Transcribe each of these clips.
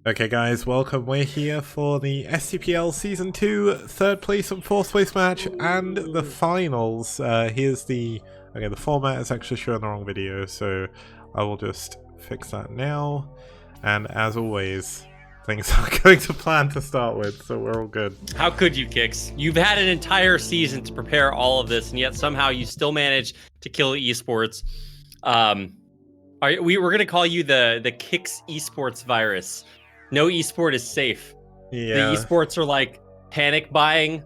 Okay guys, welcome. We're here for the STPL Season 2 third place and fourth place match and the finals. Here's the format is actually showing the wrong video, so I will just fix that now. And as always, things are going to plan to start with, so we're all good. How could you, Kix? You've had an entire season to prepare all of this, and yet somehow you still manage to kill esports. We're going to call you the Kix esports virus. No esport is safe. Yeah. The esports are like panic buying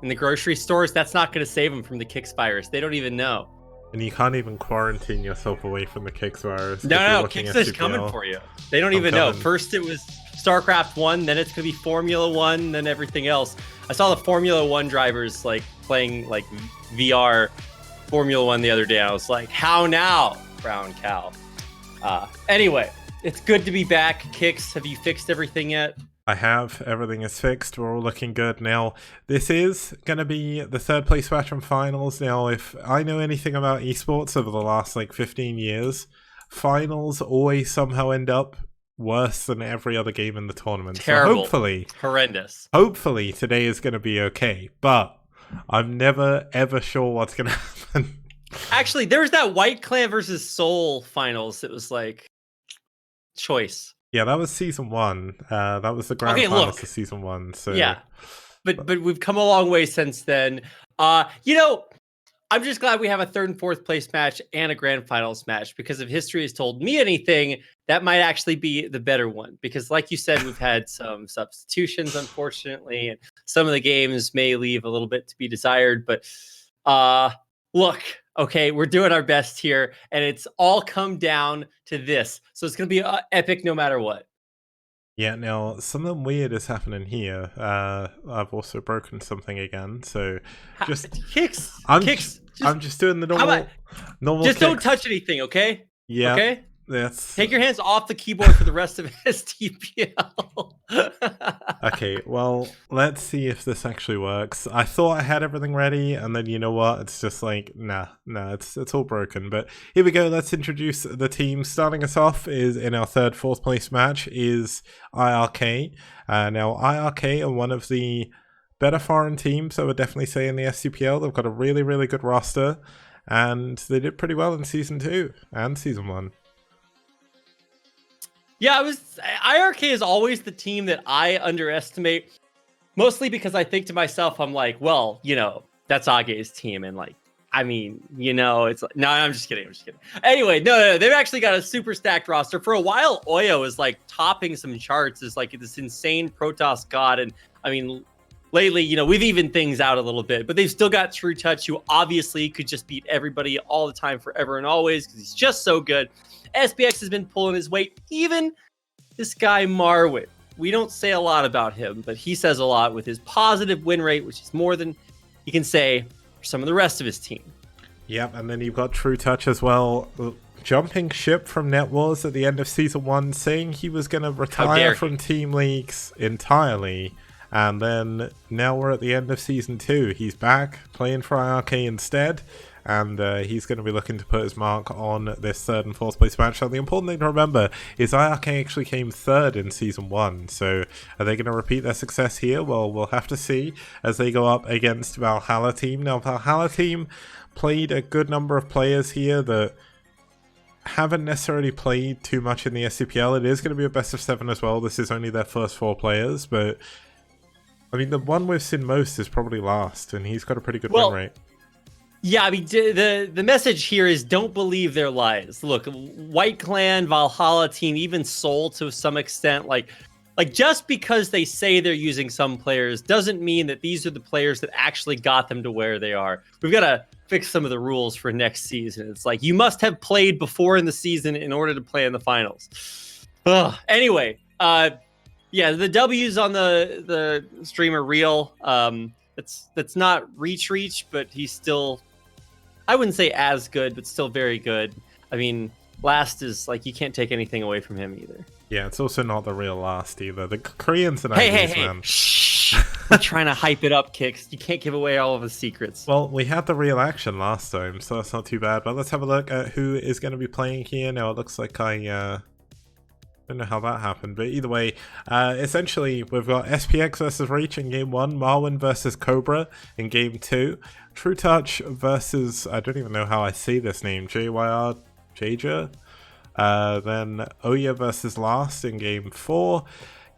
in the grocery stores. That's not going to save them from the Kix virus. They don't even know. And you can't even quarantine yourself away from the Kix virus. No, Kix is coming for you. They don't even know. First it was StarCraft 1, then it's going to be Formula 1, then everything else. I saw the Formula 1 drivers like playing like VR Formula 1 the other day. I was like, how now, brown cow? Anyway. It's good to be back. Kix, have you fixed everything yet? I have. Everything is fixed. We're all looking good. Now, this is going to be the third place match and finals. Now, if I know anything about esports over the last, 15 years, finals always somehow end up worse than every other game in the tournament. Terrible. So hopefully... horrendous. Hopefully, today is going to be okay. But I'm never, ever sure what's going to happen. Actually, there was that White Clan versus SouL finals. It was like... choice. Yeah, that was season 1. That was the grand finals for season 1. So yeah, but we've come a long way since then. I'm just glad we have a third and fourth place match and a grand finals match, because if history has told me anything, that might actually be the better one. Because like you said, we've had some substitutions, unfortunately, and some of the games may leave a little bit to be desired. But look. Okay, we're doing our best here, and it's all come down to this. So it's going to be epic no matter what. Yeah, now, something weird is happening here. I've also broken something again, so just... Kix! I'm just doing the normal Just kicks. Don't touch anything, okay? Yeah. Okay? That's... Take your hands off the keyboard for the rest of STPL. Okay, well, let's see if this actually works. I thought I had everything ready, and then you know what? It's just like, nah, it's all broken. But here we go. Let's introduce the team. Starting us off is in our third, fourth place match is iRk. Now, iRk are one of the better foreign teams, I would definitely say, in the STPL. They've got a really, really good roster, and they did pretty well in Season 2 and Season 1. Yeah, iRk is always the team that I underestimate, mostly because I think to myself, I'm like, well, that's Age's team. And it's like, no, I'm just kidding. Anyway, no, they've actually got a super stacked roster. For a while, Oyo is like topping some charts as like this insane Protoss god. And lately, we've evened things out a little bit, but they've still got True Touch, who obviously could just beat everybody all the time, forever and always, because he's just so good. SPX has been pulling his weight. Even this guy Marwin, we don't say a lot about him, but he says a lot with his positive win rate, which is more than he can say for some of the rest of his team. Yep, and then you've got True Touch as well, jumping ship from Net Wars at the end of Season 1, saying he was going to retire from Team Leagues entirely. And then now we're at the end of Season 2. He's back playing for iRk instead. And he's going to be looking to put his mark on this third and fourth place match. So the important thing to remember is iRk actually came third in Season 1. So are they going to repeat their success here? Well, we'll have to see as they go up against Valhalla team. Now, Valhalla team played a good number of players here that haven't necessarily played too much in the STPL. It is going to be a best of 7 as well. This is only their first 4 players. But, the one we've seen most is probably Last. And he's got a pretty good win rate. Yeah, the message here is don't believe their lies. Look, White Clan, Valhalla team, even SouL to some extent, like just because they say they're using some players doesn't mean that these are the players that actually got them to where they are. We've got to fix some of the rules for next season. It's like you must have played before in the season in order to play in the finals. Anyway, the W's on the stream are real. That's not Reach, but he's still, I wouldn't say as good, but still very good. Last is like, you can't take anything away from him either. Yeah, it's also not the real Last either. The Koreans and Chinese, man. Shh. We're trying to hype it up, Kix. You can't give away all of the secrets. Well, we had the real action last time, so that's not too bad. But let's have a look at who is going to be playing here. Now, it looks like I Don't know how that happened, but either way, essentially we've got SPX versus Reach in game 1, Marwin versus Cobra in game 2, True Touch versus, I don't even know how I say this name, JYR Jaja, then Oya versus Last in game 4,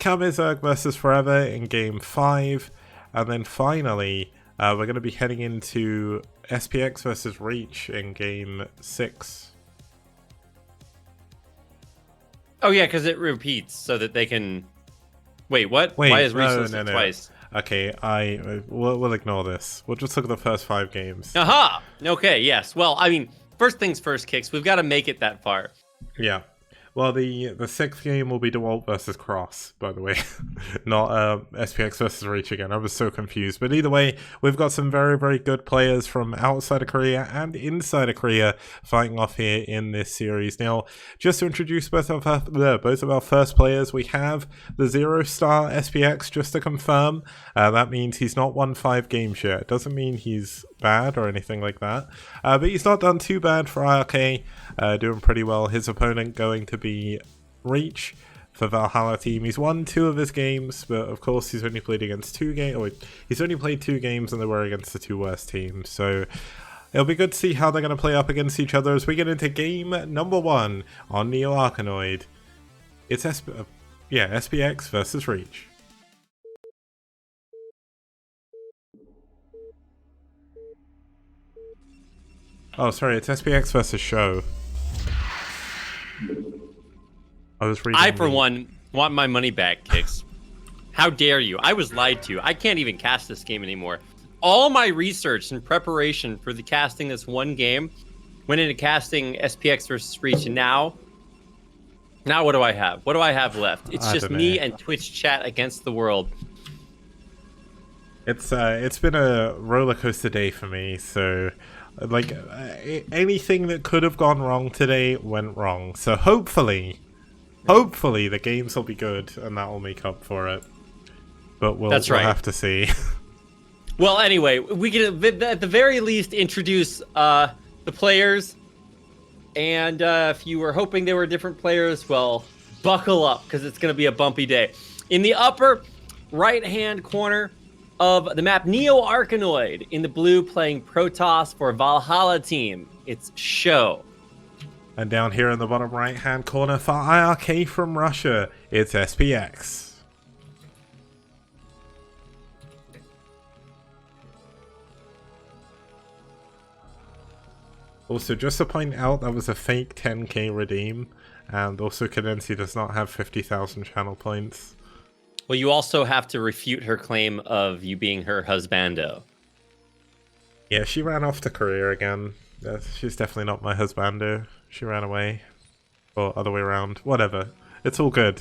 Kamizerg versus Forever in game 5, and then finally we're going to be heading into SPX versus Reach in game 6. Oh yeah, because it repeats so that they can. Wait, what? Wait, why is Reach no, listed twice? Okay, we'll ignore this. We'll just look at the first 5 games. Aha! Okay, yes. Well, I mean, first things first, Kicks. We've got to make it that far. Yeah. Well, the 6th game will be DeWalt versus Cross, by the way. Not SPX versus Reach again. I was so confused. But either way, we've got some very, very good players from outside of Korea and inside of Korea fighting off here in this series. Now, just to introduce both of our first players, we have the 0-star SPX, just to confirm. That means he's not won 5 games yet. It doesn't mean he's bad or anything like that. But he's not done too bad for iRk. Doing pretty well. His opponent going to be Reach for Valhalla team. He's won 2 of his games, but of course he's only played against 2 games. He's only played 2 games, and they were against the 2 worst teams. So it'll be good to see how they're going to play up against each other as we get into game number 1 on Neo Arkanoid. It's SPX versus Reach. Oh, sorry, it's SPX versus Show. I was reading. I, for one, want my money back, Kicks. How dare you? I was lied to. I can't even cast this game anymore. All my research and preparation for the casting this one game went into casting SPX versus Reach, and now what do I have? What do I have left? It's just me and Twitch chat against the world. It's been a roller coaster day for me, so like anything that could have gone wrong today went wrong. So hopefully the games will be good and that will make up for it. But we'll have to see. Well, anyway, we can at the very least introduce the players. And if you were hoping they were different players, well, buckle up because it's going to be a bumpy day. In the upper right-hand corner of the map, Neo Arkanoid in the blue playing Protoss for Valhalla team. It's Show. And down here in the bottom right-hand corner for iRk from Russia, it's SPX. Also, just to point out, that was a fake 10k redeem, and also Cadency does not have 50,000 channel points. Well, you also have to refute her claim of you being her husbando. Yeah, she ran off to Korea again. She's definitely not my husbando. She ran away. Or other way around. Whatever. It's all good.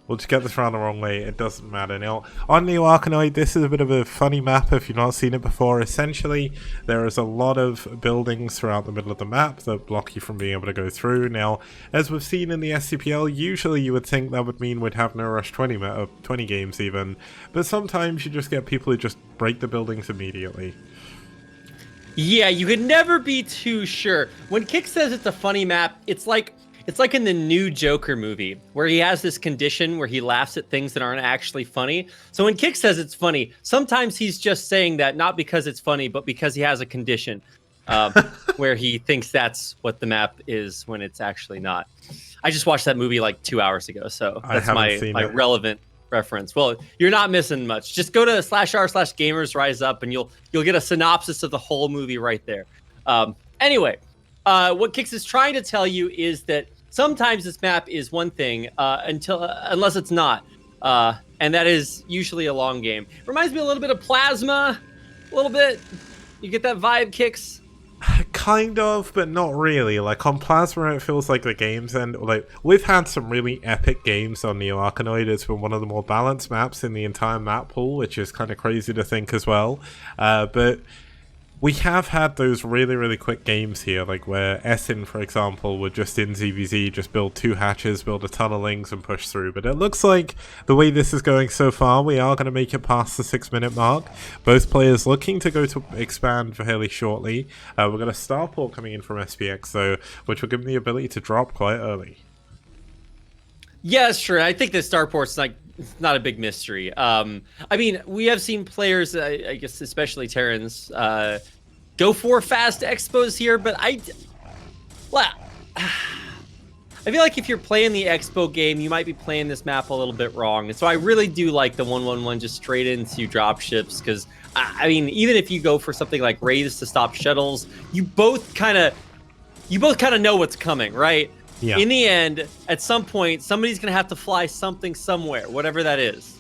We'll just get this around the wrong way. It doesn't matter. Now, on Neo Arkanoid, this is a bit of a funny map if you've not seen it before. Essentially, there is a lot of buildings throughout the middle of the map that block you from being able to go through. Now, as we've seen in the STPL, usually you would think that would mean we'd have no rush 20 games even. But sometimes you just get people who just break the buildings immediately. Yeah, you could never be too sure. When Kick says it's a funny map, it's like in the new Joker movie, where he has this condition where he laughs at things that aren't actually funny. So when Kick says it's funny, sometimes he's just saying that not because it's funny, but because he has a condition where he thinks that's what the map is when it's actually not. I just watched that movie like 2 hours ago, so that's my relevant reference. Well, you're not missing much. Just go to /r/GamersRiseUp and you'll get a synopsis of the whole movie right there. Anyway, what Kix is trying to tell you is that sometimes this map is one thing unless it's not, and that is usually a long game. Reminds me a little bit of Plasma, a little bit. You get that vibe, Kix? Kind of, but not really. Like on Plasma, it feels like the games end. Like we've had some really epic games on Neo Arkanoid. It's been one of the more balanced maps in the entire map pool, which is kind of crazy to think as well. But we have had those really, really quick games here, like where Essen, for example, would just in ZVZ just build 2 hatches, build a ton of links, and push through. But it looks like the way this is going so far, we are going to make it past the 6-minute mark. Both players looking to go to expand fairly shortly. We've got a starport coming in from SPX, though, which will give them the ability to drop quite early. Yeah, that's true. I think the starport's like not a big mystery. I mean, we have seen players, I guess, especially Terrans, go for fast expos here, but well, I feel like if you're playing the expo game, you might be playing this map a little bit wrong. And so I really do like the 1-1-1 just straight into dropships because, I mean, even if you go for something like Wraiths to stop shuttles, you both kind of know what's coming, right? Yeah. In the end, at some point, somebody's going to have to fly something somewhere, whatever that is.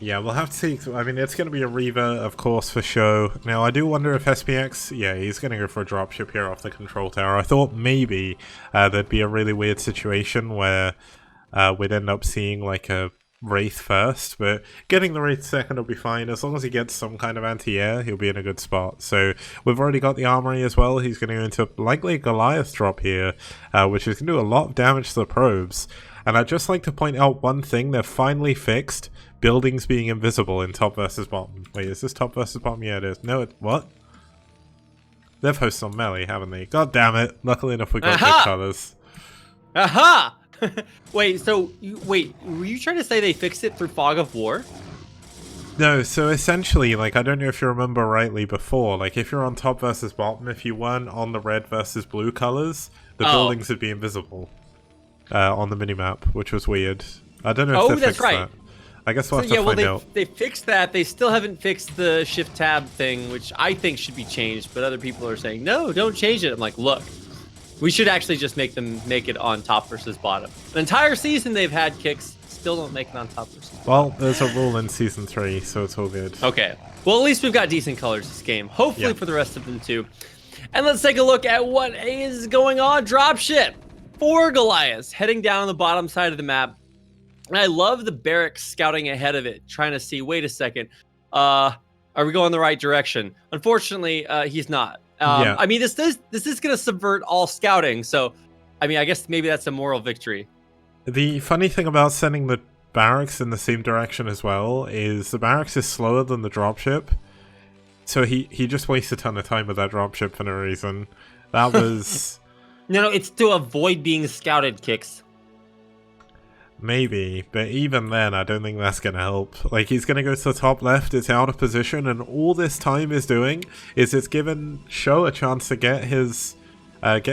Yeah, we'll have to see. I mean, it's going to be a Reaver, of course, for show. Now, I do wonder if SPX, yeah, he's going to go for a dropship here off the control tower. I thought maybe there'd be a really weird situation where we'd end up seeing like a Wraith first, but getting the Wraith second will be fine. As long as he gets some kind of anti-air, he'll be in a good spot. So we've already got the armory as well. He's going to go into likely a Goliath drop here, which is going to do a lot of damage to the probes. And I'd just like to point out one thing they've finally fixed. Buildings being invisible in top versus bottom. Wait, is this top versus bottom? Yeah, it is. No, what? They've hosted on melee, haven't they? God damn it. Luckily enough, we got good colors. Aha! Wait, so, were you trying to say they fixed it through Fog of War? No, so essentially, like, I don't know if you remember rightly before, like, if you're on top versus bottom, if you weren't on the red versus blue colors, the buildings would be invisible on the minimap, which was weird. I don't know if they fixed that. I guess we'll have to find out. They fixed that. They still haven't fixed the shift tab thing, which I think should be changed, but other people are saying, no, don't change it. I'm like, look, we should actually just make it on top versus bottom. The entire season they've had kicks, still don't make it on top versus bottom. Well, there's a rule in Season 3, so it's all good. Okay. Well, at least we've got decent colors this game. Hopefully for the rest of them too. And let's take a look at what is going on. Dropship. 4 Goliaths heading down the bottom side of the map. And I love the barracks scouting ahead of it, trying to see, wait a second, are we going the right direction? Unfortunately, he's not. I mean, this is going to subvert all scouting. So, I mean, I guess maybe that's a moral victory. The funny thing about sending the barracks in the same direction as well is the barracks is slower than the dropship. So he just wasted a ton of time with that dropship for no reason. That was... No, it's to avoid being scouted, Kicks. Maybe, but even then, I don't think that's going to help. Like, he's going to go to the top left, it's out of position, and all this time is doing is it's given Show a chance to get his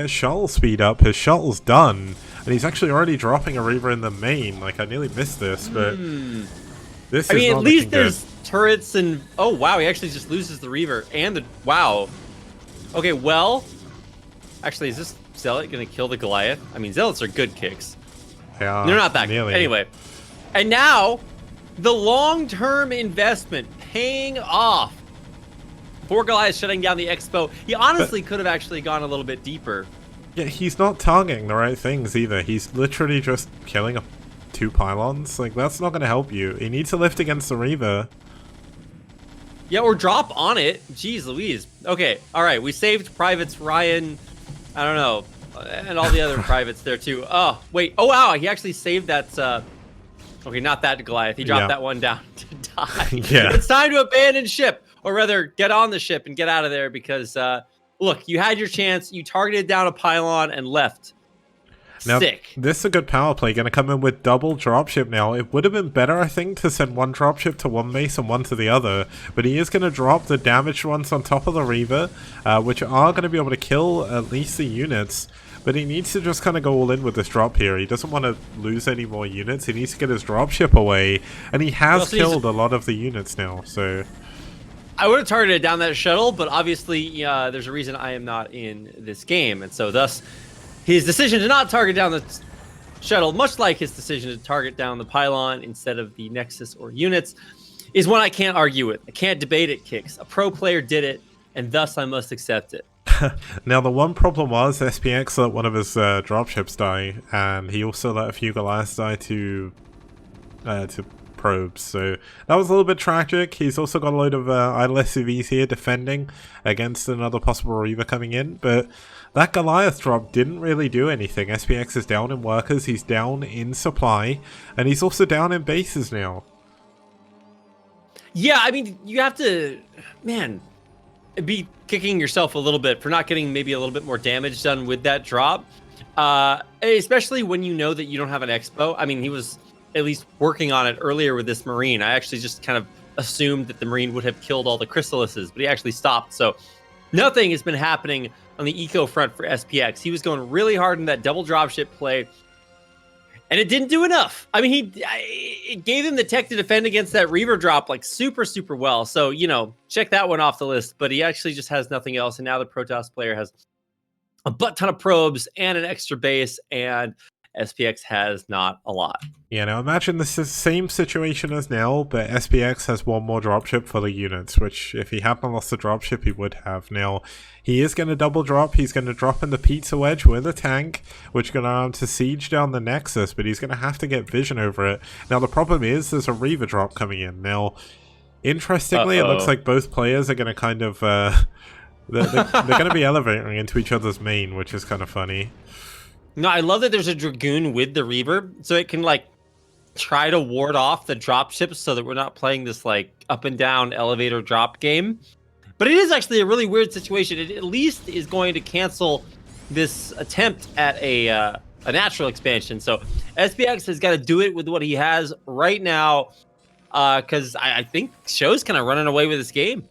shuttle speed up. His shuttle's done, and he's actually already dropping a Reaver in the main. Like, I nearly missed this, but this is not at least there's good. Turrets and... Oh, wow, he actually just loses the Reaver and the... Wow. Okay, well... Actually, is this Zealot going to kill the Goliath? I mean, Zealots are good kicks. Yeah, they're not that good. Anyway. And now, the long-term investment paying off. 4 Goliaths shutting down the expo. He honestly could have actually gone a little bit deeper. Yeah, he's not targeting the right things either. He's literally just killing 2 pylons. Like, that's not going to help you. He needs to lift against the Reaver. Yeah, or drop on it. Jeez Louise. Okay, all right. We saved Privates Ryan. I don't know. And all the other privates there too. Oh, wait. Oh, wow. He actually saved that. Okay, not that Goliath. He dropped that one down to die. Yeah. It's time to abandon ship, or rather get on the ship and get out of there because, look, you had your chance. You targeted down a pylon and left. Now, Sick. This is a good power play. Going to come in with double dropship now. It would have been better, I think, to send 1 dropship to one base and 1 to the other. But he is going to drop the damaged ones on top of the Reaver, which are going to be able to kill at least the units. But he needs to just kind of go all in with this drop here. He doesn't want to lose any more units. He needs to get his dropship away. And he has killed a lot of the units now, so... I would have targeted down that shuttle, but obviously there's a reason I am not in this game. And so thus, his decision to not target down the shuttle, much like his decision to target down the pylon instead of the Nexus or units, is one I can't argue with. I can't debate it, Kicks. A pro player did it, and thus I must accept it. Now, the one problem was SPX let one of his dropships die, and he also let a few Goliaths die to probes, so that was a little bit tragic. He's also got a load of idle SCVs here defending against another possible Reaver coming in, but that Goliath drop didn't really do anything. SPX is down in workers, he's down in supply, and he's also down in bases now. Yeah, I mean, you have to, man, be kicking yourself a little bit for not getting maybe a little bit more damage done with that drop. Especially when you know that you don't have an expo. I mean, he was at least working on it earlier with this Marine. I actually just kind of assumed that the Marine would have killed all the Chrysalises, but he actually stopped. So nothing has been happening on the eco front for SPX. He was going really hard in that double dropship play, and it didn't do enough. I mean, it gave him the tech to defend against that Reaver drop like super, super well. So, check that one off the list, but he actually just has nothing else. And now the Protoss player has a butt ton of probes and an extra base, and SPX has not a lot. Yeah, now imagine this is the same situation as now, but SPX has one more dropship for the units, which if he hadn't lost the dropship, he would have. Now, he is going to double drop. He's going to drop in the pizza wedge with a tank, which is going to allow him to siege down the Nexus, but he's going to have to get vision over it. Now, the problem is there's a Reaver drop coming in. Now, interestingly, it looks like both players are going to kind of... they're going to be elevating into each other's main, which is kind of funny. No, I love that there's a Dragoon with the Reaver, so it can, try to ward off the drop ships so that we're not playing this, up and down elevator drop game. But it is actually a really weird situation. It at least is going to cancel this attempt at a natural expansion. So SPX has got to do it with what he has right now, because I think SouL's kind of running away with this game.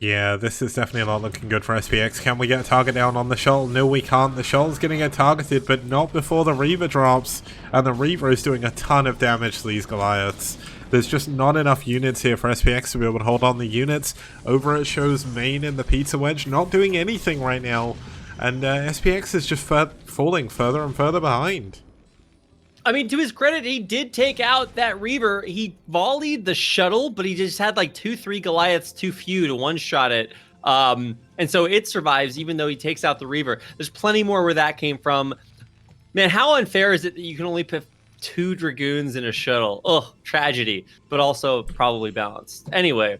Yeah, this is definitely not looking good for SPX. Can we get a target down on the SouL? No, we can't. The SouL's going to get targeted, but not before the Reaver drops. And the Reaver is doing a ton of damage to these Goliaths. There's just not enough units here for SPX to be able to hold on the units. Over at SouL's main in the pizza wedge, not doing anything right now. And SPX is just falling further and further behind. I mean, to his credit, he did take out that Reaver. He volleyed the shuttle, but he just had 2-3 Goliaths too few to one-shot it. And so it survives, even though he takes out the Reaver. There's plenty more where that came from. Man, how unfair is it that you can only put 2 Dragoons in a shuttle? Ugh, tragedy, but also probably balanced. Anyway,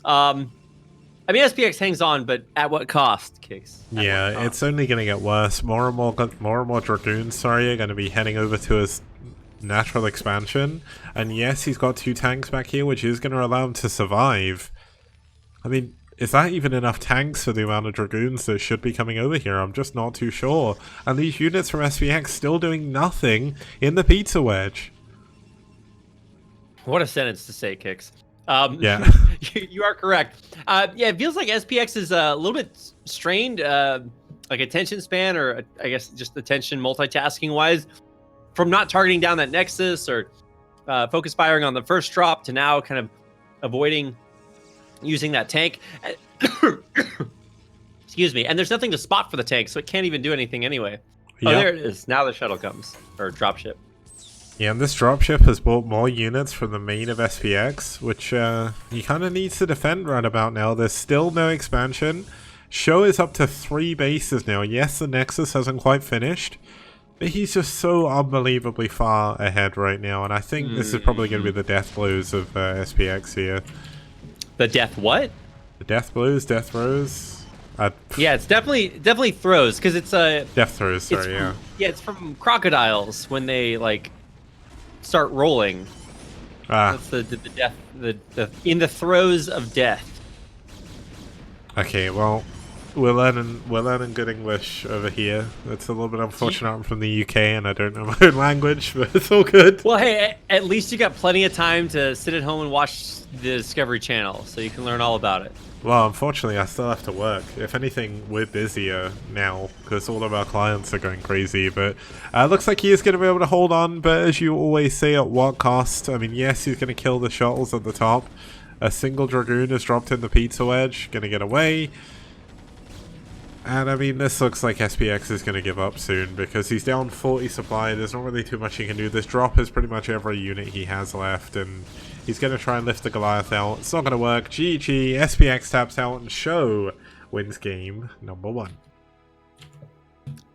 I mean, SPX hangs on, but at what cost, Kicks? Yeah, it's only going to get worse. More and more Dragoons, are going to be heading over to his natural expansion. And yes, he's got 2 tanks back here, which is going to allow him to survive. I mean, is that even enough tanks for the amount of Dragoons that should be coming over here? I'm just not too sure. And these units from SPX still doing nothing in the pizza wedge. What a sentence to say, Kicks. Yeah. You are correct. Yeah, it feels like SPX is a little bit strained, like attention span, or I guess just attention multitasking wise, from not targeting down that Nexus or focus firing on the first drop to now kind of avoiding using that tank. Excuse me. And there's nothing to spot for the tank, so it can't even do anything anyway. Yep. Oh, there it is. Now the shuttle comes, or dropship. Yeah, and this dropship has brought more units from the main of SPX, which he kind of needs to defend right about now. There's still no expansion. SouL is up to 3 bases now. Yes, the Nexus hasn't quite finished, but he's just so unbelievably far ahead right now, and I think this is probably going to be the death blows of SPX here. The death what? The death blows, death throws. Yeah, it's definitely throws, because it's death throws. Sorry, yeah. Yeah, it's from crocodiles when they start rolling. That's the death, the in the throes of death. Okay, well, we're learning good English over here. It's a little bit unfortunate. I'm from the UK and I don't know my own language, but it's all good. Well, hey, at least you got plenty of time to sit at home and watch the Discovery Channel, so you can learn all about it. Well, unfortunately, I still have to work. If anything, we're busier now because all of our clients are going crazy. But looks like he is going to be able to hold on. But as you always say, at what cost? I mean, yes, he's going to kill the shuttles at the top. A single Dragoon is dropped in the pizza wedge. Going to get away. And I mean, this looks like SPX is going to give up soon because he's down 40 supply. There's not really too much he can do. This drop is pretty much every unit he has left, and he's going to try and lift the Goliath out. It's not going to work. GG, SPX taps out, and SouL wins game number 1.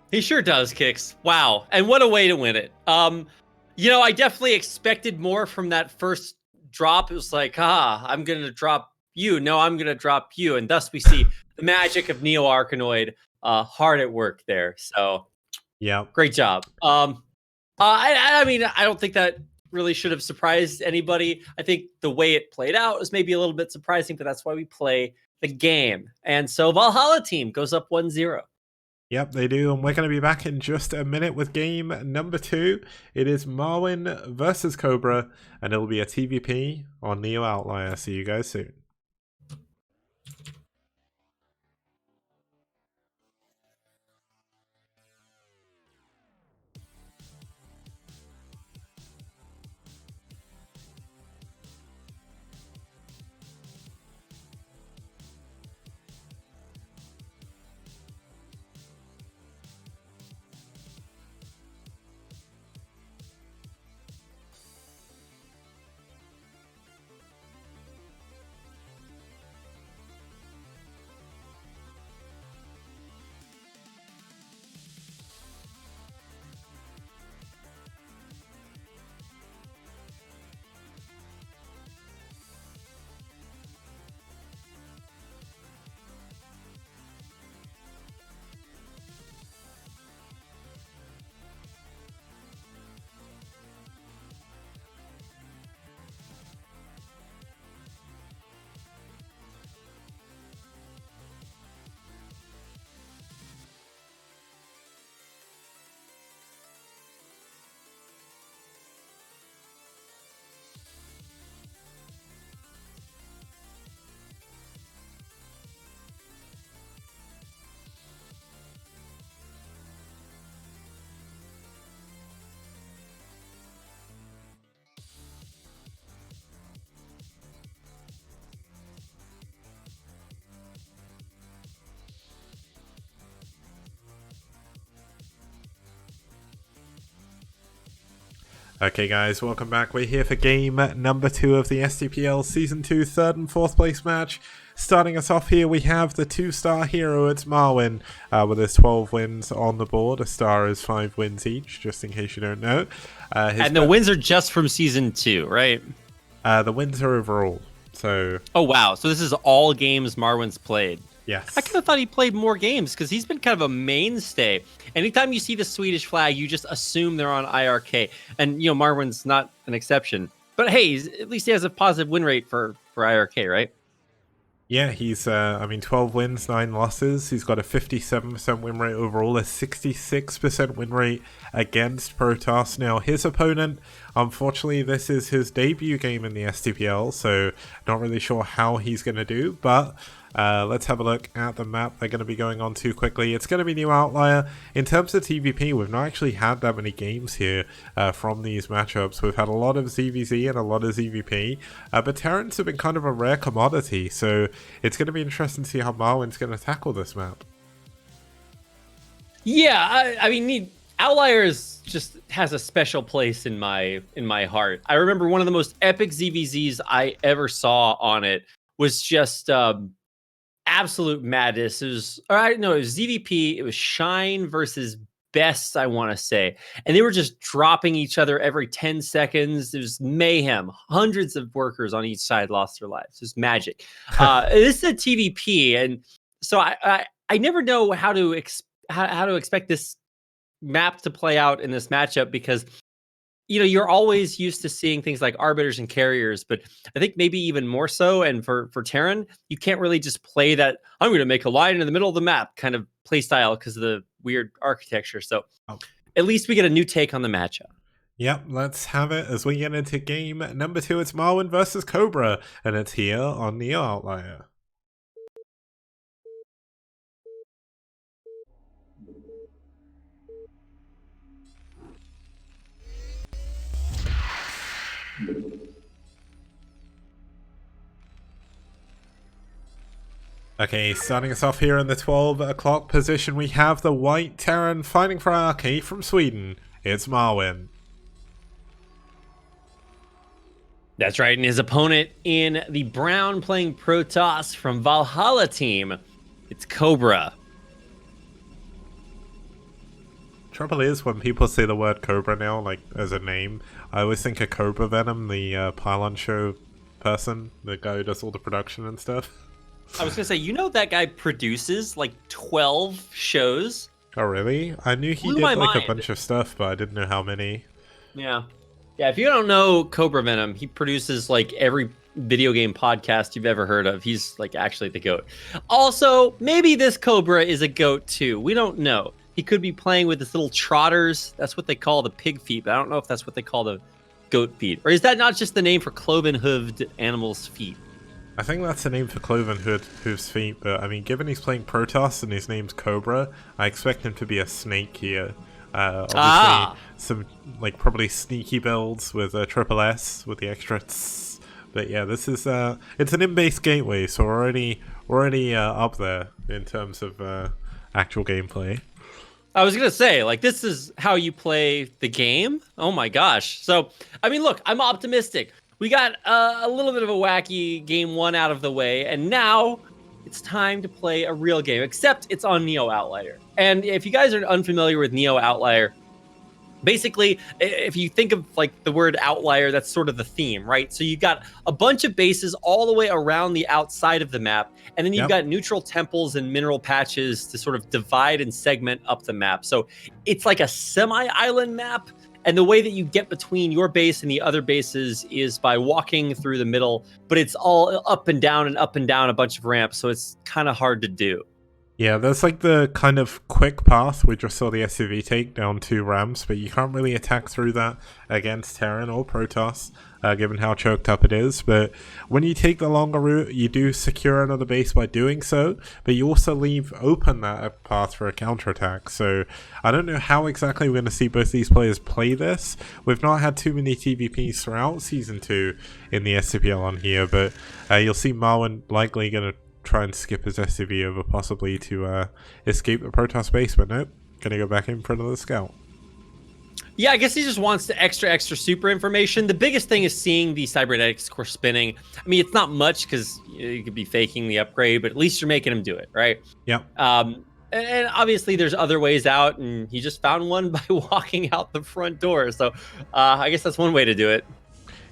He sure does, Kicks. Wow, and what a way to win it. You know, I definitely expected more from that first drop. It was like, I'm going to drop you. No, I'm going to drop you, and thus we see the magic of Neo Arkanoid hard at work there. So, yeah, great job. I mean, I don't think that really should have surprised anybody. I think the way it played out was maybe a little bit surprising, but that's why we play the game. And so Valhalla team goes up 1-0. Yep, they do, and we're going to be back in just a minute with game number 2. It is Marwin versus Cobra, and it'll be a TVP on Neo Outlier. See you guys soon. Okay guys, welcome back. We're here for game number 2 of the STPL Season 2 3rd and 4th place match. Starting us off here, we have the 2-star hero, it's Marwin, with his 12 wins on the board. A star is 5 wins each, just in case you don't know. And the wins are just from Season 2, right? The wins are overall, so... Oh wow, so this is all games Marwin's played. Yes. I kind of thought he played more games because he's been kind of a mainstay. Anytime you see the Swedish flag, you just assume they're on iRk. And, you know, Marwin's not an exception. But hey, at least he has a positive win rate for iRk, right? Yeah, he's, 12 wins, 9 losses. He's got a 57% win rate overall, a 66% win rate against Protoss. Now, his opponent, unfortunately, this is his debut game in the STPL, so not really sure how he's going to do, but... let's have a look at the map they're going to be going on to quickly. It's going to be New Outlier. In terms of TVP, we've not actually had that many games here from these matchups. We've had a lot of ZVZ and a lot of ZVP, but Terrans have been kind of a rare commodity, so it's going to be interesting to see how Marwin's going to tackle this map. Yeah, I mean, Outliers just has a special place in my heart. I remember one of the most epic ZVZs I ever saw on it was just... absolute madness. It was ZVP. It was Shine versus Best, I want to say, and they were just dropping each other every 10 seconds. It was mayhem. Hundreds of workers on each side lost their lives. It was magic. This is a TVP, and so I never know how to expect this map to play out in this matchup because, you know, you're always used to seeing things like arbiters and carriers, but I think maybe even more so. And for Terran, you can't really just play that I'm going to make a line in the middle of the map kind of play style because of the weird architecture. So at least we get a new take on the matchup. Yep, let's have it as we get into game number 2. It's Marwin versus Cobra, and it's here on Neo Outlier. Okay, starting us off here in the 12 o'clock position, we have the white Terran fighting for iRk from Sweden. It's Marwin. That's right, and his opponent in the brown playing Protoss from Valhalla team, it's Cobra. Trouble is, when people say the word Cobra now, like, as a name, I always think of Cobra Venom, the Pylon Show person, the guy who does all the production and stuff. I was gonna say, you know that guy produces like 12 shows? Oh really? I knew he did like a bunch of stuff, but I didn't know how many. Yeah. Yeah, if you don't know Cobra Venom, he produces like every video game podcast you've ever heard of. He's like actually the GOAT. Also, maybe this Cobra is a GOAT too. We don't know. He could be playing with his little trotters. That's what they call the pig feet, but I don't know if that's what they call the goat feet. Or is that not just the name for cloven-hooved animals' feet? I think that's the name for cloven-hooved feet, but I mean, given he's playing Protoss and his name's Cobra, I expect him to be a snake here. Obviously, some like probably sneaky builds with a triple S with the extra tss. But yeah, this is it's an in-base gateway, so we're already up there in terms of actual gameplay. I was going to say, like, this is how you play the game? Oh my gosh. So, I mean, look, I'm optimistic. We got a little bit of a wacky game 1 out of the way, and now it's time to play a real game, except it's on Neo Outlier. And if you guys are unfamiliar with Neo Outlier, basically, if you think of like the word outlier, that's sort of the theme, right? So you've got a bunch of bases all the way around the outside of the map, and then you've got neutral temples and mineral patches to sort of divide and segment up the map. So it's like a semi-island map, and the way that you get between your base and the other bases is by walking through the middle, but it's all up and down a bunch of ramps, so it's kind of hard to do. Yeah, there's like the kind of quick path we just saw the SUV take down 2 ramps, but you can't really attack through that against Terran or Protoss, given how choked up it is. But when you take the longer route, you do secure another base by doing so, but you also leave open that path for a counterattack. So I don't know how exactly we're going to see both these players play this. We've not had too many TVPs throughout Season 2 in the STPL on here, but you'll see Marwin likely going to try and skip his SUV over possibly to escape the Protoss base, but nope, gonna go back in front of the scout. Yeah, I guess he just wants the extra super information. The biggest thing is seeing the cybernetics core spinning. I mean, it's not much because you could be faking the upgrade, but at least you're making him do it, right? Yep. And obviously there's other ways out, and he just found one by walking out the front door. So I guess that's one way to do it.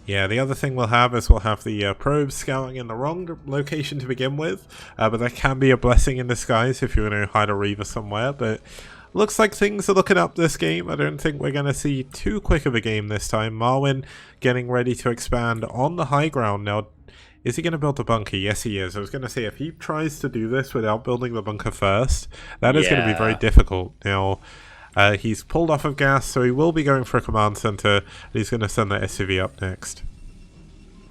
Yeah, the other thing we'll have is we'll have the probes scouting in the wrong location to begin with, but that can be a blessing in disguise if you're going to hide a Reaver somewhere, but looks like things are looking up this game. I don't think we're going to see too quick of a game this time. Marwin getting ready to expand on the high ground. Now, is he going to build the bunker? Yes, he is. I was going to say, if he tries to do this without building the bunker first, that is going to be very difficult. Now, he's pulled off of gas, so he will be going for a command center, and he's going to send the SUV up next.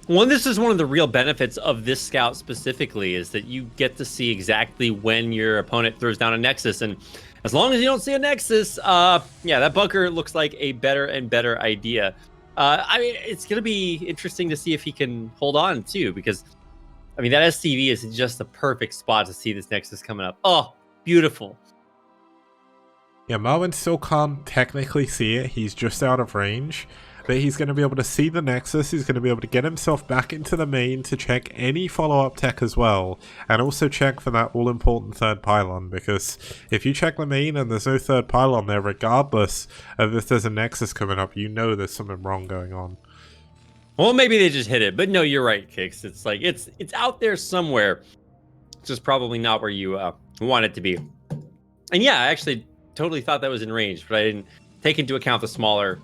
Well, this is one of the real benefits of this scout specifically, is that you get to see exactly when your opponent throws down a Nexus, and as long as you don't see a Nexus, yeah, that bunker looks like a better and better idea. I mean, it's going to be interesting to see if he can hold on, too, because, I mean, that SCV is just the perfect spot to see this Nexus coming up. Oh, beautiful. Yeah, Marwin still can't technically see it. He's just out of range. But he's going to be able to see the Nexus. He's going to be able to get himself back into the main to check any follow-up tech as well. And also check for that all-important third pylon. Because if you check the main and there's no third pylon there, regardless of if there's a Nexus coming up, you know there's something wrong going on. Well, maybe they just hit it. But no, you're right, Kix. It's like, it's out there somewhere. It's just probably not where you want it to be. And yeah, I actually totally thought that was in range, but I didn't take into account the smaller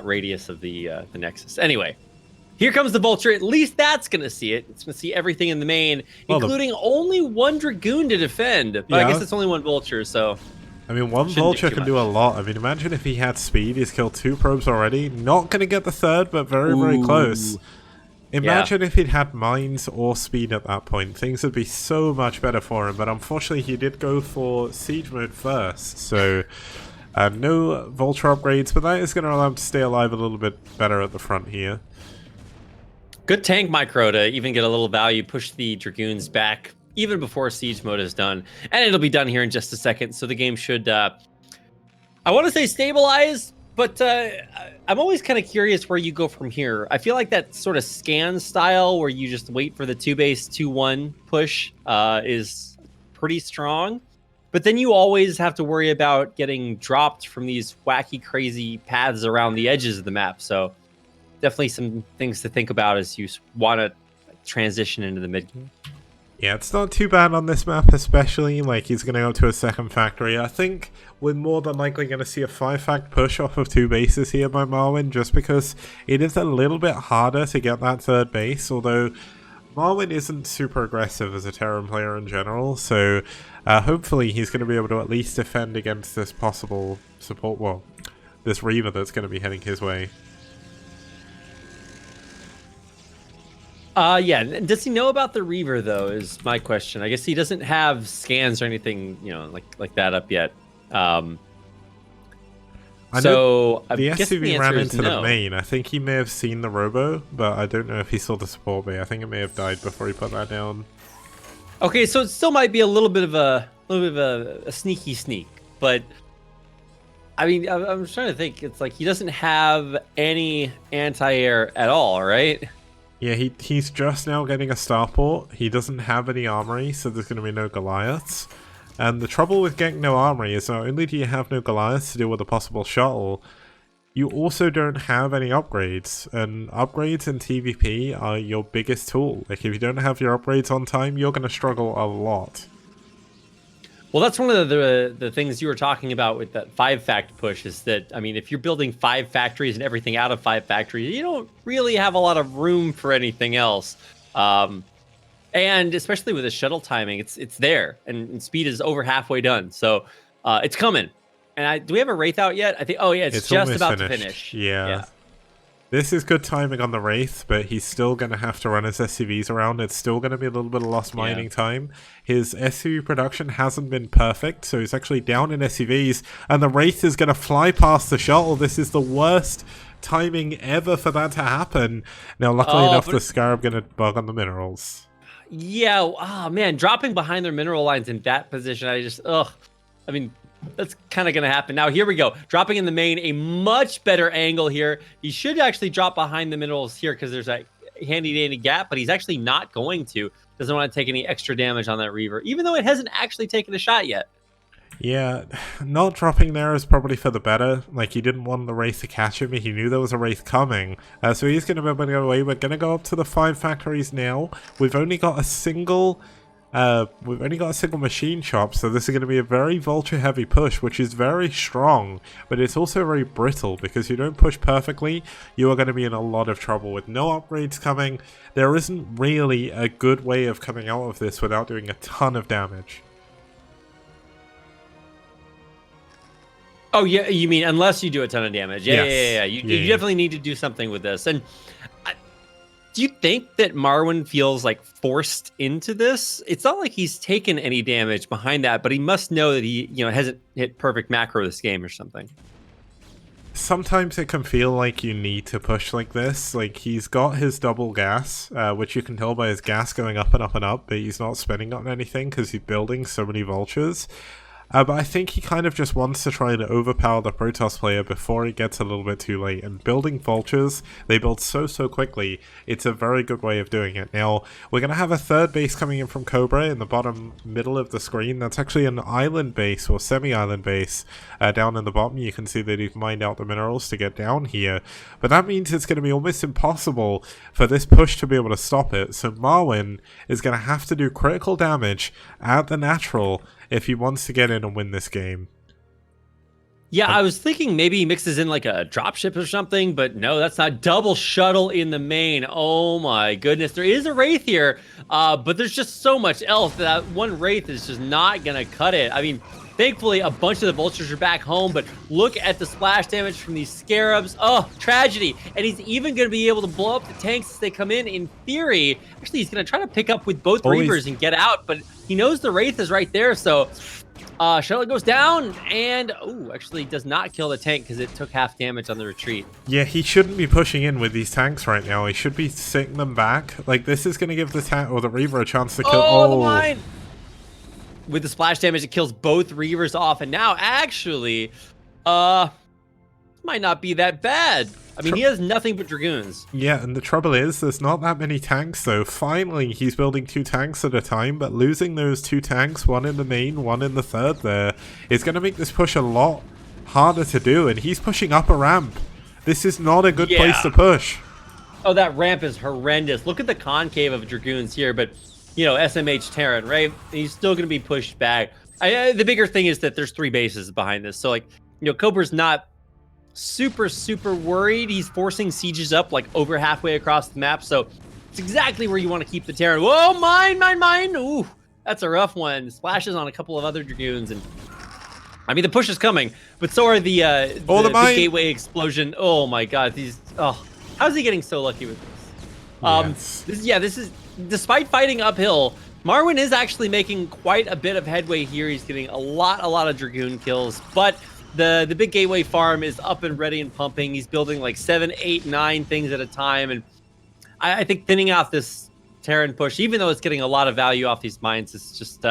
radius of the Nexus. Anyway, here comes the Vulture. At least that's going to see it. It's going to see everything in the main, including only 1 Dragoon to defend. But yeah. I guess it's only 1 Vulture, so... I mean, 1 Vulture can do a lot. I mean, imagine if he had speed. He's killed 2 probes already. Not going to get the 3rd, but very, very close. Imagine if he'd had mines or speed at that point. Things would be so much better for him. But unfortunately, he did go for siege mode first, so... no Vulture upgrades, but that is going to allow him to stay alive a little bit better at the front here. Good tank micro to even get a little value, push the Dragoons back even before siege mode is done. And it'll be done here in just a second, so the game should, I want to say stabilize, but I'm always kind of curious where you go from here. I feel like that sort of scan style where you just wait for the 2-base 2-1 push is pretty strong. But then you always have to worry about getting dropped from these wacky, crazy paths around the edges of the map. So definitely some things to think about as you want to transition into the mid game. Yeah, it's not too bad on this map, especially. Like, he's going to go to a second factory. I think we're more than likely going to see a 5-fact push off of 2 bases here by Marwin, just because it is a little bit harder to get that 3rd base, although Marwin isn't super aggressive as a Terran player in general, so hopefully he's going to be able to at least defend against this possible support, well, this Reaver that's going to be heading his way. Yeah. Does he know about the Reaver though? Is my question. I guess he doesn't have scans or anything, you know, like that up yet. I so know the SCV ran into no. the main. I think he may have seen the Robo, but I don't know if he saw the support bay. I think it may have died before he put that down. Okay, so it still might be a little bit of a sneaky sneak, but I mean, I'm trying to think. It's like he doesn't have any anti-air at all, right? Yeah, he's just now getting a starport. He doesn't have any armory, so there's going to be no Goliaths. And the trouble with getting no armory is not only do you have no Goliaths to deal with a possible shuttle, you also don't have any upgrades. And upgrades in TVP are your biggest tool. Like, if you don't have your upgrades on time, you're going to struggle a lot. Well, that's one of the things you were talking about with that 5-fact push is that, I mean, if you're building 5 factories and everything out of 5 factories, you don't really have a lot of room for anything else. And especially with the shuttle timing, it's there, and speed is over halfway done. So it's coming. And do we have a Wraith out yet? I think, oh yeah, it's just about to finish. Yeah. This is good timing on the Wraith, but he's still going to have to run his SCVs around. It's still going to be a little bit of lost mining time. His SCV production hasn't been perfect, so he's actually down in SCVs, and the Wraith is going to fly past the shuttle. This is the worst timing ever for that to happen. Now, luckily enough, the Scarab going to bug on the minerals. Yeah, oh man, dropping behind their mineral lines in that position, I mean, that's kind of going to happen. Now, here we go. Dropping in the main, a much better angle here. He should actually drop behind the minerals here because there's a handy-dandy gap, but he's actually not going to. Doesn't want to take any extra damage on that Reaver, even though it hasn't actually taken a shot yet. Yeah, not dropping there is probably for the better. Like, he didn't want the Wraith to catch him. He knew there was a Wraith coming. So he's going to be able to go away. We're going to go up to the 5 factories now. We've only got a single machine shop, so this is going to be a very vulture heavy push, which is very strong, but it's also very brittle because you don't push perfectly, you are going to be in a lot of trouble. With no upgrades coming, there isn't really a good way of coming out of this without doing a ton of damage. Oh yeah, you mean unless you do a ton of damage? Yeah, yes. yeah. You definitely need to do something with this. And do you think that Marwin feels like forced into this? It's not like he's taken any damage behind that, but he must know that he, hasn't hit perfect macro this game or something. Sometimes it can feel like you need to push like this. Like, he's got his double gas, which you can tell by his gas going up and up and up, but he's not spending on anything because he's building so many vultures. But I think he kind of just wants to try and overpower the Protoss player before it gets a little bit too late. And building vultures, they build so quickly, it's a very good way of doing it. Now, we're going to have a 3rd base coming in from Cobra in the bottom middle of the screen. That's actually an island base, or semi-island base, down in the bottom. You can see that he's mined out the minerals to get down here. But that means it's going to be almost impossible for this push to be able to stop it. So Marwin is going to have to do critical damage at the natural if he wants to get in and win this game. Yeah, I was thinking maybe he mixes in like a dropship or something, but no, that's not. Double shuttle in the main. Oh my goodness. There is a Wraith here, but there's just so much else that one Wraith is just not going to cut it. I mean, thankfully, a bunch of the vultures are back home, but look at the splash damage from these scarabs. Oh, tragedy. And he's even going to be able to blow up the tanks as they come in theory. Actually, he's going to try to pick up with both Reavers and get out, but he knows the Wraith is right there, so shuttle goes down, and actually does not kill the tank because it took half damage on the retreat. Yeah, he shouldn't be pushing in with these tanks right now. He should be sitting them back. Like, this is going to give the tank or the Reaver a chance to kill. The mine! With the splash damage, it kills both Reavers off, and now actually, might not be that bad. I mean, he has nothing but Dragoons. Yeah, and the trouble is, there's not that many tanks, though. Finally, he's building 2 tanks at a time, but losing those 2 tanks, one in the main, one in the 3rd there, is going to make this push a lot harder to do, and he's pushing up a ramp. This is not a good place to push. Oh, that ramp is horrendous. Look at the concave of Dragoons here, but SMH Terran, right? He's still going to be pushed back. The bigger thing is that there's 3 bases behind this. So, Cobra's not super worried. He's forcing sieges up, over halfway across the map. So, it's exactly where you want to keep the Terran. Whoa, mine! Ooh, that's a rough one. Splashes on a couple of other Dragoons. And, the push is coming. But so are the big gateway explosion. Oh, my God. How's he getting so lucky with this? This is... Despite fighting uphill, Marwyn is actually making quite a bit of headway here. He's getting a lot of Dragoon kills, but the big gateway farm is up and ready and pumping. He's building 7, 8, 9 things at a time, and I think thinning out this Terran push, even though it's getting a lot of value off these mines, it's just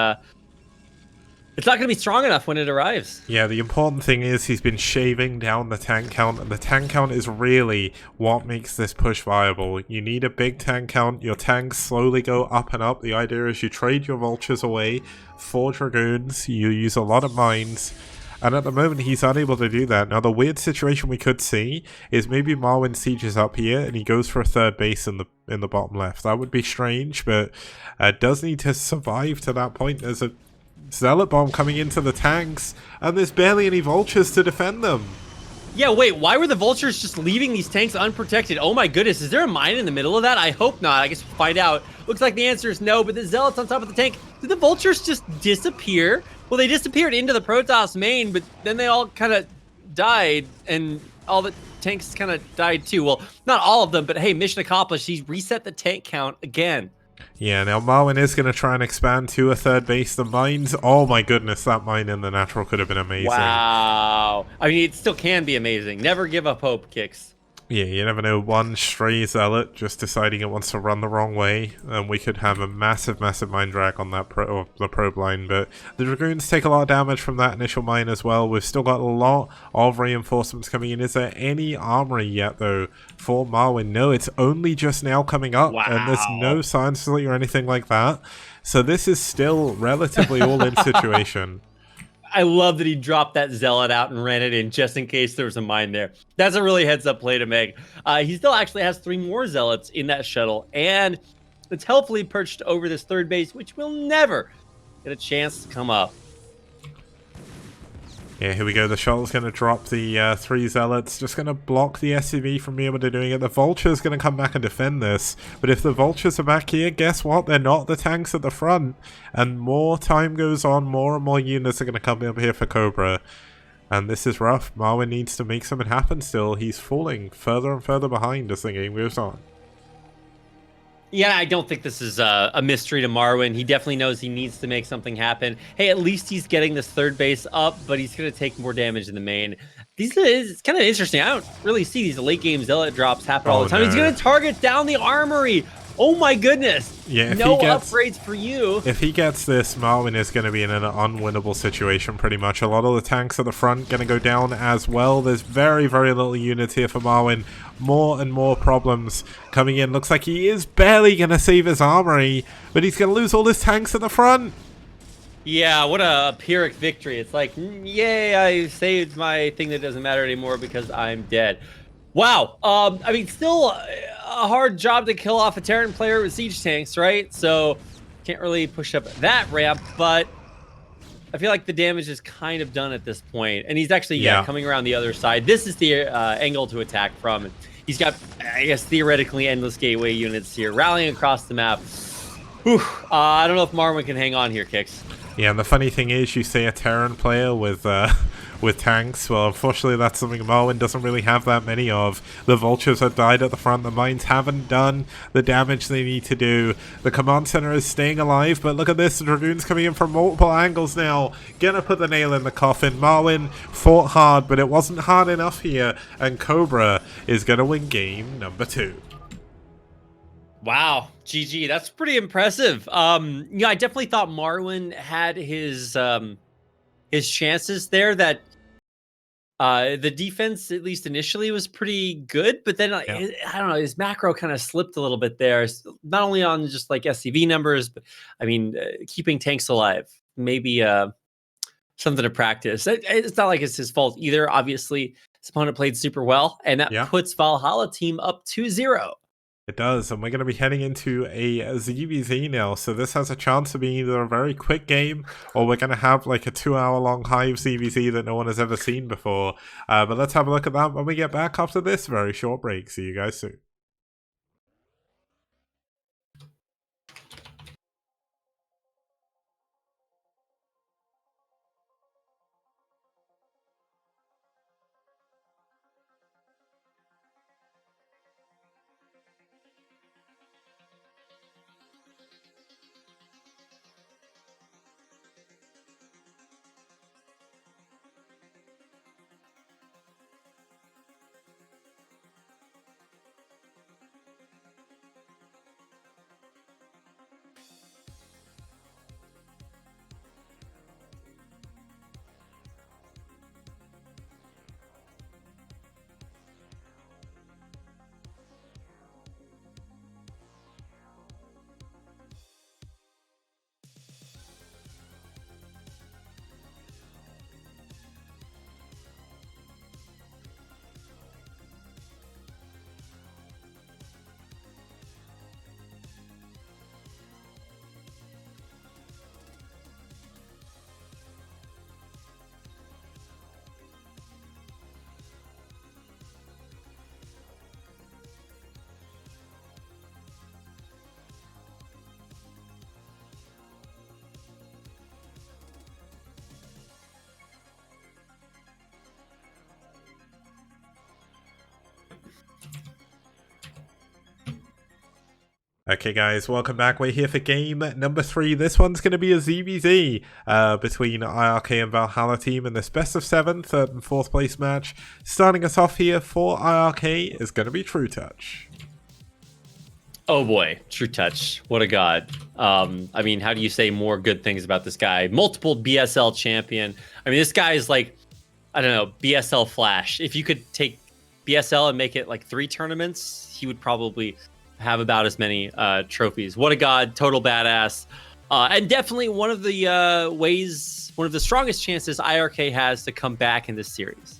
it's not going to be strong enough when it arrives. Yeah, the important thing is he's been shaving down the tank count, and the tank count is really what makes this push viable. You need a big tank count, your tanks slowly go up and up. The idea is you trade your vultures away for Dragoons, you use a lot of mines, and at the moment he's unable to do that. Now the weird situation we could see is maybe Marwyn sieges up here and he goes for a 3rd base in the bottom left. That would be strange, but does need to survive to that point. There's a Zealot bomb coming into the tanks, and there's barely any vultures to defend them. Yeah, wait, why were the vultures just leaving these tanks unprotected? Oh my goodness, is there a mine in the middle of that? I hope not. I guess we'll find out. Looks like the answer is no, but the Zealots on top of the tank, did the vultures just disappear? Well, they disappeared into the Protoss main, but then they all kind of died, and all the tanks kind of died too. Well, not all of them, but hey, mission accomplished. He's reset the tank count again. Yeah, now Marwyn is going to try and expand to a 3rd base. The mines, oh my goodness, that mine in the natural could have been amazing. Wow. It still can be amazing. Never give up hope, Kicks. Yeah, you never know. One stray Zealot just deciding it wants to run the wrong way, and we could have a massive mine drag on that the probe line. But the Dragoons take a lot of damage from that initial mine as well. We've still got a lot of reinforcements coming in. Is there any armory yet, though, for Marwyn? No, it's only just now coming up, and there's no science fleet or anything like that. So this is still relatively all-in situation. I love that he dropped that Zealot out and ran it in just in case there was a mine there. That's a really heads-up play to make. He still actually has 3 more Zealots in that shuttle, and it's helpfully perched over this 3rd base, which will never get a chance to come up. Yeah, here we go. The shuttle's going to drop the 3 Zealots. Just going to block the SCV from being able to doing it. The Vulture's going to come back and defend this. But if the Vultures are back here, guess what? They're not the tanks at the front. And more time goes on, more and more units are going to come up here for Cobra. And this is rough. Marwyn needs to make something happen still. He's falling further and further behind as the game moves on. Yeah, I don't think this is a mystery to Marwyn. He definitely knows he needs to make something happen. Hey, at least he's getting this 3rd base up, but he's going to take more damage in the main. It's kind of interesting. I don't really see these late game Zealot drops happen all the time. No. He's going to target down the armory. Oh my goodness. Yeah, no upgrades for you. If he gets this, Marwyn is going to be in an unwinnable situation pretty much. A lot of the tanks at the front going to go down as well. There's very little units here for Marwyn. More and more problems coming in. Looks like he is barely going to save his armory, but he's going to lose all his tanks at the front. Yeah, what a Pyrrhic victory. It's like, yay, I saved my thing that doesn't matter anymore because I'm dead. Wow. Still a hard job to kill off a Terran player with siege tanks, right? So can't really push up that ramp, but I feel like the damage is kind of done at this point. And he's actually, coming around the other side. This is the angle to attack from. He's got, I guess, theoretically endless gateway units here rallying across the map. Whew. I don't know if Marwyn can hang on here, Kicks. Yeah, and the funny thing is, you say a Terran player with tanks. Well, unfortunately, that's something Marwyn doesn't really have that many of. The Vultures have died at the front. The mines haven't done the damage they need to do. The command center is staying alive, but look at this. The Dragoons coming in from multiple angles now. Gonna put the nail in the coffin. Marwyn fought hard, but it wasn't hard enough here, and Cobra is gonna win game number 2. Wow, GG. That's pretty impressive. I definitely thought Marwyn had his chances there. That the defense, at least initially, was pretty good, but then I don't know, his macro kind of slipped a little bit there. Not only on just like SCV numbers, but keeping tanks alive. Maybe something to practice. It's not like it's his fault either. Obviously, his opponent played super well, and that puts Valhalla team up 2-0. It does, and we're going to be heading into a ZVZ now, so this has a chance of being either a very quick game, or we're going to have like a 2-hour-long Hive ZVZ that no one has ever seen before. But let's have a look at that when we get back after this very short break. See you guys soon. Okay guys, welcome back. We're here for game number 3. This one's going to be a ZVZ between iRk and Valhalla team in this best of 7, 3rd and 4th place match. Starting us off here for iRk is going to be True Touch. Oh boy, True Touch. What a god. I mean, how do you say more good things about this guy? Multiple BSL champion. I mean, this guy is like, I don't know, BSL Flash. If you could take BSL and make it like 3 tournaments, he would probably have about as many trophies. What a god, total badass. And definitely one of the strongest chances iRk has to come back in this series.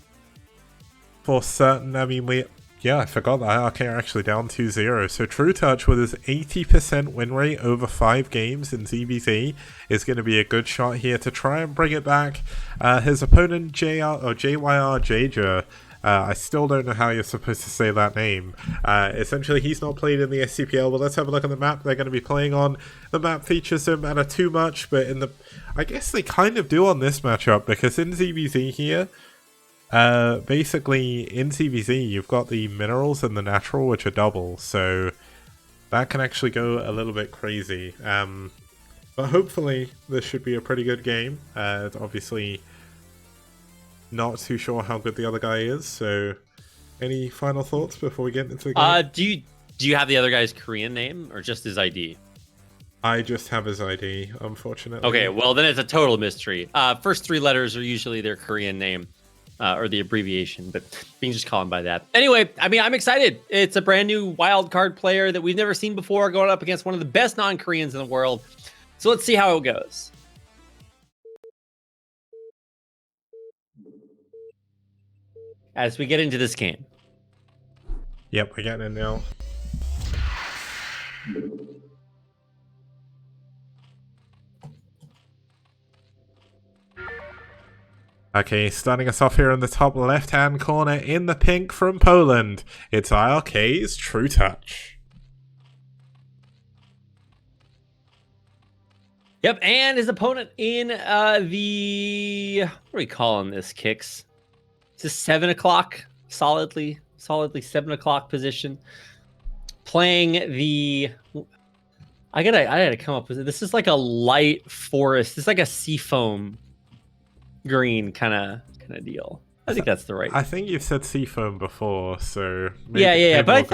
For certain, I mean, I forgot that iRk are actually down 2-0. So True Touch with his 80% win rate over 5 games in ZVZ is going to be a good shot here to try and bring it back. His opponent, JYR Jaja, I still don't know how you're supposed to say that name. Essentially, he's not played in the STPL, but let's have a look at the map they're going to be playing on. The map features him at a too much, but I guess they kind of do on this matchup, because in ZVZ here, basically in ZVZ you've got the minerals and the natural, which are double, so that can actually go a little bit crazy. But hopefully this should be a pretty good game. Obviously not too sure how good the other guy is, so any final thoughts before we get into the game? Do you have the other guy's Korean name or just his ID? I just have his ID, unfortunately. Okay, well then it's a total mystery. First 3 letters are usually their Korean name, or the abbreviation, but we can just call him by that. Anyway, I mean, I'm excited. It's a brand new wild card player that we've never seen before, going up against one of the best non-Koreans in the world. So let's see how it goes. As we get into this game. Yep, we're getting in now. Okay, starting us off here in the top left-hand corner in the pink from Poland, it's iRk's True Touch. Yep, and his opponent in what are we calling this, Kicks? It's a 7 o'clock, solidly 7 o'clock position. Playing the, I gotta come up with it. This is like a light forest. This is like a seafoam green kind of deal. I think that's the right. I think you've said seafoam before, so maybe, yeah. But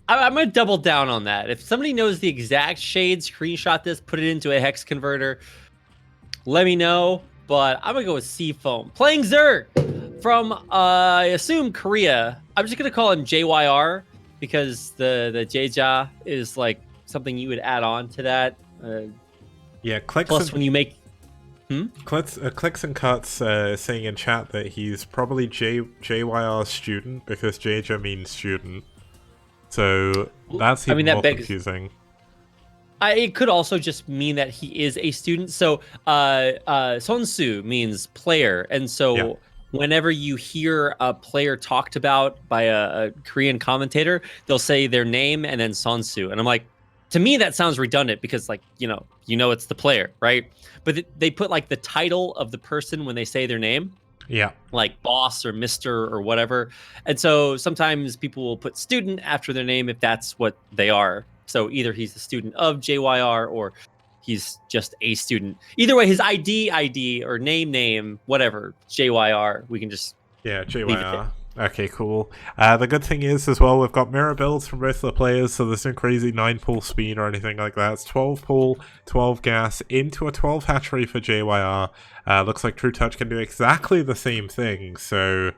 I'm gonna double down on that. If somebody knows the exact shade, screenshot this, put it into a hex converter. Let me know. But I'm gonna go with seafoam. Playing Zerg from I assume Korea. I'm just gonna call him JYR because the Jaja is like something you would add on to that. Yeah, clicks. Plus, when you make Clicks and Cuts saying in chat that he's probably JYR's student because Jaja means student. So that's even more confusing. It could also just mean that he is a student. So Sonsu means player. And so whenever you hear a player talked about by a Korean commentator, they'll say their name and then Sonsu. And I'm like, to me, that sounds redundant because, like, you know, it's the player, right? But they put like the title of the person when they say their name. Yeah. Like boss or Mr. or whatever. And so sometimes people will put student after their name if that's what they are. So either he's a student of JYR or he's just a student. Either way, his ID, or name, whatever, JYR, we can just JYR. Okay, cool. The good thing is, as well, we've got mirror builds from both the players, so there's no crazy 9-pull speed or anything like that. It's 12 pull, 12 gas, into a 12 hatchery for JYR. Looks like True Touch can do exactly the same thing, so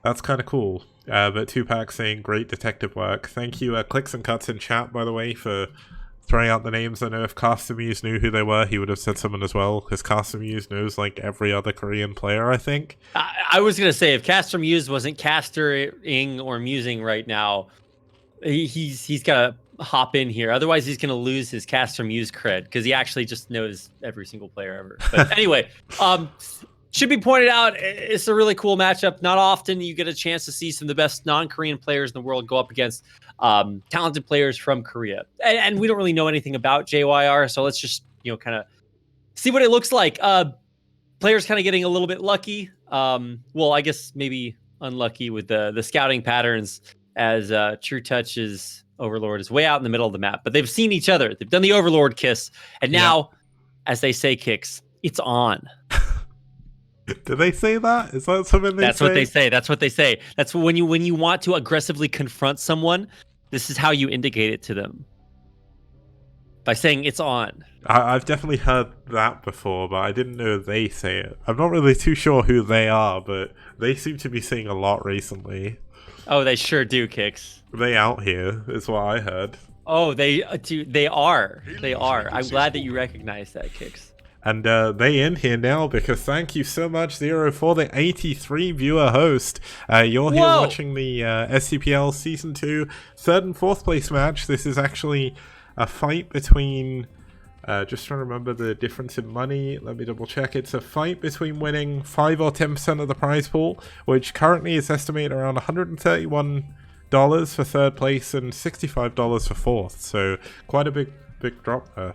that's kind of cool. But Tupac saying, great detective work. Thank you, Clicks and Cuts in chat, by the way, for throwing out the names. I know if Castamuse knew who they were, he would have said someone as well, because Castamuse knows like every other Korean player, I think. I was going to say, if Castamuse wasn't castering or musing right now, he's got to hop in here. Otherwise, he's going to lose his Castamuse cred, because he actually just knows every single player ever. But anyway, should be pointed out, it's a really cool matchup. Not often you get a chance to see some of the best non-Korean players in the world go up against talented players from Korea. And we don't really know anything about JYR, so let's just, kind of see what it looks like. Players kind of getting a little bit lucky. Well, I guess maybe unlucky with the scouting patterns, as True Touch's Overlord is way out in the middle of the map. But they've seen each other. They've done the Overlord kiss. And now, as they say, Kicks, it's on. Did they say that? Is that something they say? That's what they say. That's what they say. That's when you want to aggressively confront someone, this is how you indicate it to them. By saying it's on. I've definitely heard that before, but I didn't know they say it. I'm not really too sure who they are, but they seem to be saying a lot recently. Oh, they sure do, Kicks. They out here, is what I heard. Oh, they do. They are. They are. I'm glad that you recognize that, Kicks. And they in here now, because thank you so much, Zero, for the 83 viewer host. You're here watching the STPL Season 2 3rd and 4th place match. This is actually a fight between... just trying to remember the difference in money. Let me double check. It's a fight between winning 5 or 10% of the prize pool, which currently is estimated around $131 for 3rd place and $65 for 4th. So quite a big drop there.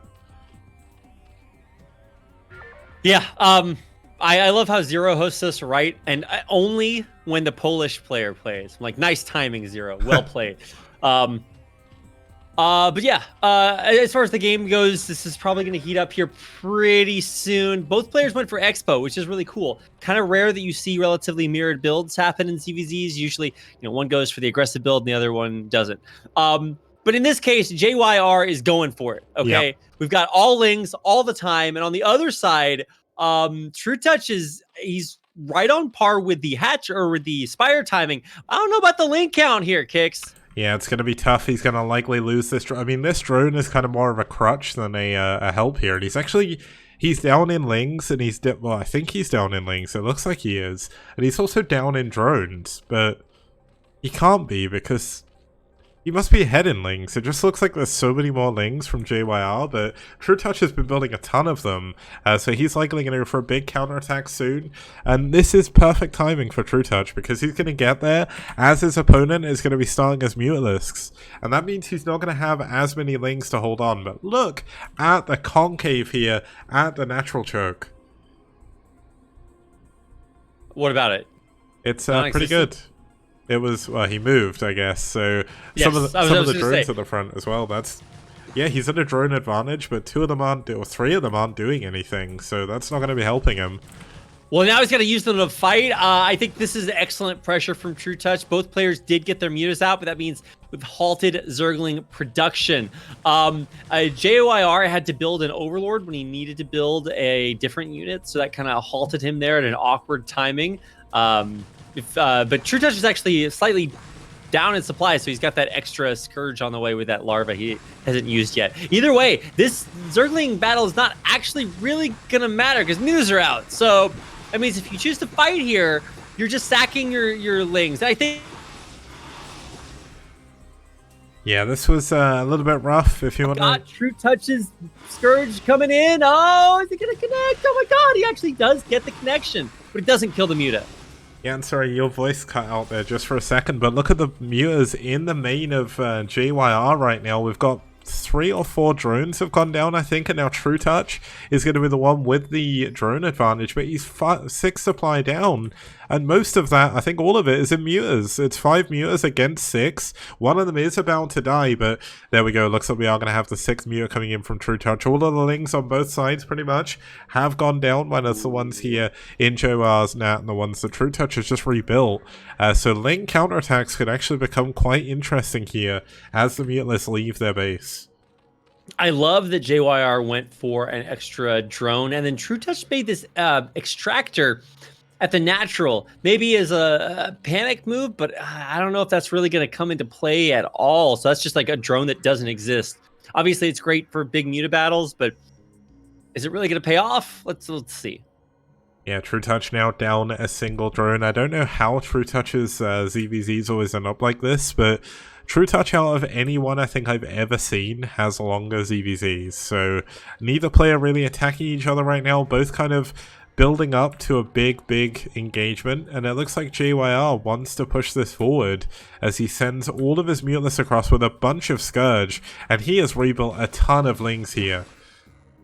Yeah, I love how Zero hosts us right, and only when the Polish player plays. I'm like, nice timing, Zero. Well played. But yeah, as far as the game goes, this is probably going to heat up here pretty soon. Both players went for Expo, which is really cool. Kind of rare that you see relatively mirrored builds happen in CVZs. Usually, one goes for the aggressive build and the other one doesn't. But in this case, JYR is going for it, okay? Yep. We've got all Lings all the time, and on the other side, True Touch he's right on par with the Hatch or with the Spire timing. I don't know about the Ling count here, Kicks. Yeah, it's going to be tough. He's going to likely lose this. I mean, this drone is kind of more of a crutch than a help here, and he's down in Lings, and I think he's down in Lings. It looks like he is, and he's also down in drones, but he can't be because he must be ahead in Lings. It just looks like there's so many more Lings from JYR, but True Touch has been building a ton of them, so he's likely going to go for a big counterattack soon, and this is perfect timing for True Touch, because he's going to get there as his opponent is going to be starting as Mutalisks, and that means he's not going to have as many Lings to hold on. But look at the concave here, at the natural choke. What about it? It's pretty good. It was, well, he moved, I guess, so yes, some of the drones at the front as well, he's at a drone advantage, but 3 of them aren't doing anything, so that's not going to be helping him. Well, now he's got to use them to fight. I think this is excellent pressure from True Touch. Both players did get their mutas out, but that means we've halted Zergling production. JYR had to build an Overlord when he needed to build a different unit, so that kind of halted him there at an awkward timing. But True Touch is actually slightly down in supply, so he's got that extra Scourge on the way with that Larva he hasn't used yet. Either way, this Zergling battle is not actually really going to matter because mutas are out. So that means if you choose to fight here, you're just sacking your Lings. I think Yeah, this was a little bit rough. If you want to, True Touch's Scourge coming in. Oh, is he gonna connect? Oh my God, he actually does get the connection, but it doesn't kill the Muta. yeah, and sorry, your voice cut out there just for a second. But look at the mutas in the main of JYR right now. We've got 3 or 4 drones have gone down, I think, and now True Touch is going to be the one with the drone advantage, but he's 6 supply down, and most of that, I think all of it, is in mutas. It's 5 mutas against 6. One of them is about to die, but there we go. Looks like we are going to have the 6th muta coming in from True Touch. All of the links on both sides, pretty much, have gone down, minus the ones here in JYR's Nat and the ones that True Touch has just rebuilt. So link counterattacks could actually become quite interesting here as the mutalist leave their base. I love that JYR went for an extra drone, and then True Touch made this extractor at the natural, maybe as a panic move, but I don't know if that's really going to come into play at all. So that's just like a drone that doesn't exist. Obviously, it's great for big muta battles, but is it really going to pay off? Let's see. Yeah, True Touch now down a single drone. I don't know how True Touch's ZVZs always end up like this, but True Touch, out of anyone I think I've ever seen, has longer ZVZs. So neither player really attacking each other right now, both kind of building up to a big engagement, and it looks like JYR wants to push this forward as he sends all of his mutalists across with a bunch of Scourge, and he has rebuilt a ton of Lings here.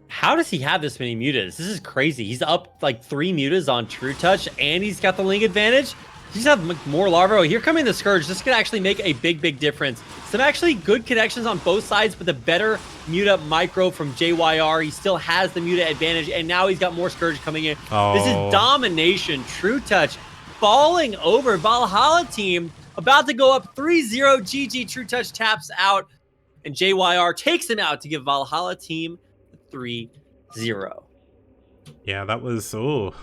How does he have this many mutas? This is crazy. He's up like 3 mutas on True Touch, and he's got the Ling advantage. He's have more larvae. Oh, here coming the Scourge. This could actually make a big difference. Some actually good connections on both sides, but the better muta micro from JYR. He still has the muta advantage, and now he's got more Scourge coming in. Oh. This is domination. True Touch falling over. Valhalla team about to go up 3-0. GG. True Touch taps out, and JYR takes him out to give Valhalla team 3-0. Yeah, that was... oh.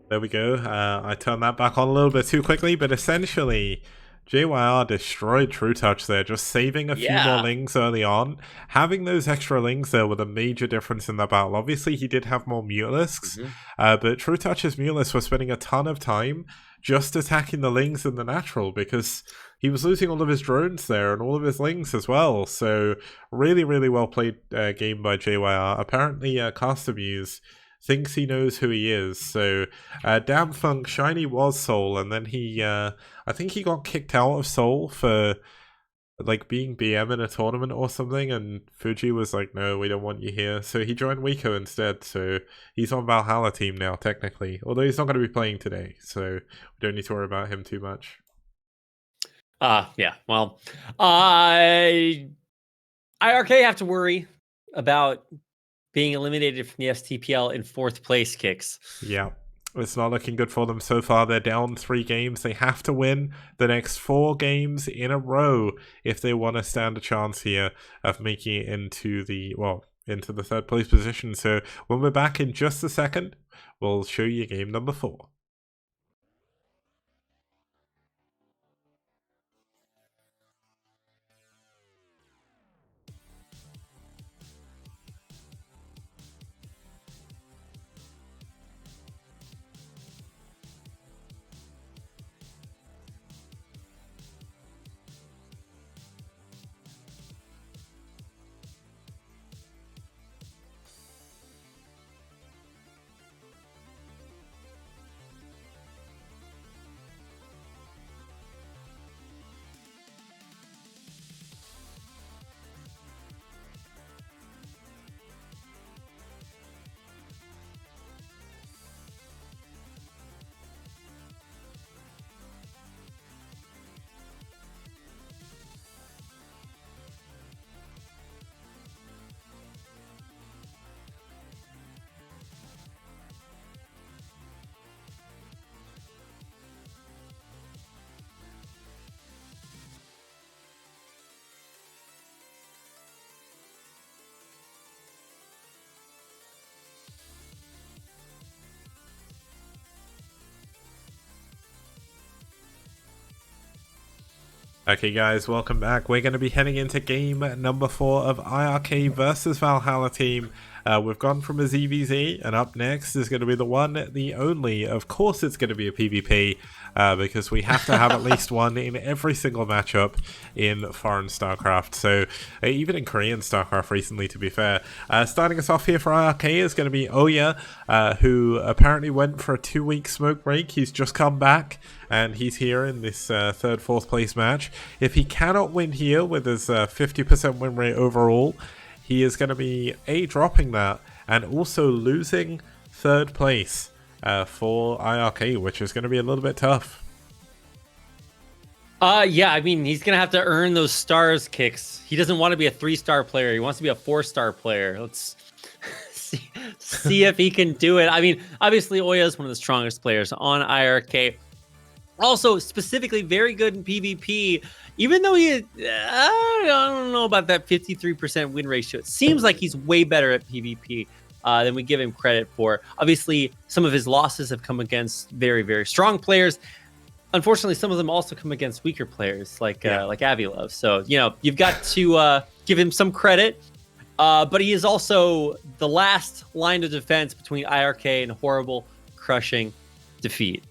There we go. I turned that back on a little bit too quickly, but essentially, JYR destroyed True Touch there, just saving a few more Lings early on. Having those extra Lings there with a major difference in that battle. Obviously, he did have more Mutalisks, but True Touch's Mutalisks were spending a ton of time just attacking the Lings in the natural, because he was losing all of his drones there and all of his Lings as well. So, really well played game by JYR. Apparently, Castamuse thinks he knows who he is. So Damn Funk, Shiny was SouL, and then he I think he got kicked out of SouL for like being BM in a tournament or something, and Fuji was like, no, we don't want you here, so he joined Wiko instead. So he's on Valhalla team now technically, although he's not going to be playing today, so we don't need to worry about him too much. Yeah, well, iRk have to worry about being eliminated from the STPL in 4th place kicks. Yeah, it's not looking good for them so far. They're down 3 games. They have to win the next 4 games in a row if they want to stand a chance here of making it into the, well, into the 3rd place position. So when we're back in just a second, we'll show you game number 4. Okay guys, welcome back. We're going to be heading into game number 4 of iRk versus Valhalla team. We've gone from a ZVZ, and up next is going to be the one, the only. Of course, it's going to be a PvP, because we have to have at least one in every single matchup in foreign StarCraft. So, even in Korean StarCraft recently, to be fair. Starting us off here for iRk is going to be Oya, who apparently went for a 2-week smoke break. He's just come back, and he's here in this third, fourth place match. If he cannot win here with his 50% win rate overall, he is going to be dropping that and also losing third place for iRk, which is going to be a little bit tough. Yeah, I mean, he's going to have to earn those stars kicks. He doesn't want to be a 3-star player. He wants to be a 4-star player. Let's see if he can do it. I mean, obviously, Oya is one of the strongest players on iRk. Also, specifically, very good in PvP. Even though I don't know about that 53% win ratio. It seems like he's way better at PvP than we give him credit for. Obviously, some of his losses have come against very, very strong players. Unfortunately, some of them also come against weaker players like Avilov. So, you've got to give him some credit. But he is also the last line of defense between iRk and horrible, crushing defeat.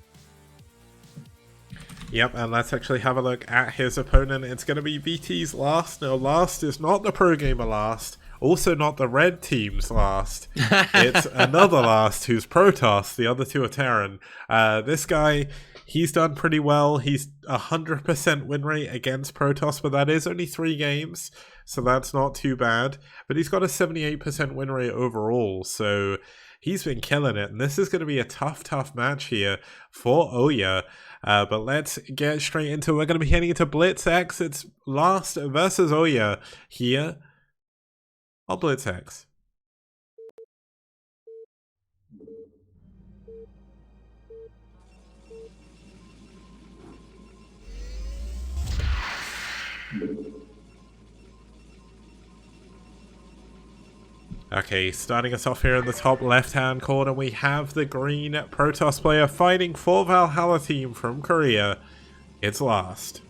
Yep, and let's actually have a look at his opponent. It's going to be VT's last. No, last is not the Pro Gamer last. Also not the red team's last. It's another last who's Protoss. The other two are Terran. This guy, he's done pretty well. He's 100% win rate against Protoss, but that is only 3 games, so that's not too bad. But he's got a 78% win rate overall, so he's been killing it. And this is going to be a tough match here for Oya. But let's get straight into it. We're going to be heading into Blitz X. It's Last versus Oya here on Blitz X. Okay, starting us off here in the top left-hand corner, we have the green Protoss player fighting for Valhalla team from Korea. It's Last.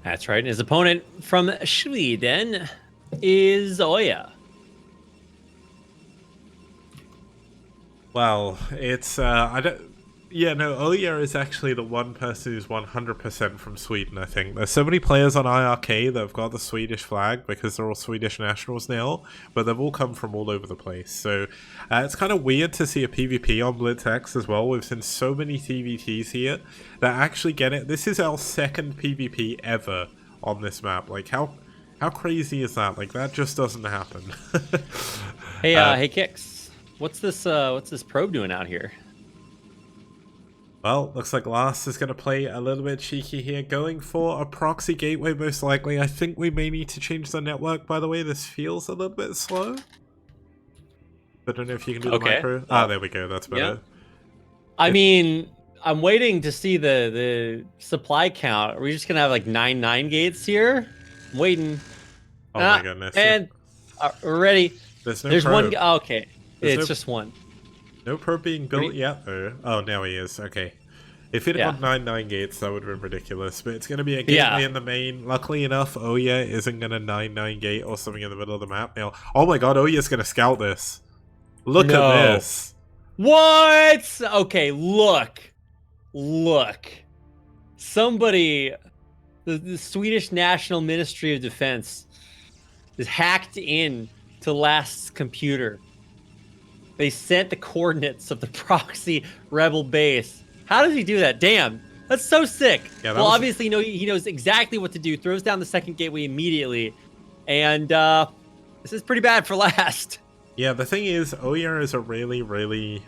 That's right. His opponent from Sweden is Oya. Well, it's Oya is actually the one person who's 100% from Sweden, I think. There's so many players on iRk that have got the Swedish flag because they're all Swedish nationals now, but they've all come from all over the place. So it's kind of weird to see a PvP on Blitz X as well. We've seen so many TVTs here that actually get it. This is our second PvP ever on this map. Like, how crazy is that? Like, that just doesn't happen. Hey, Kix. What's this probe doing out here? Well, looks like Last is going to play a little bit cheeky here, going for a proxy gateway most likely. I think we may need to change the network, by the way. This feels a little bit slow. I don't know if you can do the micro. There we go. That's better. Yeah. I mean, I'm waiting to see the supply count. Are we just going to have like 9 gates here? I'm waiting. Oh my goodness. And we're ready. There's one. Okay. It's just one. No probe being built yet, though. Oh, now he is. Okay. If it had 9 gates, that would have been ridiculous. But it's going to be a gateway in the main. Luckily enough, Oya isn't going to 9 gate or something in the middle of the map now. Oh my god, Oya's going to scout this. Look at this. What? Okay, look. Somebody, the Swedish National Ministry of Defense, is hacked in to Last's computer. They sent the coordinates of the proxy rebel base. How does he do that? Damn, that's so sick. Yeah, well, obviously, he knows exactly what to do. Throws down the second gateway immediately. And this is pretty bad for Last. Yeah, the thing is, Oya is a really, really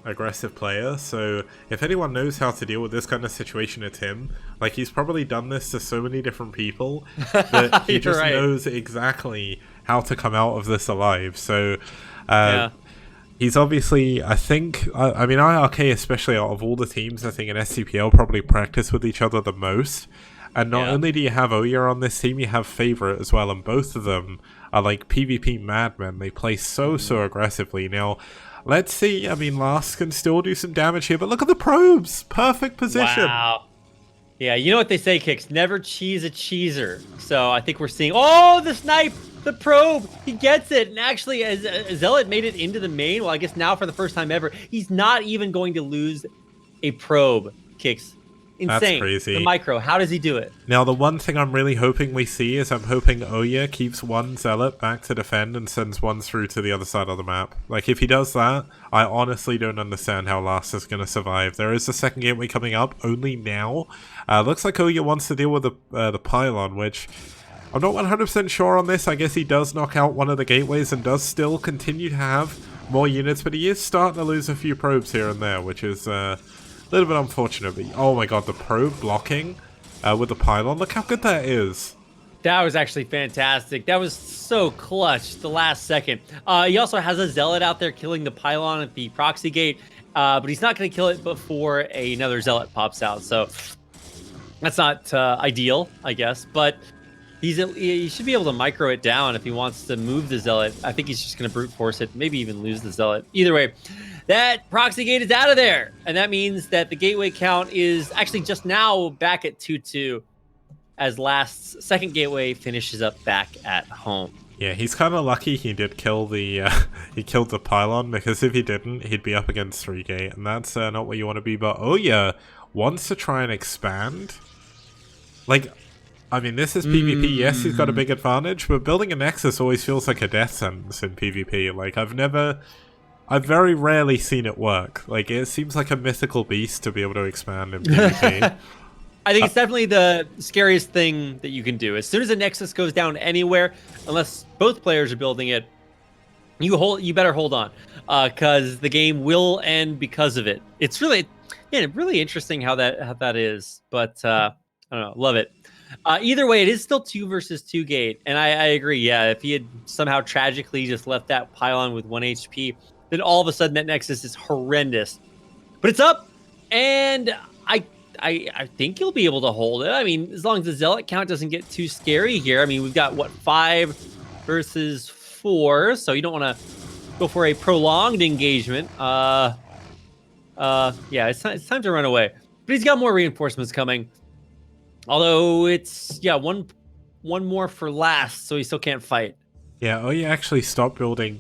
aggressive player. So if anyone knows how to deal with this kind of situation, it's him. Like, he's probably done this to so many different people that he just knows exactly how to come out of this alive. So he's obviously, I mean, iRk, especially out of all the teams, I think in STPL probably practice with each other the most. And not only do you have Oya on this team, you have Favorite as well, and both of them are like PvP madmen. They play so aggressively. Now, let's see. I mean, Last can still do some damage here, but look at the probes. Perfect position. Wow. Yeah, you know what they say, Kix. Never cheese a cheeser. So I think we're seeing... Oh, the snipe! The probe, he gets it. And actually, as Zealot made it into the main, well, I guess now for the first time ever, he's not even going to lose a probe. Kicks. Insane. That's crazy. The micro, how does he do it? Now, the one thing I'm really hoping we see is I'm hoping Oya keeps one Zealot back to defend and sends one through to the other side of the map. Like, if he does that, I honestly don't understand how Last is going to survive. There is a second gateway coming up, only now. Looks like Oya wants to deal with the pylon, which I'm not 100% sure on this. I guess he does knock out one of the gateways and does still continue to have more units, but he is starting to lose a few probes here and there, which is a little bit unfortunate. But, oh my god, the probe blocking with the pylon. Look how good that is. That was actually fantastic. That was so clutch, the last second. He also has a Zealot out there killing the pylon at the proxy gate, but he's not going to kill it before another Zealot pops out. So that's not ideal, I guess, but he should be able to micro it down if he wants to move the Zealot. I think he's just going to brute force it, maybe even lose the Zealot. Either way, that proxy gate is out of there. And that means that the gateway count is actually just now back at 2-2 as Last's second gateway finishes up back at home. Yeah, he's kind of lucky he did kill the he killed the pylon, because if he didn't, he'd be up against 3 gate, and that's not what you want to be. But Oya wants to try and expand. Like, I mean, this is PvP. Yes, he's got a big advantage, but building a Nexus always feels like a death sentence in PvP. Like, I've very rarely seen it work. Like, it seems like a mythical beast to be able to expand in PvP. I think it's definitely the scariest thing that you can do. As soon as a Nexus goes down anywhere, unless both players are building it, you better hold on, because the game will end because of it. It's really interesting how that is, but I don't know, love it. Either way, it is still 2 versus 2 gate, and I agree. Yeah, if he had somehow tragically just left that pylon with 1 HP, then all of a sudden that Nexus is horrendous. But it's up, and I think he'll be able to hold it. I mean, as long as the Zealot count doesn't get too scary here. I mean, we've got, 5 versus 4, so you don't want to go for a prolonged engagement. Yeah, it's time to run away. But he's got more reinforcements coming. Although it's, one more for Last, so he still can't fight. Yeah, Oya actually stopped building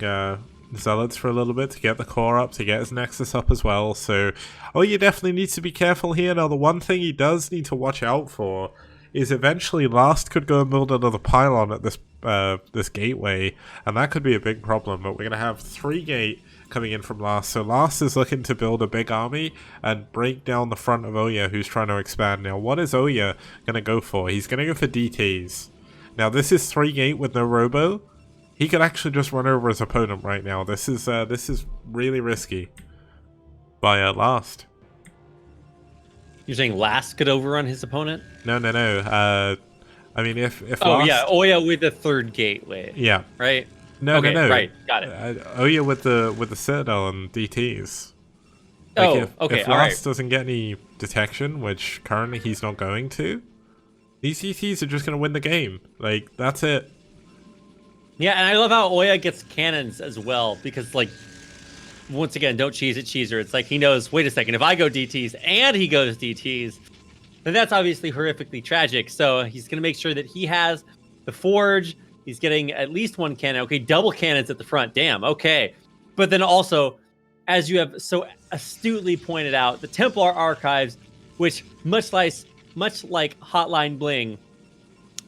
Zealots for a little bit to get the core up, to get his Nexus up as well. So Oya definitely needs to be careful here. Now, the one thing he does need to watch out for is eventually Last could go and build another pylon at this gateway, and that could be a big problem. But we're going to have 3 gate coming in from Last. So Last is looking to build a big army and break down the front of Oya, who's trying to expand. Now, what is Oya going to go for? He's going to go for DTs. Now, this is 3 gate with no robo. He could actually just run over his opponent right now. This is really risky by Last. You're saying Last could overrun his opponent? No. I mean, if oh Last... yeah, Oya with the 3rd gateway. Yeah. Right. No. Right, got it. Oya with the Citadel and DTs. Like if Last doesn't get any detection, which currently he's not going to, these DTs are just going to win the game. Like, that's it. Yeah, and I love how Oya gets cannons as well, because, like, once again, don't cheese it, cheeser. It's like he knows, wait a second, if I go DTs and he goes DTs, then that's obviously horrifically tragic. So he's going to make sure that he has the Forge. He's getting at least 1 cannon. Okay, double cannons at the front. Damn, okay. But then also, as you have so astutely pointed out, the Templar Archives, which much like Hotline Bling,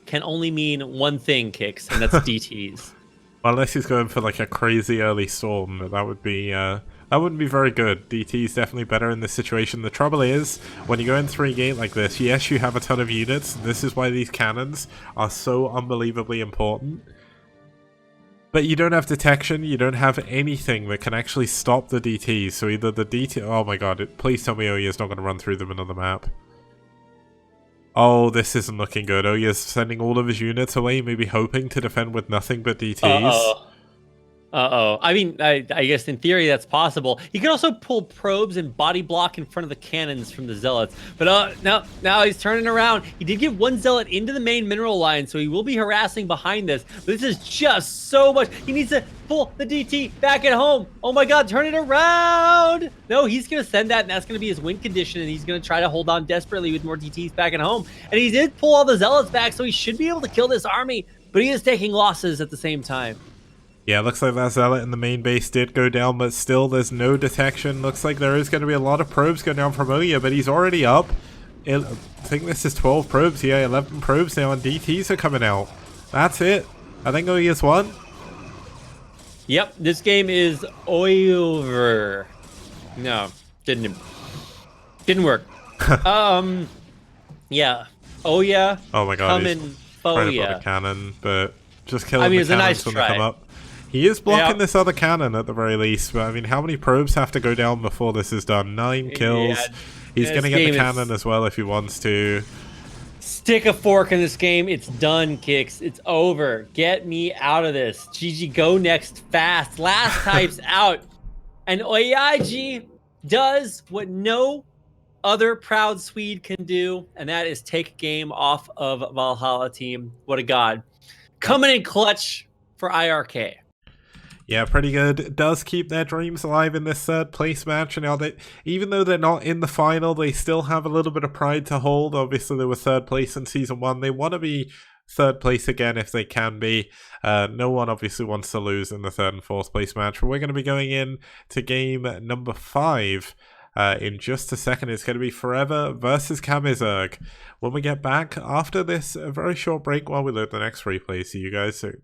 can only mean one thing, Kicks, and that's DTs. Well, unless he's going for like a crazy early storm, that wouldn't be very good. DT is definitely better in this situation. The trouble is, when you go in 3 gate like this, yes, you have a ton of units. This is why these cannons are so unbelievably important. But you don't have detection, you don't have anything that can actually stop the DTs. So either the DT... Oh my god, please tell me Oya's not going to run through them another map. Oh, this isn't looking good. Oya's sending all of his units away, maybe hoping to defend with nothing but DTs. I mean, I guess in theory that's possible. He could also pull probes and body block in front of the cannons from the Zealots. But now he's turning around. He did get 1 Zealot into the main mineral line, so he will be harassing behind this. But this is just so much. He needs to pull the DT back at home. Oh my god, turn it around. No, he's going to send that, and that's going to be his win condition, and he's going to try to hold on desperately with more DTs back at home. And he did pull all the Zealots back, so he should be able to kill this army but he is taking losses at the same time. Yeah, looks like that Zealot in the main base did go down, but still there's no detection. Looks like there is going to be a lot of probes going down from Oya, but he's already up. I think this is 12 probes, yeah, 11 probes now, and DTs are coming out. That's it. I think Oya's won. Yep, this game is over. No, didn't work. Yeah. Oya. Oh my god, coming he's trying to build a cannon, but just killing the cannons when they come up. He is blocking this other cannon at the very least, but I mean, how many probes have to go down before this is done? 9 kills. Yeah, he's going to get the cannon as well if he wants to. Stick a fork in this game. It's done, Kicks. It's over. Get me out of this. GG, go next fast. Last type's out. And Oyaji does what no other proud Swede can do, and that is take game off of Valhalla team. What a god. Coming in clutch for iRk. Yeah, pretty good. It does keep their dreams alive in this third place match. And now even though they're not in the final, they still have a little bit of pride to hold. Obviously, they were third place in Season 1. They want to be third place again if they can be. No one obviously wants to lose in the third and fourth place match. But we're going to be going in to game number 5 in just a second. It's going to be Forever versus Kamizerg. When we get back after this a very short break while we load the next replay. See you guys soon.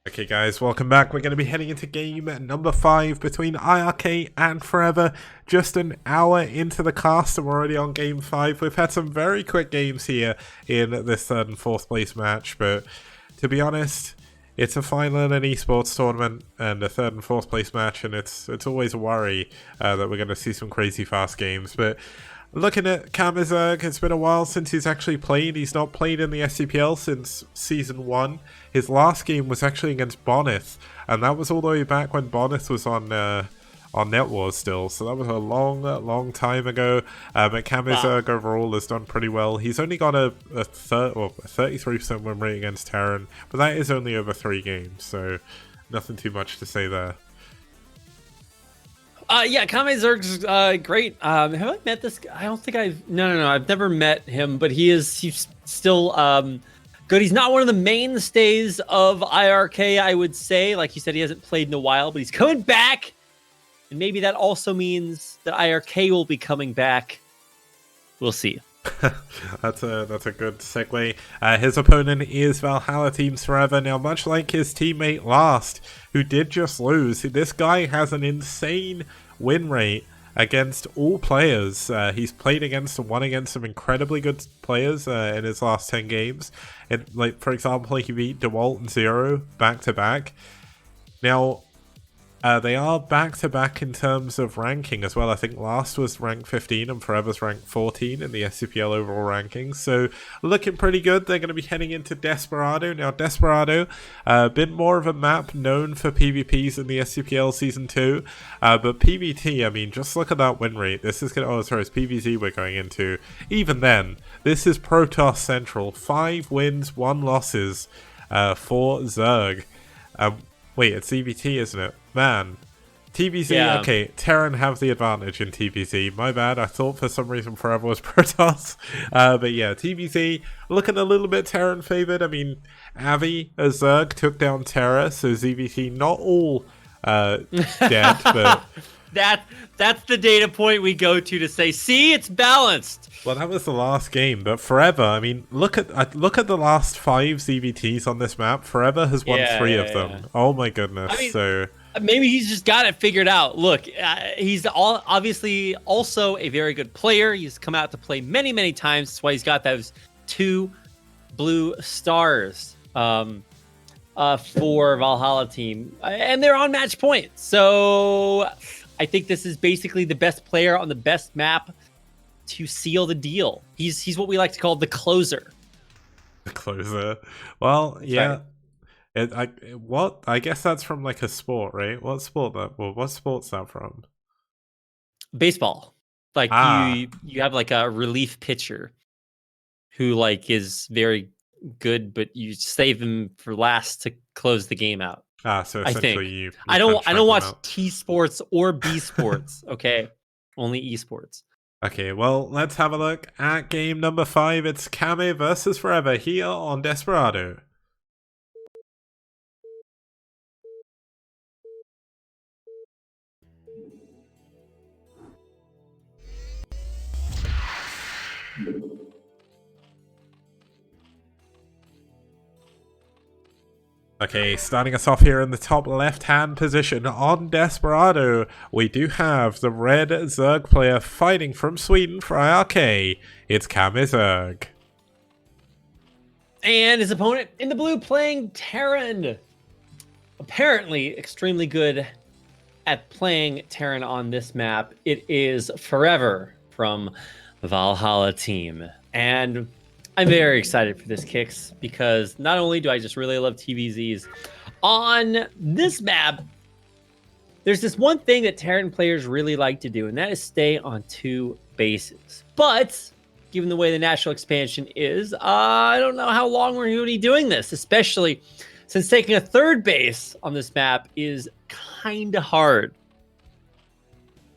Okay guys, welcome back. We're going to be heading into game number 5 between iRk and Forever. Just an hour into the cast and we're already on game 5. We've had some very quick games here in this third and fourth place match, but to be honest, it's a final in an esports tournament and a third and fourth place match, and it's always a worry that we're going to see some crazy fast games. But looking at Kamizerg, it's been a while since he's actually played. He's not played in the STPL since Season 1. His last game was actually against Bonneth, and that was all the way back when Bonneth was on Net Wars still, so that was a long time ago. But Kamizerg overall has done pretty well. He's only got a 33% win rate against Terran, but that is only over 3 games, so nothing too much to say there. Yeah, Kamizerg's great. Have I met this guy? I don't think No, I've never met him, but he's still good. He's not one of the mainstays of iRk, I would say. Like you said, he hasn't played in a while, but he's coming back. And maybe that also means that iRk will be coming back. We'll see. That's a good segue. His opponent is Valhalla Teams Forever. Now, much like his teammate last, who did just lose, this guy has an insane win rate against all players. He's played against and won against some incredibly good players in his last 10 games. Like, for example, he beat DeWalt and Zero back to back. Now, They are back-to-back in terms of ranking as well. I think last was ranked 15 and Forever's ranked 14 in the STPL overall rankings. So looking pretty good. They're going to be heading into Desperado. Now, Desperado, a bit more of a map known for PvPs in the STPL Season 2. But PvT, I mean, just look at that win rate. This is going to... Oh, sorry, it's PvZ we're going into. Even then, this is Protoss Central. 5 wins, 1 losses for Zerg. Wait, it's EVT, isn't it? Man. TBZ, yeah. Okay, Terran have the advantage in TBZ. My bad, I thought for some reason Forever was Protoss. But yeah, TBZ looking a little bit Terran favored. I mean, Avi as Zerg took down Terra, so ZVT not all dead, but... That's the data point we go to say, see, it's balanced. Well, that was the last game, but Forever, I mean, look at the last 5 ZVTs on this map. Forever has won 3 of them. Yeah. Oh my goodness. I mean, so maybe he's just got it figured out. Look, he's obviously also a very good player. He's come out to play many, many times. That's why he's got those 2 blue stars for Valhalla team, and they're on match point. So I think this is basically the best player on the best map to seal the deal. He's what we like to call the closer. The closer. Well, yeah. I guess that's from like a sport, right? What sport's that from? Baseball. Like you have like a relief pitcher who like is very good, but you save him for last to close the game out. So essentially I don't watch T sports or B sports. Okay, only esports. Okay, well, let's have a look at game number 5. It's Kame versus Forever here on Desperado. Okay, starting us off here in the top left-hand position on Desperado, we do have the red Zerg player fighting from Sweden for iRk. It's Kame Zerg. And his opponent in the blue playing Terran. Apparently extremely good at playing Terran on this map. It is Forever from Valhalla team. And I'm very excited for this Kicks because not only do I just really love TVZs, on this map, there's this one thing that Terran players really like to do, and that is stay on 2 bases. But given the way the national expansion is, I don't know how long we're going to be doing this, especially since taking a 3rd base on this map is kind of hard.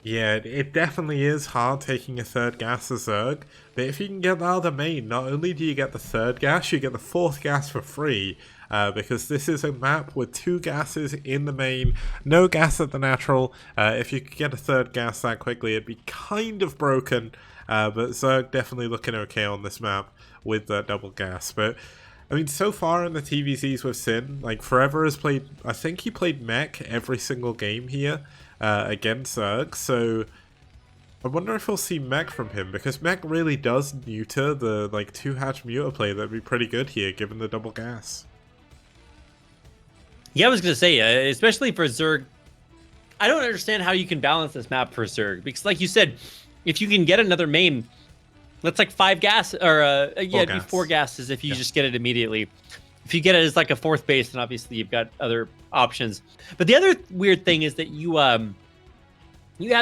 Yeah, it definitely is hard taking a 3rd gas as Zerg, but if you can get that other main, not only do you get the 3rd gas, you get the 4th gas for free, because this is a map with 2 gases in the main, no gas at the natural. If you could get a 3rd gas that quickly, it'd be kind of broken, but Zerg definitely looking okay on this map with that double gas. But I mean, so far in the TVZs with Sin, like Forever has played, I think he played mech every single game here against Zerg, so I wonder if we'll see mech from him, because mech really does neuter the like 2-hatch muter play. That'd be pretty good here, given the double gas. Yeah, I was going to say, especially for Zerg, I don't understand how you can balance this map for Zerg, because like you said, if you can get another main, that's like 5 gas, or it'd be 4 gases if you just get it immediately. If you get it as like a 4th base, then obviously you've got other options. But the other weird thing is that you have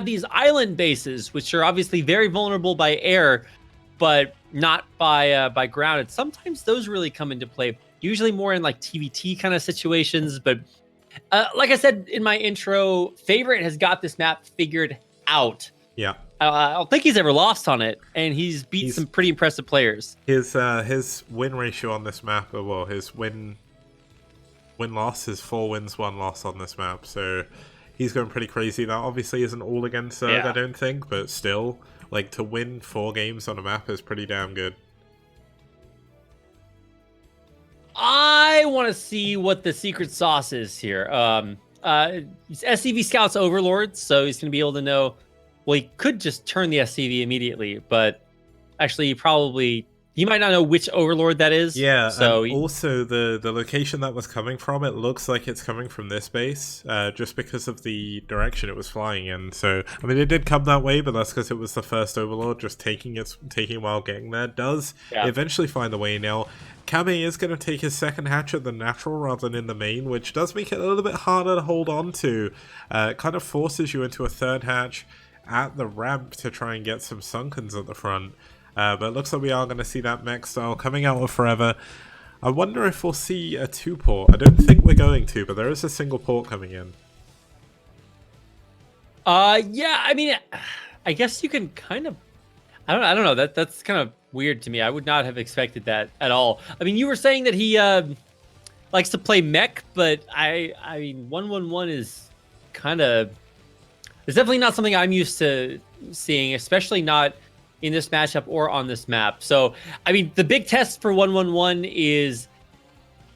these island bases, which are obviously very vulnerable by air, but not by ground. And sometimes those really come into play. Usually more in like TVT kind of situations. But like I said in my intro, Favorite has got this map figured out. Yeah. I don't think he's ever lost on it, and he's beat some pretty impressive players. His win ratio on this map, well, his win-loss is 4 wins, 1 loss on this map, so he's going pretty crazy. That obviously isn't all against Zerg, I don't think, but still, like, to win 4 games on a map is pretty damn good. I want to see what the secret sauce is here. SCV Scout's Overlord, so he's going to be able to know. Well, he could just turn the SCV immediately, but actually he probably He might not know which overlord that is. Yeah, so and also the location that was coming from, it looks like it's coming from this base, just because of the direction it was flying in. So, I mean, it did come that way, but that's because it was the first overlord, just taking a while getting there. Does eventually find the way now. Kame is going to take his second hatch at the natural rather than in the main, which does make it a little bit harder to hold on to. It kind of forces you into a third hatch at the ramp to try and get some sunkens at the front. But it looks like we are going to see that mech style coming out of Forever. I wonder if we'll see a 2-port. I don't think we're going to, but there is a single port coming in. Yeah, I mean, I guess you can kind of... I don't know. That's kind of weird to me. I would not have expected that at all. I mean, you were saying that he likes to play mech, but I mean, 1-1-1 is kind of... It's definitely not something I'm used to seeing, especially not in this matchup or on this map. So, I mean, the big test for 1-1-1 is,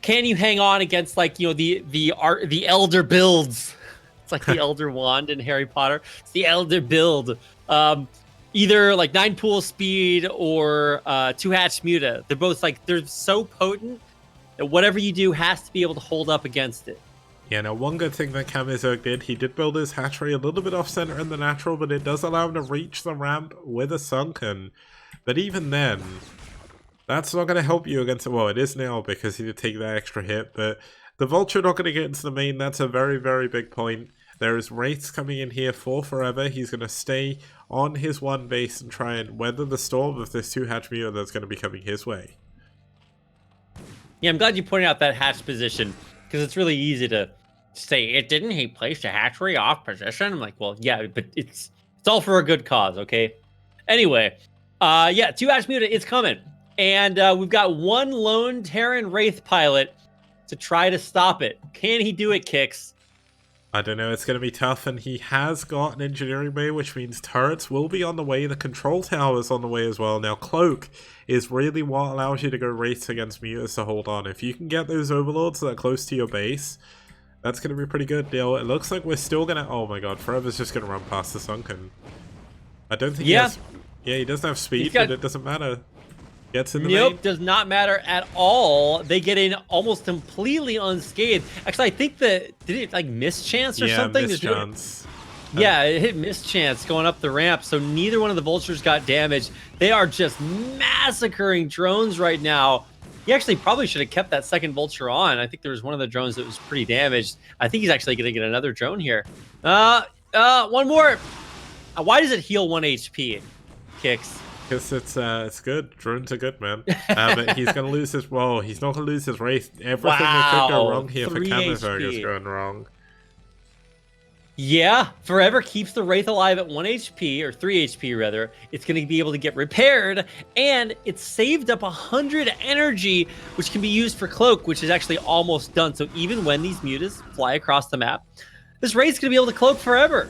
can you hang on against, like, you know, the elder builds? It's like the elder wand in Harry Potter. It's the elder build. Either like 9 pool speed or 2 hatch muta. They're both like, they're so potent that whatever you do has to be able to hold up against it. Yeah, now one good thing that Kamizerg did, he did build his hatchery a little bit off-center in the natural, but it does allow him to reach the ramp with a sunken. But even then, that's not going to help you against... Well, it is now because he did take that extra hit, but the Vulture not going to get into the main. That's a very, very big point. There is Wraiths coming in here for Forever. He's going to stay on his one base and try and weather the storm of this 2-hatch muta that's going to be coming his way. Yeah, I'm glad you pointed out that hatch position, because it's really easy to say, he placed a hatchery off position? I'm like, well, yeah, but it's all for a good cause, okay? Anyway, yeah, 2-hatch muta is coming. And we've got one lone Terran Wraith pilot to try to stop it. Can he do it, Kix? I don't know, it's going to be tough, and he has got an engineering bay, which means turrets will be on the way. The control tower is on the way as well. Now, Cloak is really what allows you to go race against mutas to hold on. If you can get those overlords that are close to your base, that's going to be pretty good. Now, it looks like we're still going to... Oh my god, Forever's just going to run past the sunken. I don't think he has... Yeah, he doesn't have speed, but it doesn't matter. Gets in the main. Does not matter at all. They get in almost completely unscathed. Actually, I think did it like mischance or something? Mischance. Yeah, it hit mischance going up the ramp, so neither one of the vultures got damaged. They are just massacring drones right now. He actually probably should have kept that second vulture on. I think there was one of the drones that was pretty damaged. I think he's actually going to get another drone here. One more. Why does it heal 1 HP? Kix. Because it's good. Drones are good, man. But he's going to lose his... Well, he's not going to lose his race. Everything that could go wrong here for Kamizerg is going wrong. Yeah, Forever keeps the Wraith alive at 1 HP, or 3 HP rather. It's going to be able to get repaired, and it's saved up 100 energy, which can be used for Cloak, which is actually almost done. So even when these mutas fly across the map, this Wraith's going to be able to Cloak forever.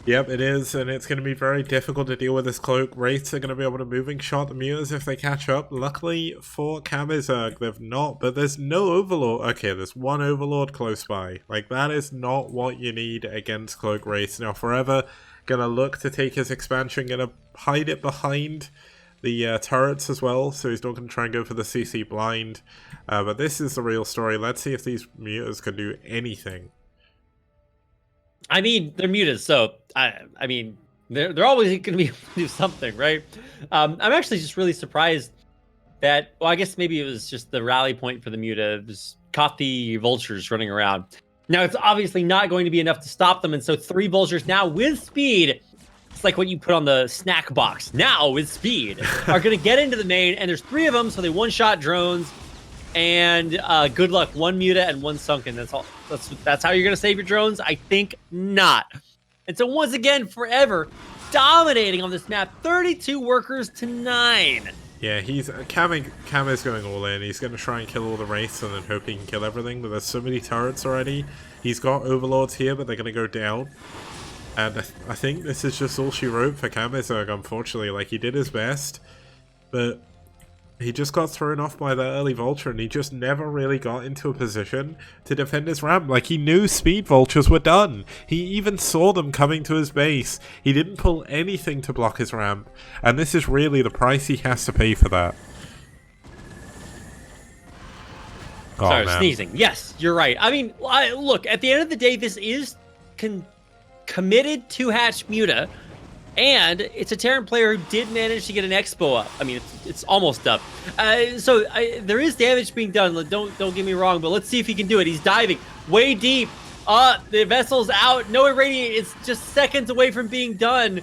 Yep, it is, and it's going to be very difficult to deal with this Cloak. Wraiths are going to be able to moving shot the mutas if they catch up. Luckily for Kamizerg, they've not, but there's no Overlord. Okay, there's one Overlord close by. Like, that is not what you need against Cloak Wraiths. Now, Forever going to look to take his expansion, going to hide it behind the turrets as well, so he's not going to try and go for the CC blind. But this is the real story. Let's see if these mutas can do anything. I mean, they're mutas, so I mean, they're always going to be able to do something, right? I'm actually just really surprised that. Well, I guess maybe it was just the rally point for the muta. Just caught the vultures running around. Now it's obviously not going to be enough to stop them, and so 3 vultures now with speed. It's like what you put on the snack box. Now with speed are going to get into the main, and there's 3 of them, so they one-shot drones. And good luck, 1 muta and 1 sunken. That's all. That's how you're gonna save your drones? I think not. And so once again, Forever dominating on this map, 32 workers to 9. Yeah, he's Cam is going all in. He's gonna try and kill all the Wraiths and then hope he can kill everything. But there's so many turrets already. He's got Overlords here, but they're gonna go down. And I think this is just all she wrote for Kamizerg, unfortunately. Like, he did his best, but he just got thrown off by that early Vulture, and he just never really got into a position to defend his ramp. Like, he knew speed Vultures were done. He even saw them coming to his base. He didn't pull anything to block his ramp, and this is really the price he has to pay for that. Sorry, sneezing. Yes, you're right. I mean, look, at the end of the day, this is committed to Hatch Muta, and it's a Terran player who did manage to get an Expo up. I mean, it's almost up. So there is damage being done. Don't get me wrong, but let's see if he can do it. He's diving way deep. The vessel's out. No irradiate. It's just seconds away from being done,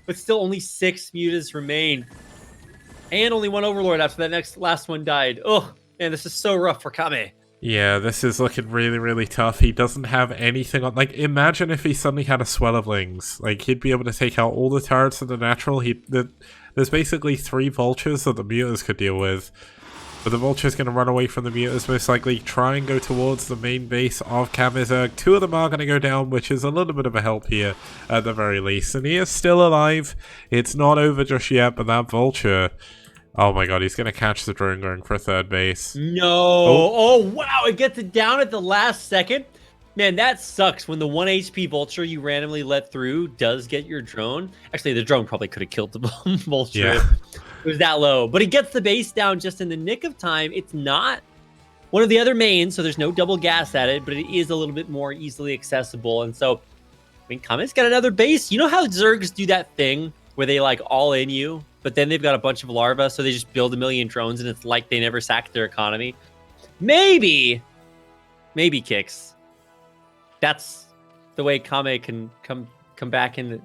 but still only 6 mutas remain, and only 1 Overlord after that last one died. Oh. Man, this is so rough for Kame. Yeah, this is looking really, really tough. He doesn't have anything on... Like, imagine if he suddenly had a swell of wings. Like, he'd be able to take out all the turrets of the natural. There's basically 3 vultures that the mutas could deal with. But the vulture's going to run away from the mutas, most likely try and go towards the main base of Kamizerg. 2 of them are going to go down, which is a little bit of a help here, at the very least. And he is still alive. It's not over just yet, but that vulture... Oh my god, he's going to catch the drone going for 3rd base. No. Oh, wow. It gets it down at the last second. Man, that sucks when the 1 HP vulture you randomly let through does get your drone. Actually, the drone probably could have killed the vulture. Yeah. It was that low. But he gets the base down just in the nick of time. It's not one of the other mains, so there's no double gas at it, but it is a little bit more easily accessible. And so, I mean, Kame's got another base. You know how Zergs do that thing where they, like, all in you? But then they've got a bunch of larvae, so they just build a million drones, and it's like they never sacked their economy. Maybe Kicks. That's the way Kame can come back in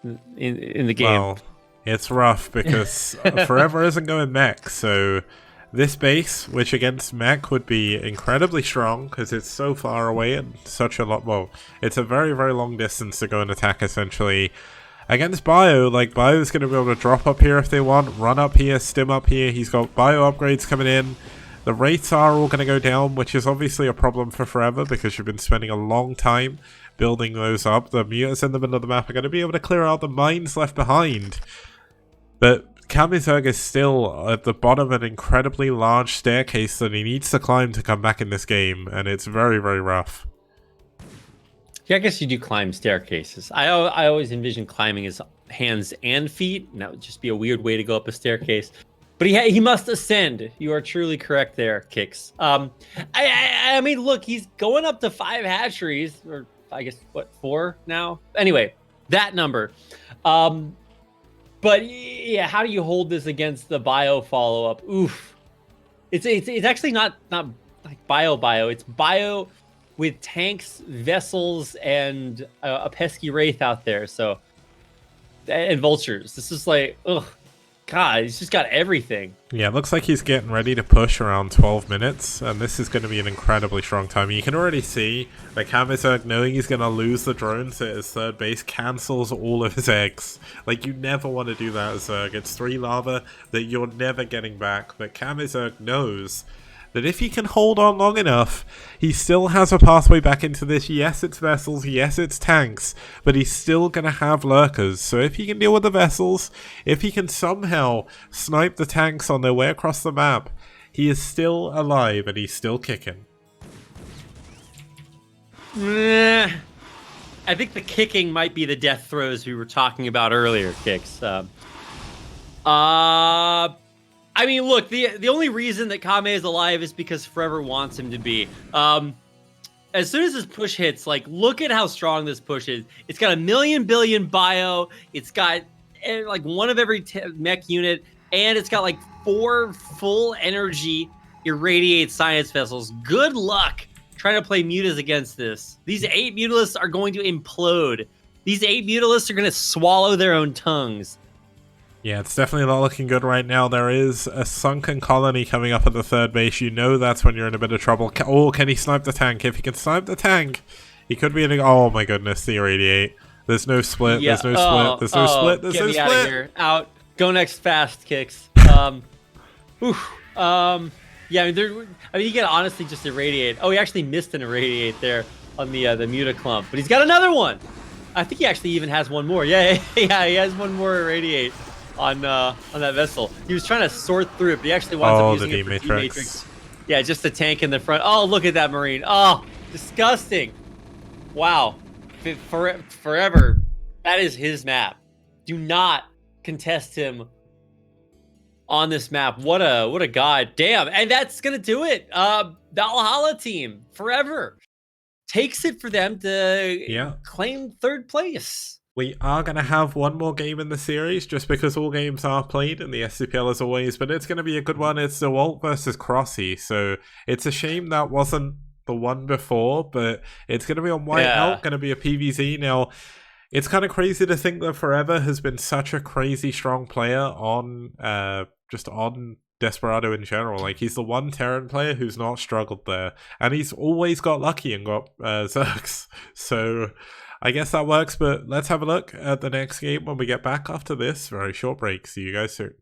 the game. Well, it's rough because Forever isn't going mech, so this base, which against mech would be incredibly strong because it's so far away and such a lot. Well, it's a very, very long distance to go and attack essentially. Against Bio, like, Bio's going to be able to drop up here if they want, run up here, stim up here. He's got Bio upgrades coming in. The rates are all going to go down, which is obviously a problem for Forever because you've been spending a long time building those up. The mutas in the middle of the map are going to be able to clear out the mines left behind. But Kamizerg is still at the bottom of an incredibly large staircase that he needs to climb to come back in this game, and it's very, very rough. Yeah, I guess you do climb staircases. I always envision climbing as hands and feet, and that would just be a weird way to go up a staircase. But he must ascend. You are truly correct there, Kicks. I mean, look, he's going up to 5 hatcheries, or I guess, what, 4 now? Anyway, that number. But yeah, how do you hold this against the Bio follow-up? Oof. It's actually not like Bio. It's Bio with tanks, vessels, and a pesky wraith out there. So, and vultures. This is like, ugh, God, he's just got everything. Yeah, it looks like he's getting ready to push around 12 minutes, and this is going to be an incredibly strong time. You can already see that Kamizerg, knowing he's going to lose the drones at his 3rd base, cancels all of his eggs. Like, you never want to do that as Zerg. It's 3 lava that you're never getting back, but Kamizerg knows that if he can hold on long enough, he still has a pathway back into this. Yes, it's vessels, yes, it's tanks, but he's still going to have lurkers. So if he can deal with the vessels, if he can somehow snipe the tanks on their way across the map, he is still alive and he's still kicking. I think the kicking might be the death throws we were talking about earlier, Kicks. I mean, look, the only reason that Kame is alive is because Forever wants him to be. As soon as this push hits, like, look at how strong this push is. It's got a billion bio. It's got like 1 of every mech unit, and it's got like 4 full energy irradiate science vessels. Good luck trying to play mutas against this. These 8 mutalisks are going to implode. These 8 mutalisks are going to swallow their own tongues. Yeah, it's definitely not looking good right now. There is a sunken colony coming up at the 3rd base. You know that's when you're in a bit of trouble. Oh, can he snipe the tank? If he can snipe the tank, he could be in a... Oh my goodness, the irradiate. There's no split. Yeah. There's no split. There's no split. There's no split. Out of here. Out. Go next fast, Kicks. Yeah, I mean, you can honestly just irradiate. Oh, he actually missed an irradiate there on the Muta clump, but he's got another one. I think he actually even has one more. Yeah, he has one more irradiate on that vessel. He was trying to sort through it, but he actually winds up using it for D-Matrix. Yeah, just the tank in the front. Oh, look at that Marine. Oh, disgusting. Wow. Forever. That is his map. Do not contest him on this map. What a god. Damn. And that's gonna do it. Valhalla team forever. Takes it for them to claim third place. We are going to have one more game in the series, just because all games are played in the STPL as always, but it's going to be a good one. It's SouL versus Crossy, so it's a shame that wasn't the one before, but it's going to be on Whiteout, going to be a PvZ. Now, it's kind of crazy to think that Forever has been such a crazy strong player on just on Desperado in general. Like, he's the one Terran player who's not struggled there, and he's always got lucky and got Zergs, so I guess that works. But let's have a look at the next game when we get back after this very short break. See you guys soon.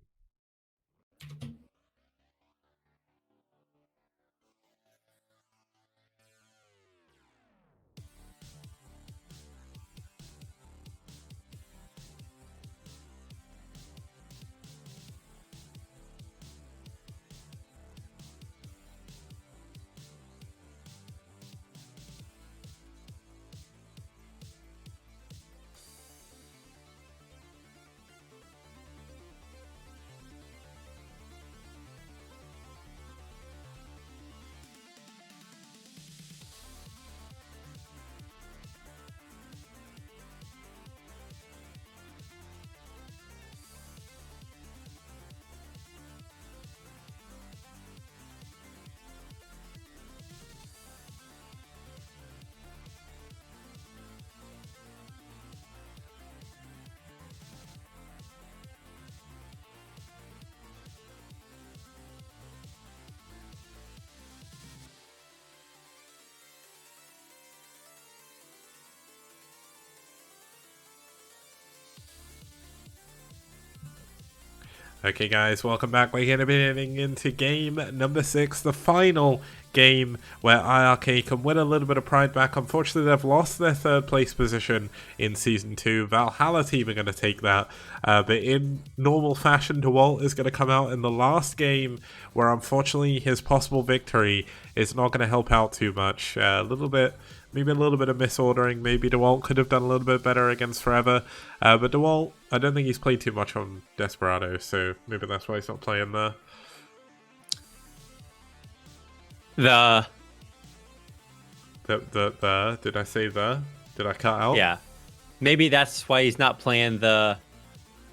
Okay guys, welcome back. We're going to be getting into game number 6, the final game where iRk can win a little bit of pride back. Unfortunately, they've lost their 3rd place position in Season 2. Valhalla team are going to take that, but in normal fashion, DeWalt is going to come out in the last game where unfortunately his possible victory is not going to help out too much. Maybe a little bit of misordering. Maybe DeWalt could have done a little bit better against Forever. But DeWalt, I don't think he's played too much on Desperado, so maybe that's why he's not playing there. Did I say the? Did I cut out? Yeah. Maybe that's why he's not playing the...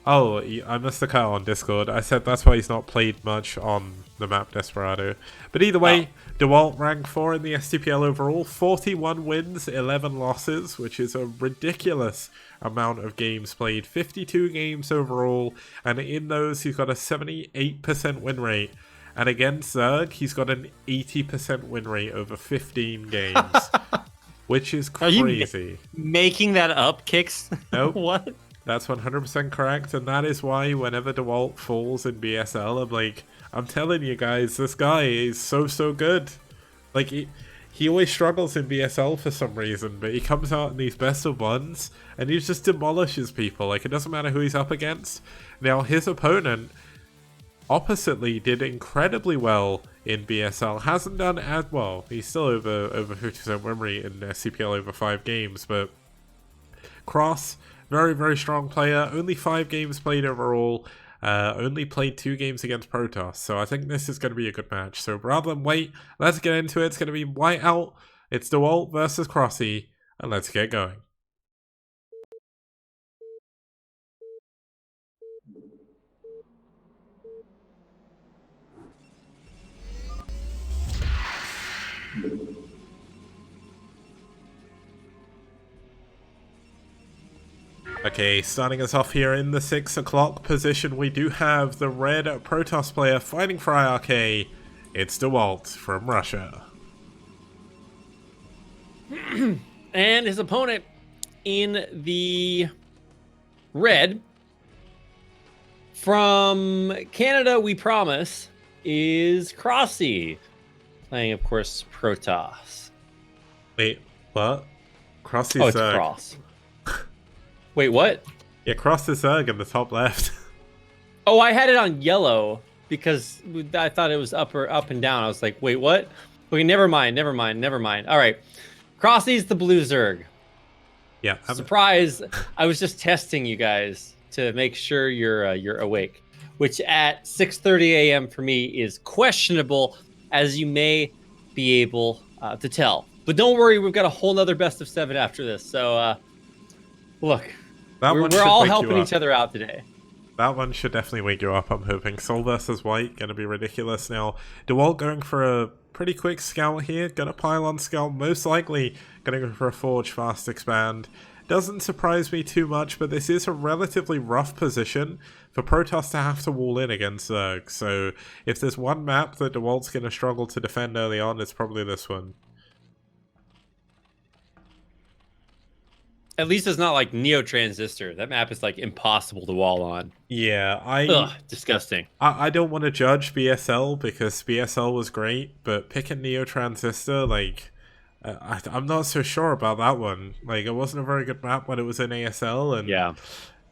Oh, I must have cut out on Discord. I said that's why he's not played much on the map Desperado. But either way, DeWalt rank 4 in the STPL overall, 41 wins, 11 losses, which is a ridiculous amount of games played. 52 games overall, and in those he's got a 78% win rate. And against Zerg, he's got an 80% win rate over 15 games, which is crazy. Are you making that up, Kicks? Nope. What? That's 100% correct, and that is why whenever DeWalt falls in BSL, I'm like, I'm telling you guys, this guy is so good. Like, he always struggles in BSL for some reason, but he comes out in these best of ones, and he just demolishes people. Like, it doesn't matter who he's up against. Now, his opponent, oppositely, did incredibly well in BSL. Hasn't done as well. He's still over 50% win rate in CPL over 5 games, but Cross... very strong player, only 5 games played overall, only played 2 games against Protoss, so I think this is going to be a good match. So rather than wait, let's get into it. It's going to be Whiteout, it's DeWalt versus Crossy, and let's get going. Okay, starting us off here in the 6 o'clock position, we do have the red Protoss player fighting for iRk. It's DeWalt from Russia. And his opponent in the red, from Canada, we promise, is Crossy, playing, of course, Protoss. Wait, what? Crossy's it's Cross. Wait, what? Yeah, Cross is Zerg in the top left. Oh, I had it on yellow because I thought it was up and down. I was like, wait, what? Okay, never mind. All right. Crossy's the blue Zerg. Yeah. Surprise. I was just testing you guys to make sure you're awake, which at 6:30 a.m. for me is questionable, as you may be able to tell. But don't worry, we've got a whole nother best of 7 after this. So look, we're all helping each other out today. That one should definitely wake you up, I'm hoping. SouL versus White, gonna be ridiculous now. DeWalt going for a pretty quick scout here, gonna pile on scout, most likely gonna go for a Forge fast expand. Doesn't surprise me too much, but this is a relatively rough position for Protoss to have to wall in against Zerg. So if there's one map that DeWalt's gonna struggle to defend early on, it's probably this one. At least it's not like Neo Transistor. That map is like impossible to wall on. Yeah, disgusting. I don't want to judge BSL because BSL was great, but picking Neo Transistor, like, I'm not so sure about that one. Like, it wasn't a very good map when it was in ASL, and yeah,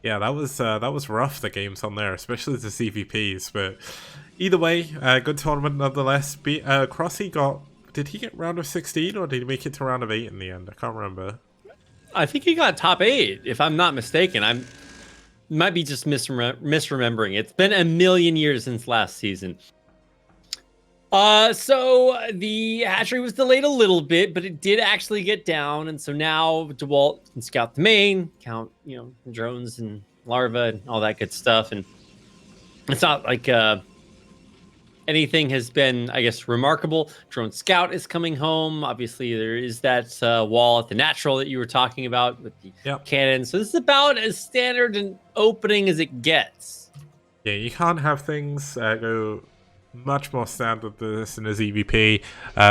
that was rough. The games on there, especially the CVPs. But either way, good tournament nonetheless. Crossy did he get round of 16 or did he make it to round of 8 in the end? I can't remember. I think he got top 8, if I'm not mistaken. I might be just misremembering. It's been a million years since last season. So the hatchery was delayed a little bit, but it did actually get down, and so now DeWalt can scout the main, count drones and larvae and all that good stuff, and it's not like anything has been, I guess, remarkable. Drone Scout is coming home. Obviously, there is that wall at the natural that you were talking about with the cannon. So this is about as standard an opening as it gets. Yeah, you can't have things go much more standard than this in his EVP.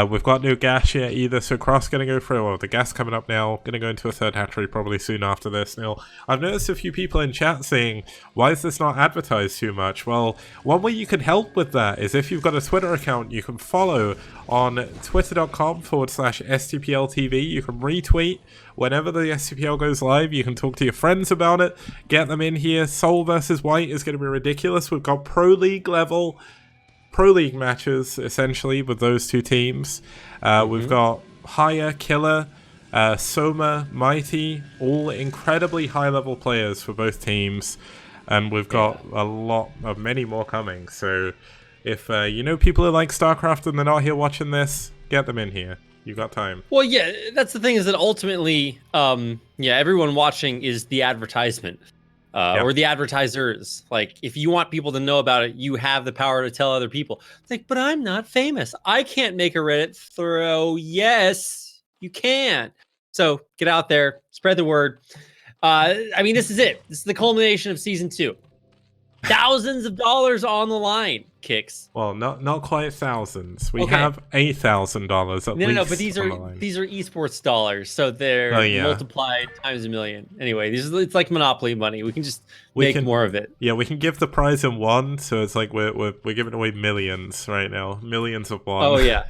We've got no gas yet either, so Cross going to go for the gas coming up now. Going to go into a third hatchery probably soon after this. Now, I've noticed a few people in chat saying, why is this not advertised too much? Well, one way you can help with that is if you've got a Twitter account you can follow on twitter.com/STPL-TV. You can retweet whenever the STPL goes live. You can talk to your friends about it, get them in here. SouL versus White is going to be ridiculous. We've got Pro League matches essentially with those two teams. We've got Haya, Killer, Soma, Mighty, all incredibly high level players for both teams, and we've got many more coming. So if people who like StarCraft and they're not here watching this, get them in here. You got time. Well, yeah, that's the thing, is that ultimately everyone watching is the advertisement. Or the advertisers. Like, if you want people to know about it, you have the power to tell other people. It's like, but I'm not famous. I can't make a Reddit throw. Yes, you can. So get out there, spread the word. This is it. This is the culmination of season 2. Thousands of dollars on the line, Kicks. Well, not quite thousands. We have $8,000 at least. No, but these are esports dollars, so they're multiplied times a million. Anyway, it's like Monopoly money. We can just make more of it. Yeah, we can give the prize in one, so it's like we're giving away millions right now, millions of one. Oh yeah,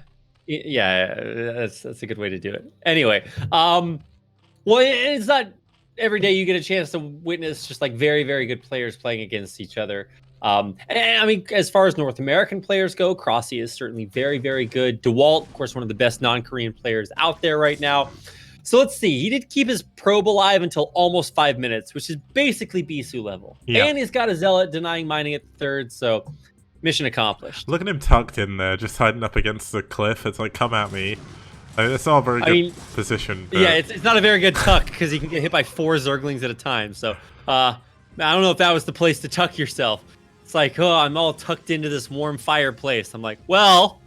that's a good way to do it. Anyway, well, it's not every day you get a chance to witness just like very, very good players playing against each other. As far as North American players go, Crossy is certainly very, very good. DeWalt, of course, one of the best non-Korean players out there right now. So let's see. He did keep his probe alive until almost 5 minutes, which is basically Bisu level. Yeah. And he's got a Zealot denying mining at the third, so mission accomplished. Look at him tucked in there, just hiding up against the cliff. It's like, come at me. It's not a very good position. But... Yeah, it's not a very good tuck because you can get hit by 4 Zerglings at a time. So I don't know if that was the place to tuck yourself. It's like, I'm all tucked into this warm fireplace. I'm like, well,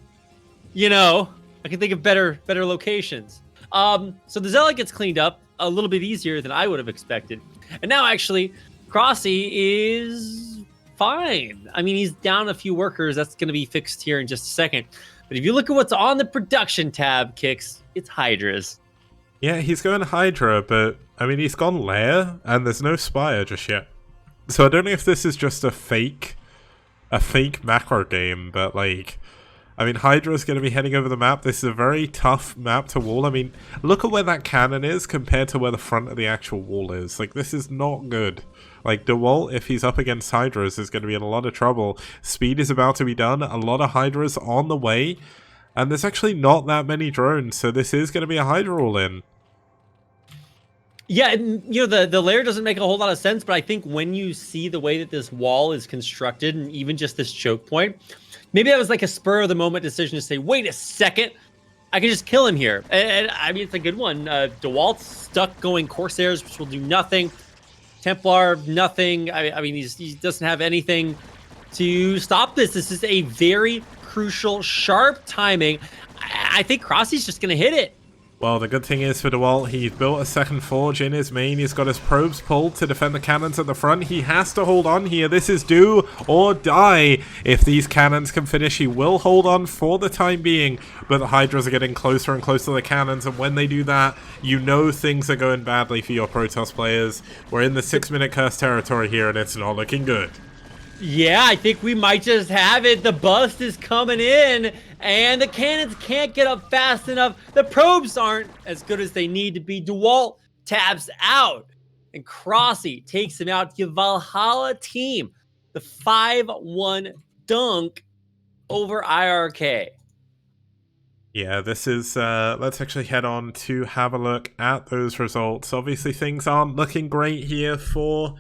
I can think of better locations. So the Zealot gets cleaned up a little bit easier than I would have expected. And now, actually, Crossy is fine. He's down a few workers. That's going to be fixed here in just a second. But if you look at what's on the production tab, Kicks, it's Hydras. Yeah, he's going Hydra, but, he's gone Lair, and there's no Spire just yet. So I don't know if this is just a fake macro game, but, Hydra's going to be heading over the map. This is a very tough map to wall. Look at where that cannon is compared to where the front of the actual wall is. This is not good. DeWalt, if he's up against Hydras, is going to be in a lot of trouble. Speed is about to be done. A lot of Hydras on the way. And there's actually not that many drones, so this is going to be a Hydra all-in. Yeah, the layer doesn't make a whole lot of sense, but I think when you see the way that this wall is constructed, and even just this choke point, maybe that was like a spur-of-the-moment decision to say, wait a second, I can just kill him here. And I mean, it's a good one. DeWalt's stuck going Corsairs, which will do nothing. Templar, nothing. I mean, he doesn't have anything to stop this. This is a very crucial, sharp timing. I think Crossy's just going to hit it. Well, the good thing is for DeWalt, he's built a second forge in his main. He's got his probes pulled to defend the cannons at the front. He has to hold on here. This is do or die. If these cannons can finish, he will hold on for the time being. But the Hydras are getting closer and closer to the cannons, and when they do that, you know things are going badly for your Protoss players. We're in the 6-minute curse territory here, and it's not looking good. Yeah, I think we might just have it. The bust is coming in, and the cannons can't get up fast enough. The probes aren't as good as they need to be. DeWalt taps out, and Crossy takes him out. Give Valhalla team the 5-1 dunk over iRk. Yeah, this is, let's actually head on to have a look at those results. Obviously, things aren't looking great here for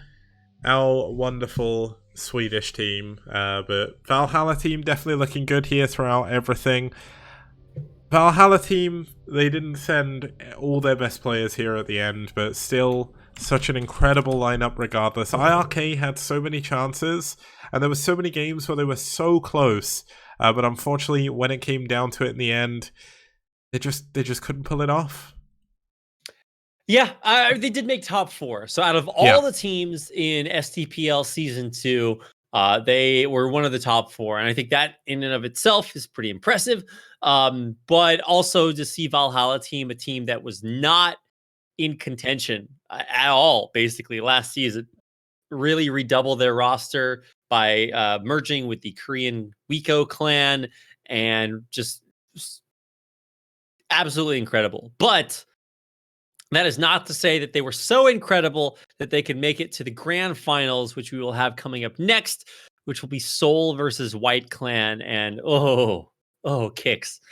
our wonderful Swedish team, but Valhalla team definitely looking good here throughout everything. Valhalla team, they didn't send all their best players here at the end, but still such an incredible lineup regardless. iRk had so many chances, and there were so many games where they were so close, but unfortunately when it came down to it in the end, they just couldn't pull it off. Yeah, they did make top 4. So out of all the teams in STPL Season 2, they were one of the top 4. And I think that in and of itself is pretty impressive. But also to see Valhalla team, a team that was not in contention at all, basically, last season, really redouble their roster by merging with the Korean Wiko clan, and just absolutely incredible. But that is not to say that they were so incredible that they could make it to the grand finals, which we will have coming up next, which will be SouL versus White Clan. And kicks.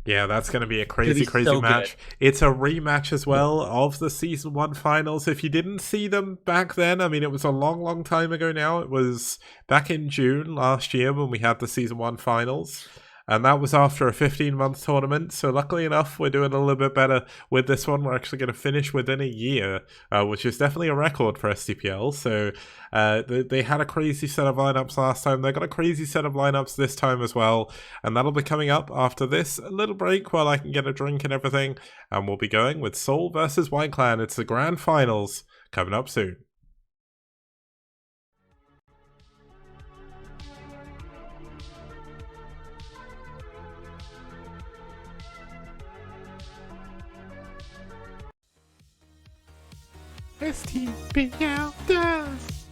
Yeah, that's going to be a crazy match. It's a rematch as well of the Season 1 finals. If you didn't see them back then, I mean, it was a long time ago now. It was back in June last year when we had the Season 1 finals. And that was after a 15-month tournament. So luckily enough, we're doing a little bit better with this one. We're actually going to finish within a year, which is definitely a record for STPL. So they had a crazy set of lineups last time. They've got a crazy set of lineups this time as well. And that'll be coming up after this little break while I can get a drink and everything. And we'll be going with SouL versus White Clan. It's the grand finals coming up soon. STPL does.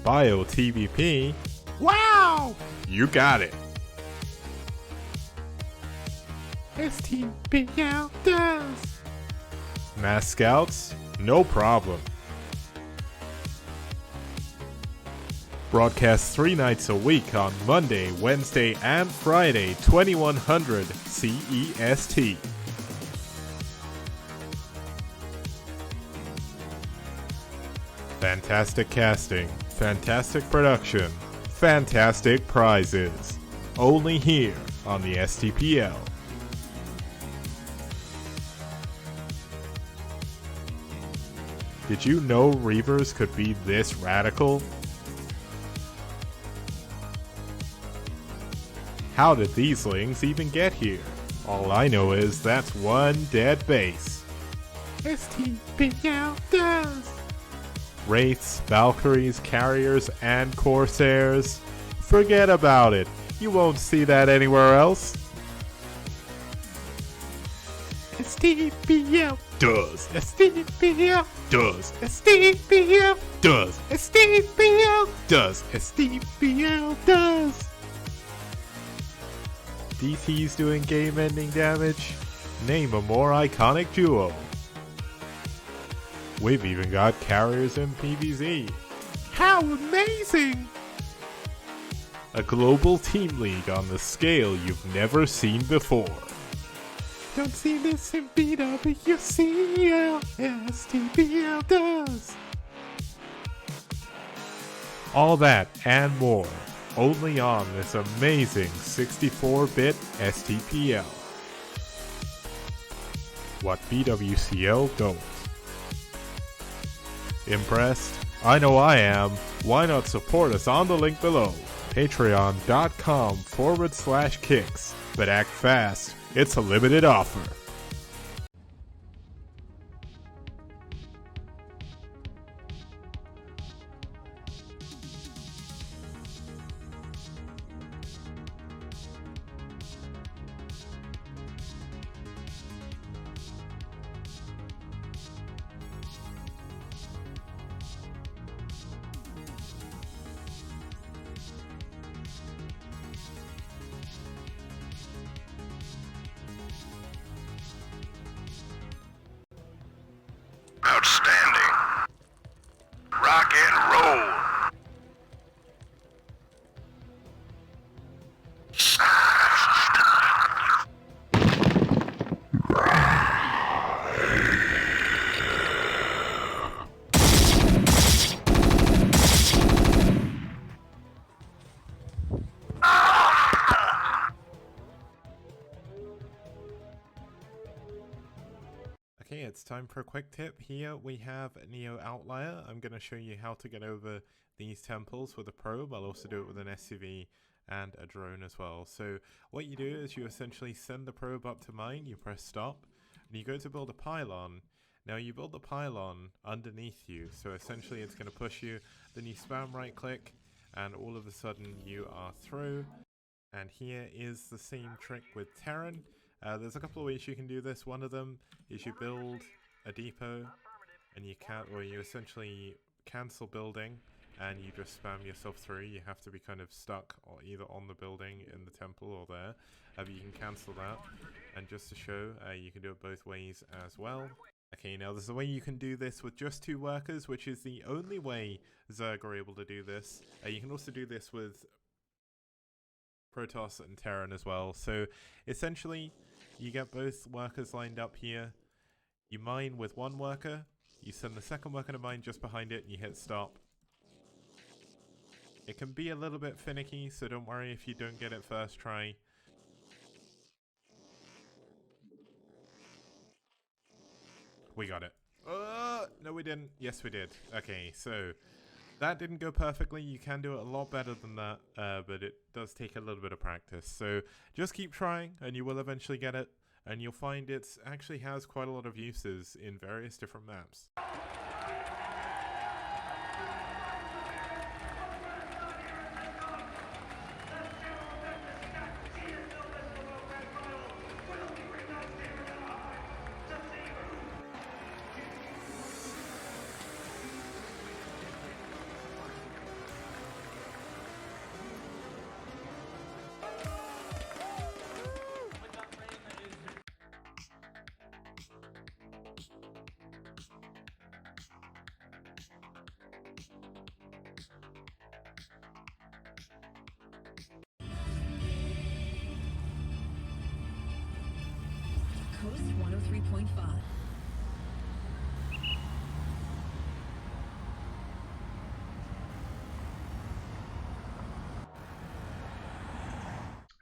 Bio TVP. Wow! You got it. STPL does. Mass Scouts? No problem. Broadcast 3 nights a week on Monday, Wednesday, and Friday, 2100 CEST. Fantastic casting, fantastic production, fantastic prizes. Only here on the STPL. Did you know Reavers could be this radical? How did these lings even get here? All I know is that's one dead base. STPL does. Wraiths, Valkyries, Carriers, and Corsairs. Forget about it. You won't see that anywhere else. STPL does. STPL does. STPL does. STPL does. STPL does. DT's doing game-ending damage? Name a more iconic duo. We've even got carriers in PvZ. How amazing! A global team league on the scale you've never seen before. Don't see this in BWCL, STPL does. All that and more, only on this amazing 64-bit STPL. What BWCL don't. Impressed? I know I am. Why not support us on the link below? Patreon.com/kicks. But act fast. It's a limited offer. Outstanding. Rock and roll. Okay, it's time for a quick tip. Here we have Neo Outlier. I'm going to show you how to get over these temples with a probe. I'll also do it with an SUV and a drone as well. So what you do is you essentially send the probe up to mine, you press stop, and you go to build a pylon. Now you build the pylon underneath you, so essentially it's going to push you, then you spam right click, and all of a sudden you are through. And here is the same trick with Terran. There's a couple of ways you can do this. One of them is you build a depot, and you essentially cancel building, and you just spam yourself through. You have to be kind of stuck or either on the building in the temple or there. But you can cancel that, and just to show, you can do it both ways as well. Okay, now there's a way you can do this with just 2 workers, which is the only way Zerg are able to do this. You can also do this with Protoss and Terran as well. So essentially, you get both workers lined up here. You mine with 1 worker. You send the second worker to mine just behind it, and you hit stop. It can be a little bit finicky, so don't worry if you don't get it first try. We got it. No we didn't. Yes we did. Okay, so that didn't go perfectly. You can do it a lot better than that, but it does take a little bit of practice. So just keep trying, and you will eventually get it. And you'll find it actually has quite a lot of uses in various different maps. Coast 103.5.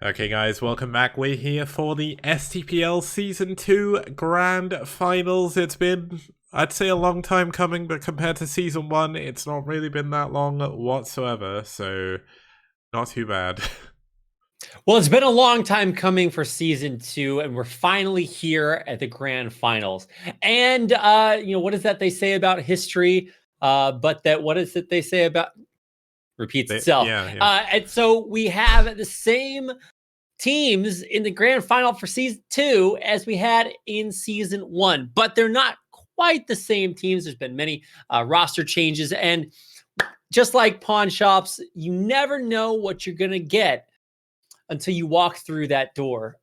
Okay guys, welcome back. We're here for the STPL Season 2 Grand Finals. It's been, I'd say, a long time coming, but compared to Season 1, it's not really been that long whatsoever, so not too bad. Well, it's been a long time coming for Season 2, and we're finally here at the Grand Finals. And, what is that they say about history? What is it they say about... Repeats itself. Yeah. And so we have the same teams in the Grand Final for Season 2 as we had in Season 1, but they're not quite the same teams. There's been many roster changes, and just like pawn shops, you never know what you're going to get until you walk through that door.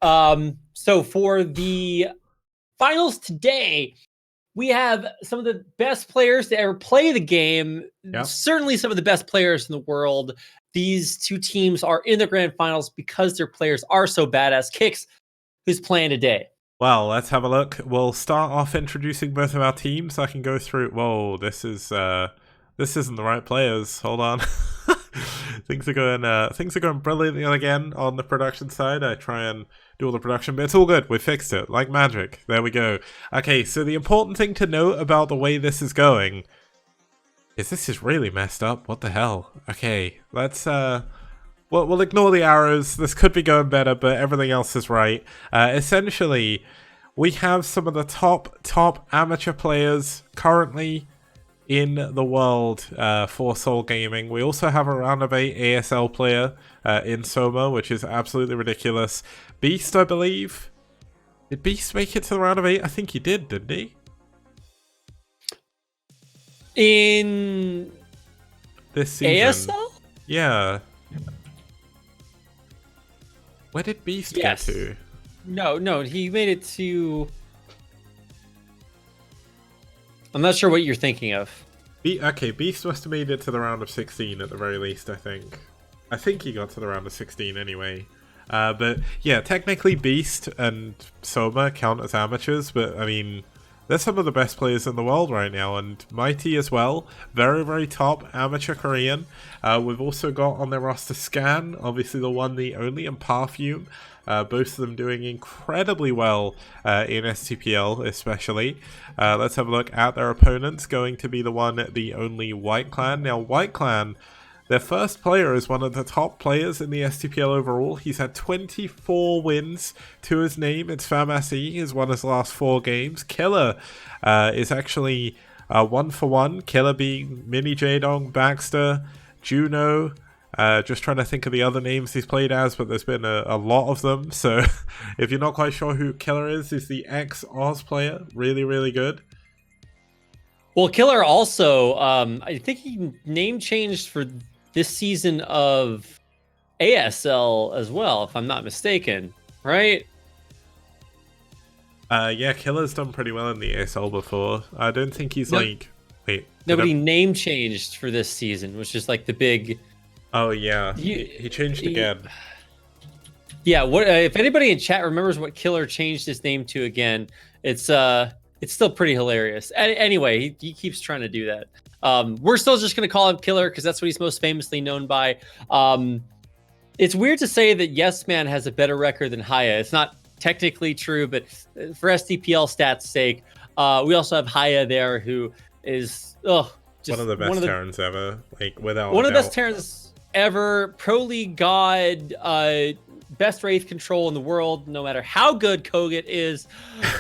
So for the finals today, we have some of the best players to ever play the game. Yep. Certainly some of the best players in the world. These two teams are in the grand finals because their players are so badass. Kicks, who's playing today? Well, let's have a look. We'll start off introducing both of our teams. I can go through... Whoa, this isn't the right players. Hold on. things are going brilliantly again on the production side. I try and do all the production, but it's all good. We fixed it like magic. There we go. Okay, so the important thing to note about the way this is going is this is really messed up. What the hell? Okay, let's we'll ignore the arrows. This could be going better, but everything else is right. Essentially, we have some of the top amateur players currently in the world for SouL Gaming. We also have a round of 8 ASL player in Soma, which is absolutely ridiculous. Beast, I believe. Did Beast make it to the round of 8? I think he did, didn't he? In this season. ASL? Yeah. Where did Beast get to? No, he made it to... I'm not sure what you're thinking of. Okay, Beast must have made it to the round of 16 at the very least, I think. I think he got to the round of 16 anyway. But yeah, technically Beast and Soma count as amateurs, but I mean, they're some of the best players in the world right now, and Mighty as well. Very, very top amateur Korean. We've also got on their roster Scan, obviously the one, the only, and Perfume. Both of them doing incredibly well in STPL especially. Let's have a look at their opponents. Going to be the one, the only White Clan. Now White Clan, their first player is one of the top players in the STPL overall. He's had 24 wins to his name. It's Famasi. He's won his last 4 games. Killer is actually 1-for-1. Killer being Mini Jaedong, Baxter, Juno. Just trying to think of the other names he's played as, but there's been a lot of them. So if you're not quite sure who Killer is, he's the ex-Oz player. Really, really good. Well, Killer also, I think he name changed for this season of ASL as well, if I'm not mistaken, right? Yeah, Killer's done pretty well in the ASL before. I don't think he's Wait. Nobody name changed for this season, which is like the big... Oh yeah, he changed again. Yeah, what if anybody in chat remembers what Killer changed his name to again? It's still pretty hilarious. Anyway, he keeps trying to do that. We're still just gonna call him Killer because that's what he's most famously known by. It's weird to say that Yes Man has a better record than Haya. It's not technically true, but for STPL stats' sake, we also have Haya there, who is just one of the best Terrans ever. Like without one of the best Terrans ever, pro league god, best wraith control in the world. No matter how good Kogut is,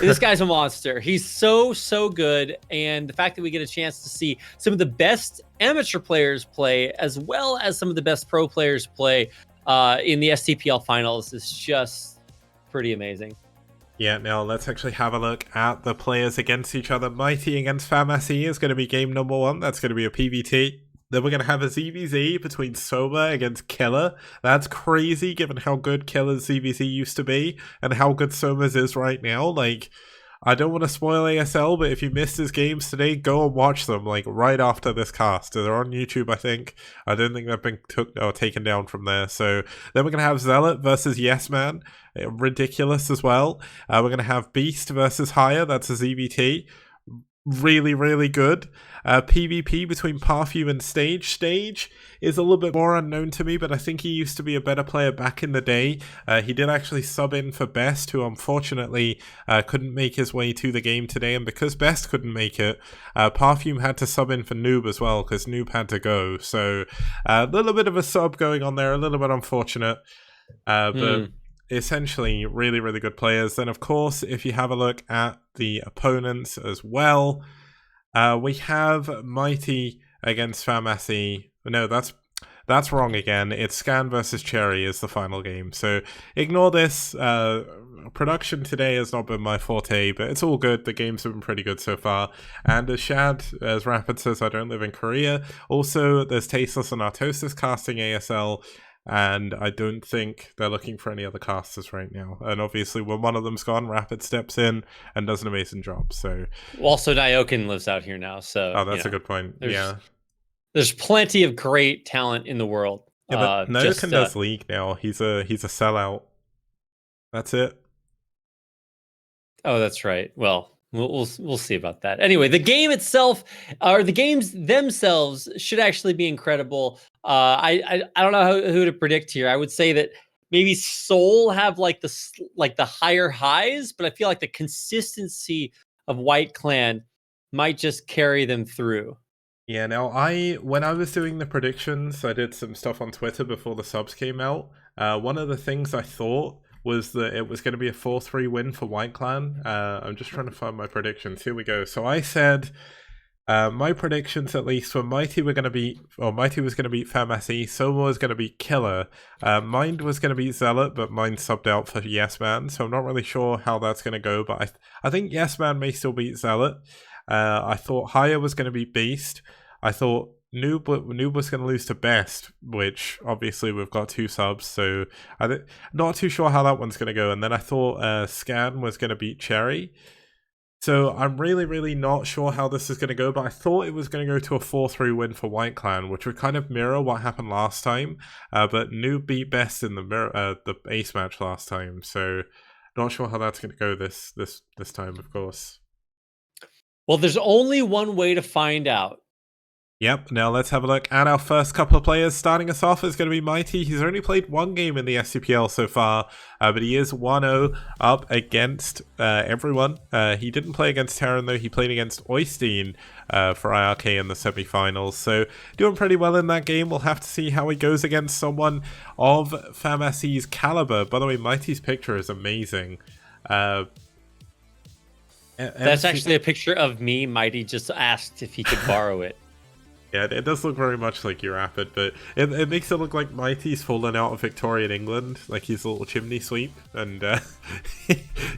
this guy's a monster. He's so good, and the fact that we get a chance to see some of the best amateur players play as well as some of the best pro players play in the STPL finals is just pretty amazing. Yeah, now let's actually have a look at the players against each other. Mighty against Famasi is going to be game number 1. That's going to be a PVT. Then we're going to have a ZVZ between Soma against Killer. That's crazy given how good Killer's ZVZ used to be and how good Soma's is right now. Like, I don't want to spoil ASL, but if you missed his games today, go and watch them, like, right after this cast. They're on YouTube, I think. I don't think they've been taken down from there. So then we're going to have Zealot versus Yes Man. Ridiculous as well. We're going to have Beast versus Haya. That's a ZVT. Really, really good. PvP between Perfume and Stage. Stage is a little bit more unknown to me, but I think he used to be a better player back in the day. He did actually sub in for Best, who unfortunately couldn't make his way to the game today, and because Best couldn't make it, Perfume had to sub in for Noob as well, because Noob had to go. So a little bit of a sub going on there, a little bit unfortunate, but essentially really, really good players. Then of course, if you have a look at the opponents as well, we have Mighty against Famasi. No, that's wrong again. It's Scan versus Cherry is the final game. So ignore this. Production today has not been my forte, but it's all good. The games have been pretty good so far. And as Shad, as Rapid says, I don't live in Korea. Also, there's Tasteless and Artosis casting ASL. And I don't think they're looking for any other casters right now. And obviously, when one of them's gone, Rapid steps in and does an amazing job. So also, Nyokin lives out here now. So that's a good point. There's plenty of great talent in the world. Yeah, but Nyokin does League now. He's a sellout. That's it. Oh, that's right. Well, We'll see about that. Anyway, the game itself, or the games themselves, should actually be incredible. I don't know who to predict here. I would say that maybe SouL have like the higher highs, but I feel like the consistency of White Clan might just carry them through. Yeah, now when I was doing the predictions, I did some stuff on Twitter before the subs came out. One of the things I thought was that it was going to be a 4-3 win for White Clan. I'm just trying to find my predictions. Here we go. So I said my predictions, at least, were Mighty was going to beat FAMASI, SouL was going to beat Killer, Mind was going to beat Zealot, but Mind subbed out for Yes Man, so I'm not really sure how that's going to go, but I think Yes Man may still beat Zealot. I thought Higher was going to beat Beast. I thought Noob was going to lose to Best, which obviously we've got 2 subs, so I'm not too sure how that one's going to go. And then I thought Scan was going to beat Cherry. So I'm really, really not sure how this is going to go, but I thought it was going to go to a 4-3 win for White Clan, which would kind of mirror what happened last time. But Noob beat Best in the Ace match last time, so not sure how that's going to go this time, of course. Well, there's only one way to find out. Yep, now let's have a look at our first couple of players. Starting us off is going to be Mighty. He's only played 1 game in the STPL so far, but he is 1-0 up against everyone. He didn't play against Terran, though. He played against Oystein for iRk in the semi-finals, so doing pretty well in that game. We'll have to see how he goes against someone of FAMASI's caliber. By the way, Mighty's picture is amazing. That's actually a picture of me. Mighty just asked if he could borrow it. Yeah, it does look very much like your Rapid, but it makes it look like Mighty's fallen out of Victorian England, like his little chimney sweep, and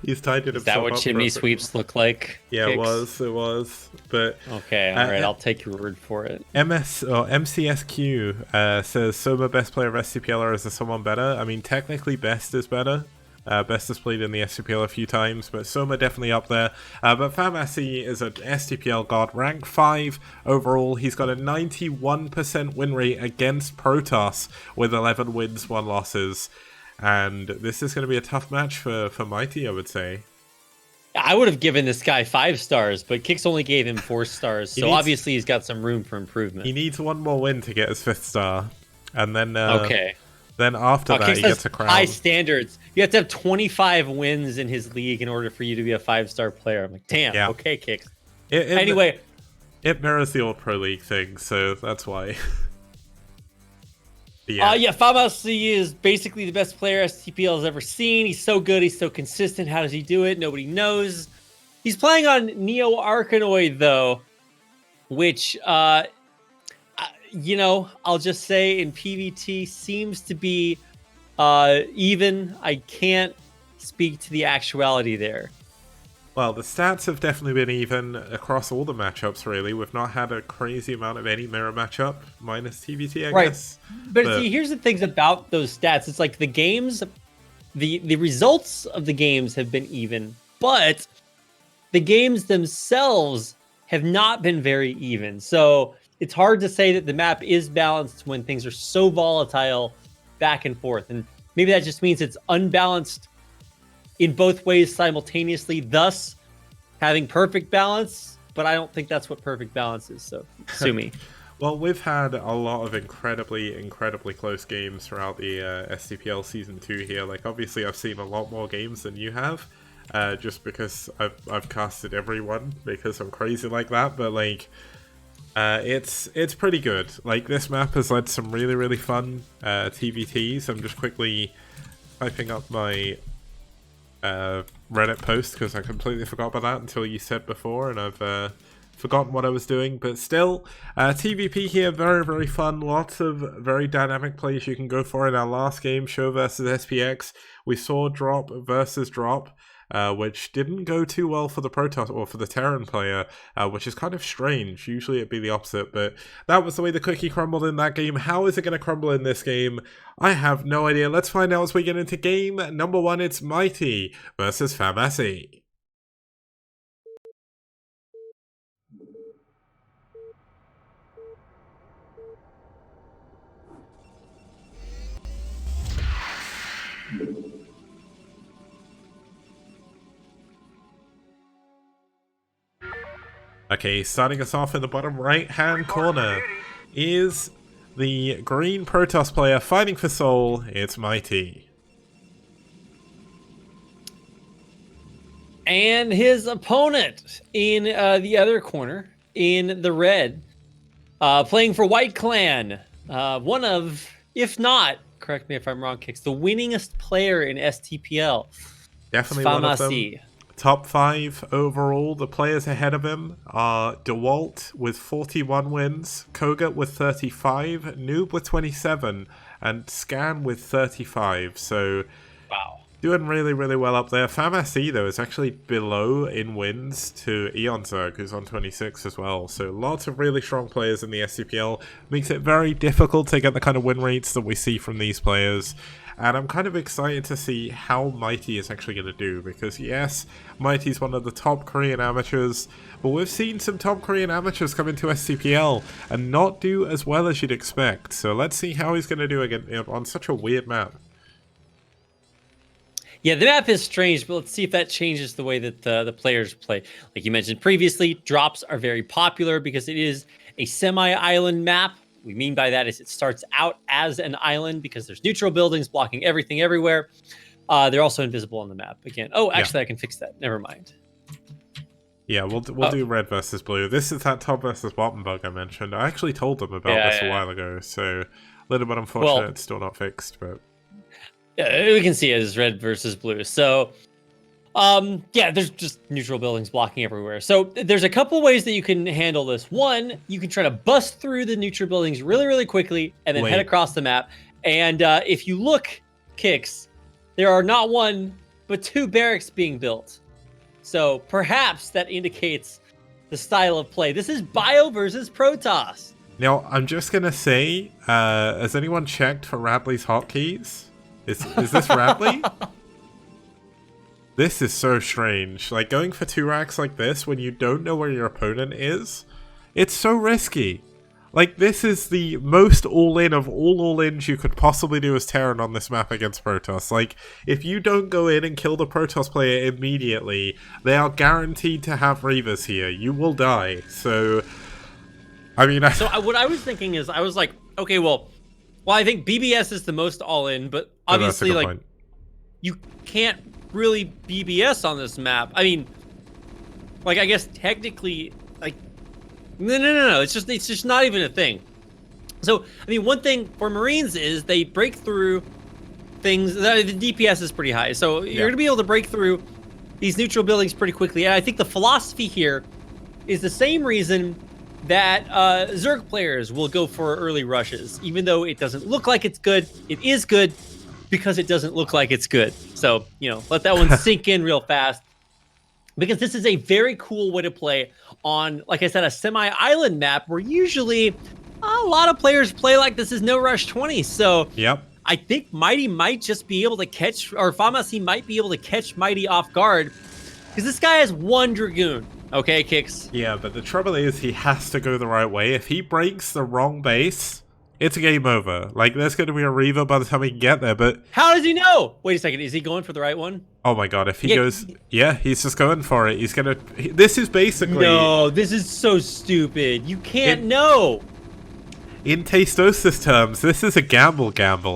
he's tied it himself up. Is that what chimney sweeps look like? Yeah, Kicks? it was. But okay, all right, I'll take your word for it. MCSQ says Soma best player of STPL, or is there someone better? I mean, technically Best is better. Best has played in the STPL a few times, but Soma definitely up there. But FAMASI is an STPL god, rank 5 overall. He's got a 91% win rate against Protoss with 11 wins, 1 losses. And this is going to be a tough match for Mighty, I would say. I would have given this guy 5 stars, but Kix only gave him 4 stars, so obviously he's got some room for improvement. He needs 1 more win to get his 5th star. And then... okay. Then after that, he gets a crown. High standards. You have to have 25 wins in his league in order for you to be a 5-star player. I'm like, damn, yeah. Okay, Kix. Anyway. It mirrors the old Pro League thing, so that's why. FAMASI is basically the best player STPL has ever seen. He's so good. He's so consistent. How does he do it? Nobody knows. He's playing on Neo Arkanoid, though, which... I'll just say in PvT seems to be even. I can't speak to the actuality there. Well, the stats have definitely been even across all the matchups, really. We've not had a crazy amount of any mirror matchup, minus TVT, I guess. But see, here's the things about those stats. It's like the games, the results of the games have been even, but the games themselves have not been very even. So... it's hard to say that the map is balanced when things are so volatile back and forth. And maybe that just means it's unbalanced in both ways simultaneously, thus having perfect balance. But I don't think that's what perfect balance is, so sue me. Well, we've had a lot of incredibly close games throughout the STPL Season 2 here. Like, obviously, I've seen a lot more games than you have, just because I've casted everyone, because I'm crazy like that. But, like... it's pretty good. Like, this map has led some really fun TVTs. I'm just quickly typing up my Reddit post because I completely forgot about that until you said before, and I've forgotten what I was doing. But still, TVP here, very fun. Lots of very dynamic plays you can go for. In our last game, Show versus SPX, we saw Drop versus Drop, which didn't go too well for the Protoss or for the Terran player, which is kind of strange. Usually it'd be the opposite, but that was the way the cookie crumbled in that game. How is it going to crumble in this game? I have no idea. Let's find out as we get into game number 1. It's Mighty versus FAMASI. Okay, starting us off in the bottom right-hand corner is the green Protoss player fighting for SouL. It's Mighty. And his opponent in the other corner, in the red, playing for White Clan. One of, if not, correct me if I'm wrong, Kix, the winningest player in STPL. Definitely one of them. Top 5 overall. The players ahead of him are DeWalt with 41 wins, Koga with 35, Noob with 27, and Scan with 35. So, wow. Doing really, really well up there. FamSE, though, is actually below in wins to EonZerg, who's on 26 as well. So lots of really strong players in the SCPL. Makes it very difficult to get the kind of win rates that we see from these players. And I'm kind of excited to see how Mighty is actually going to do. Because, yes, Mighty's one of the top Korean amateurs. But we've seen some top Korean amateurs come into SCPL and not do as well as you'd expect. So let's see how he's going to do again on such a weird map. Yeah, the map is strange, but let's see if that changes the way that the players play. Like you mentioned previously, drops are very popular because it is a semi-island map. What we mean by that is it starts out as an island because there's neutral buildings blocking everything everywhere. They're also invisible on the map again. Oh, actually, I can fix that. Never mind. Yeah, we'll do red versus blue. This is that top versus bottom bug I mentioned. I actually told them about this a while ago, so a little bit unfortunate it's still not fixed, but... Yeah, we can see it as red versus blue. So, yeah, there's just neutral buildings blocking everywhere. So there's a couple ways that you can handle this. One, you can try to bust through the neutral buildings really, really quickly and then head across the map. And if you look, Kix, there are not one, but 2 barracks being built. So perhaps that indicates the style of play. This is Bio versus Protoss. Now, I'm just going to say, has anyone checked for Radley's hotkeys? Is this Radley? This is so strange. Like, going for 2 racks like this when you don't know where your opponent is, it's so risky. Like, this is the most all-in of all all-ins you could possibly do as Terran on this map against Protoss. Like, if you don't go in and kill the Protoss player immediately, they are guaranteed to have Reavers here. You will die. So, I mean... So, what I was thinking is, I was like, okay, well, I think BBS is the most all-in, but obviously, like, you can't really BBS on this map. I mean, like, I guess technically, like, no. It's just not even a thing. So, I mean, one thing for Marines is they break through things. The DPS is pretty high, so you're going to be able to break through these neutral buildings pretty quickly. And I think the philosophy here is the same reason that Zerg players will go for early rushes, even though it doesn't look like it's good. It is good because it doesn't look like it's good. So, you know, let that one sink in real fast. Because this is a very cool way to play on, like I said, a semi-island map where usually a lot of players play like this is no rush 20. So I think Mighty might just be able to catch, or FamSE might be able to catch Mighty off guard. Because this guy has 1 Dragoon. Okay, Kix. Yeah, but the trouble is he has to go the right way. If he breaks the wrong base, it's a game over. Like, there's going to be a Reaver by the time he can get there, but... How does he know? Wait a second, is he going for the right one? Oh my god, if he goes... Yeah, he's just going for it. He's going to... This is basically... No, this is so stupid. You can't know. In Tastosis terms, this is a gamble,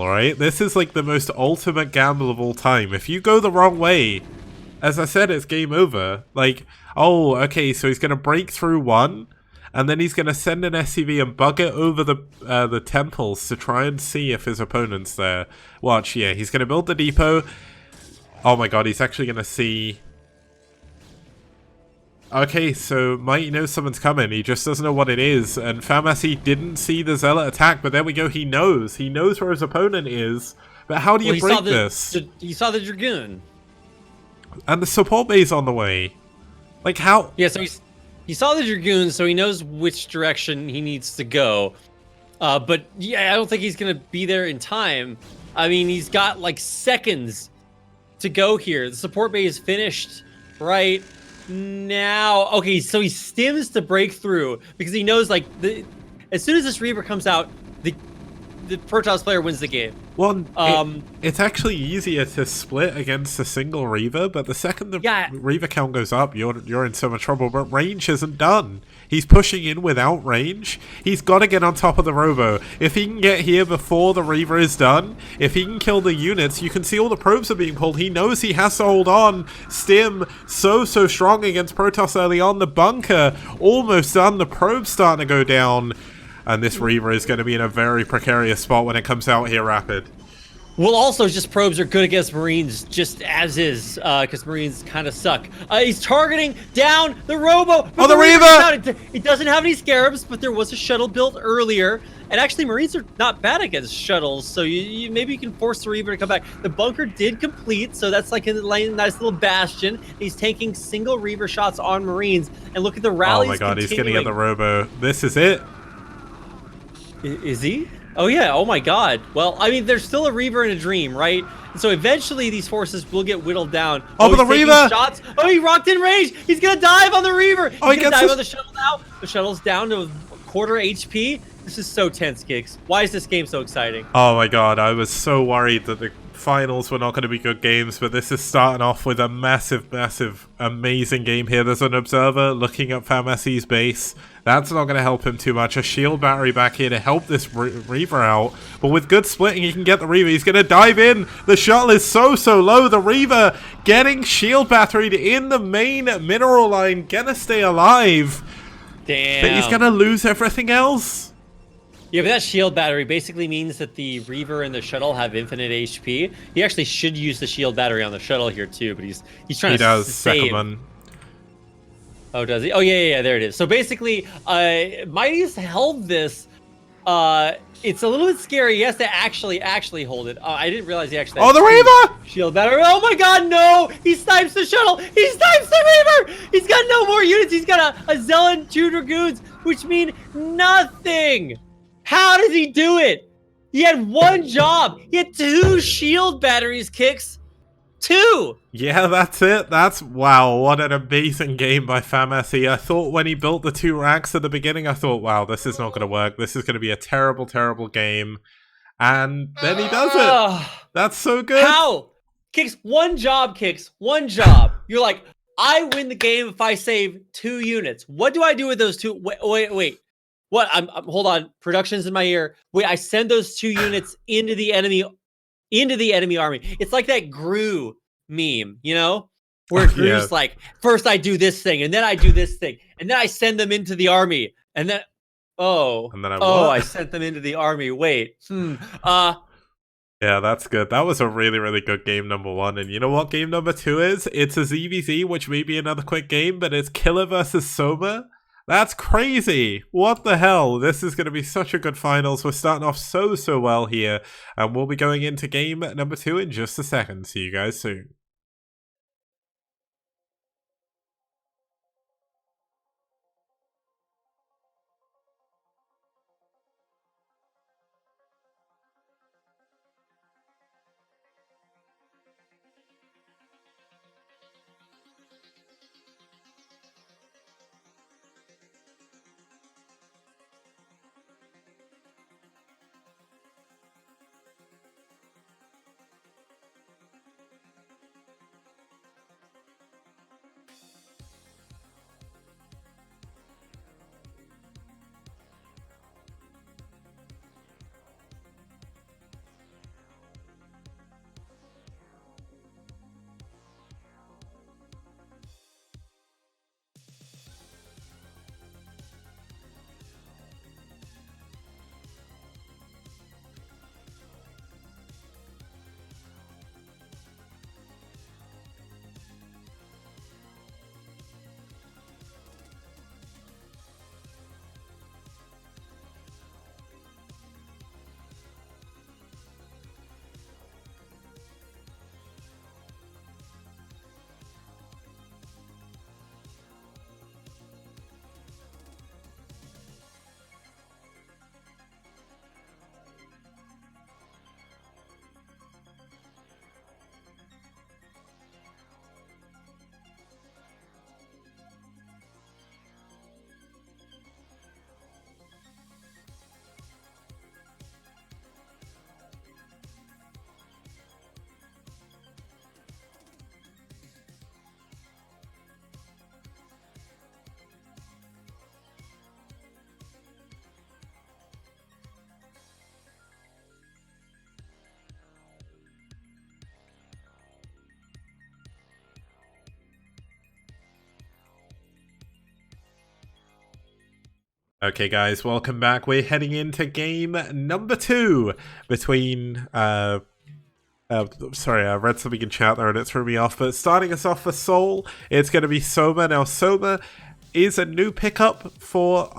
right? This is like the most ultimate gamble of all time. If you go the wrong way, as I said, it's game over. Like... Oh, okay, so he's going to break through 1, and then he's going to send an SCV and bug it over the temples to try and see if his opponent's there. Watch, yeah, he's going to build the depot. Oh my god, he's actually going to see... Okay, so Mighty knows someone's coming, he just doesn't know what it is, and FamSE didn't see the Zealot attack, but there we go, he knows. He knows where his opponent is, but how do you break this? He saw the Dragoon. And the support base on the way. Like, how? Yeah, so he saw the Dragoon, so he knows which direction he needs to go. But, yeah, I don't think he's going to be there in time. I mean, he's got, like, seconds to go here. The support bay is finished right now. Okay, so he stims to break through because he knows, like, as soon as this Reaver comes out, the the Protoss player wins the game. Well, it's actually easier to split against a single Reaver, but the second the Reaver count goes up, you're in so much trouble. But range isn't done. He's pushing in without range. He's got to get on top of the Robo. If he can get here before the Reaver is done, if he can kill the units, you can see all the probes are being pulled. He knows he has to hold on. Stim so strong against Protoss early on. The bunker almost done. The probe's starting to go down. And this Reaver is going to be in a very precarious spot when it comes out here rapid. Well, also, just probes are good against Marines, just as is, because Marines kind of suck. He's targeting down the Robo. Oh, the Reaver! It doesn't have any Scarabs, but there was a shuttle built earlier. And actually, Marines are not bad against shuttles, so maybe you can force the Reaver to come back. The bunker did complete, so that's like a nice little bastion. He's taking single Reaver shots on Marines. And look at the rallies. Oh my god, he's going to get the Robo. This is it. Is he? Oh yeah, oh my god. Well, I mean, there's still a Reaver in a dream, right? And so eventually these forces will get whittled down. Oh, but the Reaver! Shots. Oh, he rocked in range! He's gonna dive on the Reaver! He's gonna dive on the shuttle now! The shuttle's down to quarter HP. This is so tense, Kicks. Why is this game so exciting? Oh my god, I was so worried that the finals were not going to be good games, but this is starting off with a massive, amazing game here. There's an observer looking at Famesi's base. That's not going to help him too much. A shield battery back here to help this Reaver out. But with good splitting, he can get the Reaver. He's going to dive in. The shuttle is so low. The Reaver getting shield batteried in the main mineral line. Gonna stay alive. Damn. But he's going to lose everything else. Yeah, but that shield battery basically means that the Reaver and the shuttle have infinite HP. He actually should use the shield battery on the shuttle here too, but he's trying to save. Second one. Oh, does he? Oh, yeah, there it is. So basically, Mighty's held this. It's a little bit scary. He has to actually hold it. I didn't realize he actually had the Reaver! Shield battery. Oh my god, no! He snipes the shuttle! He snipes the Reaver! He's got no more units! He's got a Zealot, 2 Dragoons, which mean nothing! How does he do it? He had one job. He had 2 shield batteries, Kicks. 2! Yeah, that's it. Wow, what an amazing game by Famesi. I thought when he built the 2 racks at the beginning, I thought, wow, this is not going to work. This is going to be a terrible game. And then he does it. That's so good. How? Kicks, one job, Kicks. One job. You're like, I win the game if I save 2 units. What do I do with those 2? Wait. What? I'm hold on. Production's in my ear. Wait, I send those 2 units into the enemy army. It's like that Gru meme, you know? Where Gru's like, first I do this thing, and then I do this thing, and then I send them into the army, and then I sent them into the army. Wait. Yeah, that's good. That was a really good game number 1. And you know what game number 2 is? It's a ZVZ, which may be another quick game, but it's Killer versus Soma. That's crazy. What the hell? This is going to be such a good finals. We're starting off so well here. And we'll be going into game number 2 in just a second. See you guys soon. Okay, guys, welcome back. We're heading into game number 2 between, Red Slipping in chat there and it threw me off. But starting us off for SouL, it's going to be Soma. Now, Soma is a new pickup for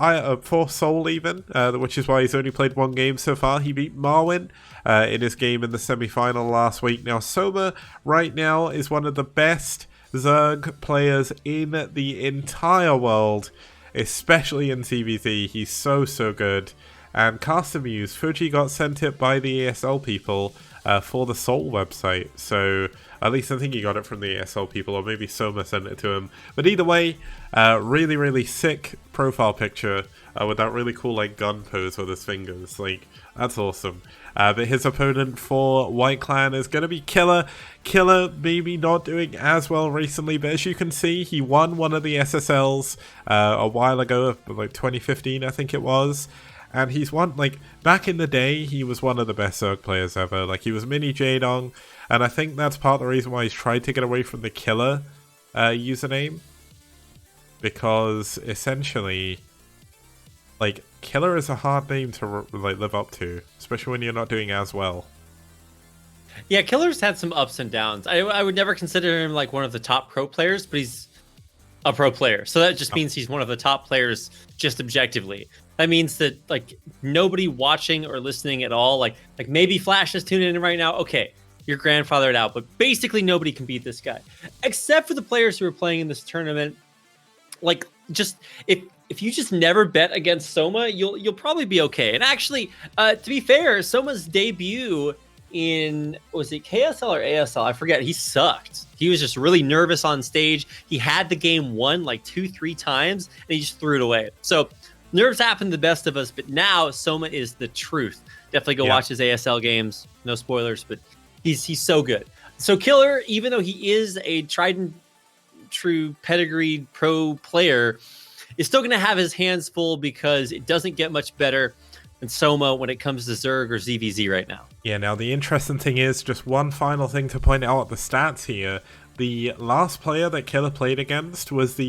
SouL even, which is why he's only played 1 game so far. He beat Marwin in his game in the semi-final last week. Now, Soma right now is one of the best Zerg players in the entire world, especially in CVZ. He's so good. And Custom Use, Fuji got sent it by the ESL people for the SouL website. So at least I think he got it from the ESL people, or maybe Soma sent it to him. But either way, really sick profile picture with that really cool like gun pose with his fingers. Like, that's awesome. But his opponent for White Clan is going to be Killer. Killer maybe not doing as well recently, but as you can see, he won one of the SSLs a while ago, like 2015 I think it was. And he's won, like, back in the day, he was one of the best Zerg players ever. Like, he was mini Jaedong, and I think that's part of the reason why he's tried to get away from the Killer username. Because, essentially, like, Killer is a hard name to, like, live up to. Especially when you're not doing as well. Yeah, Killer's had some ups and downs. I would never consider him, like, one of the top pro players, but he's a pro player. So that just means he's one of the top players just objectively. That means that, like, nobody watching or listening at all, like maybe Flash is tuning in right now. Okay, you're grandfathered out, but basically nobody can beat this guy, except for the players who are playing in this tournament. Like, just if you just never bet against Soma, you'll probably be okay. And actually, to be fair, Soma's debut in, was it KSL or ASL? I forget. He sucked. He was just really nervous on stage. He had the game won like 2-3 times, and he just threw it away. So nerves happen to the best of us, but now Soma is the truth. Definitely go watch his ASL games. No spoilers, but he's so good. So Killer, even though he is a tried and true pedigreed pro player, is still going to have his hands full because it doesn't get much better than Soma when it comes to Zerg or ZVZ right now. Yeah, now the interesting thing is, just one final thing to point out at the stats here. The last player that Killer played against was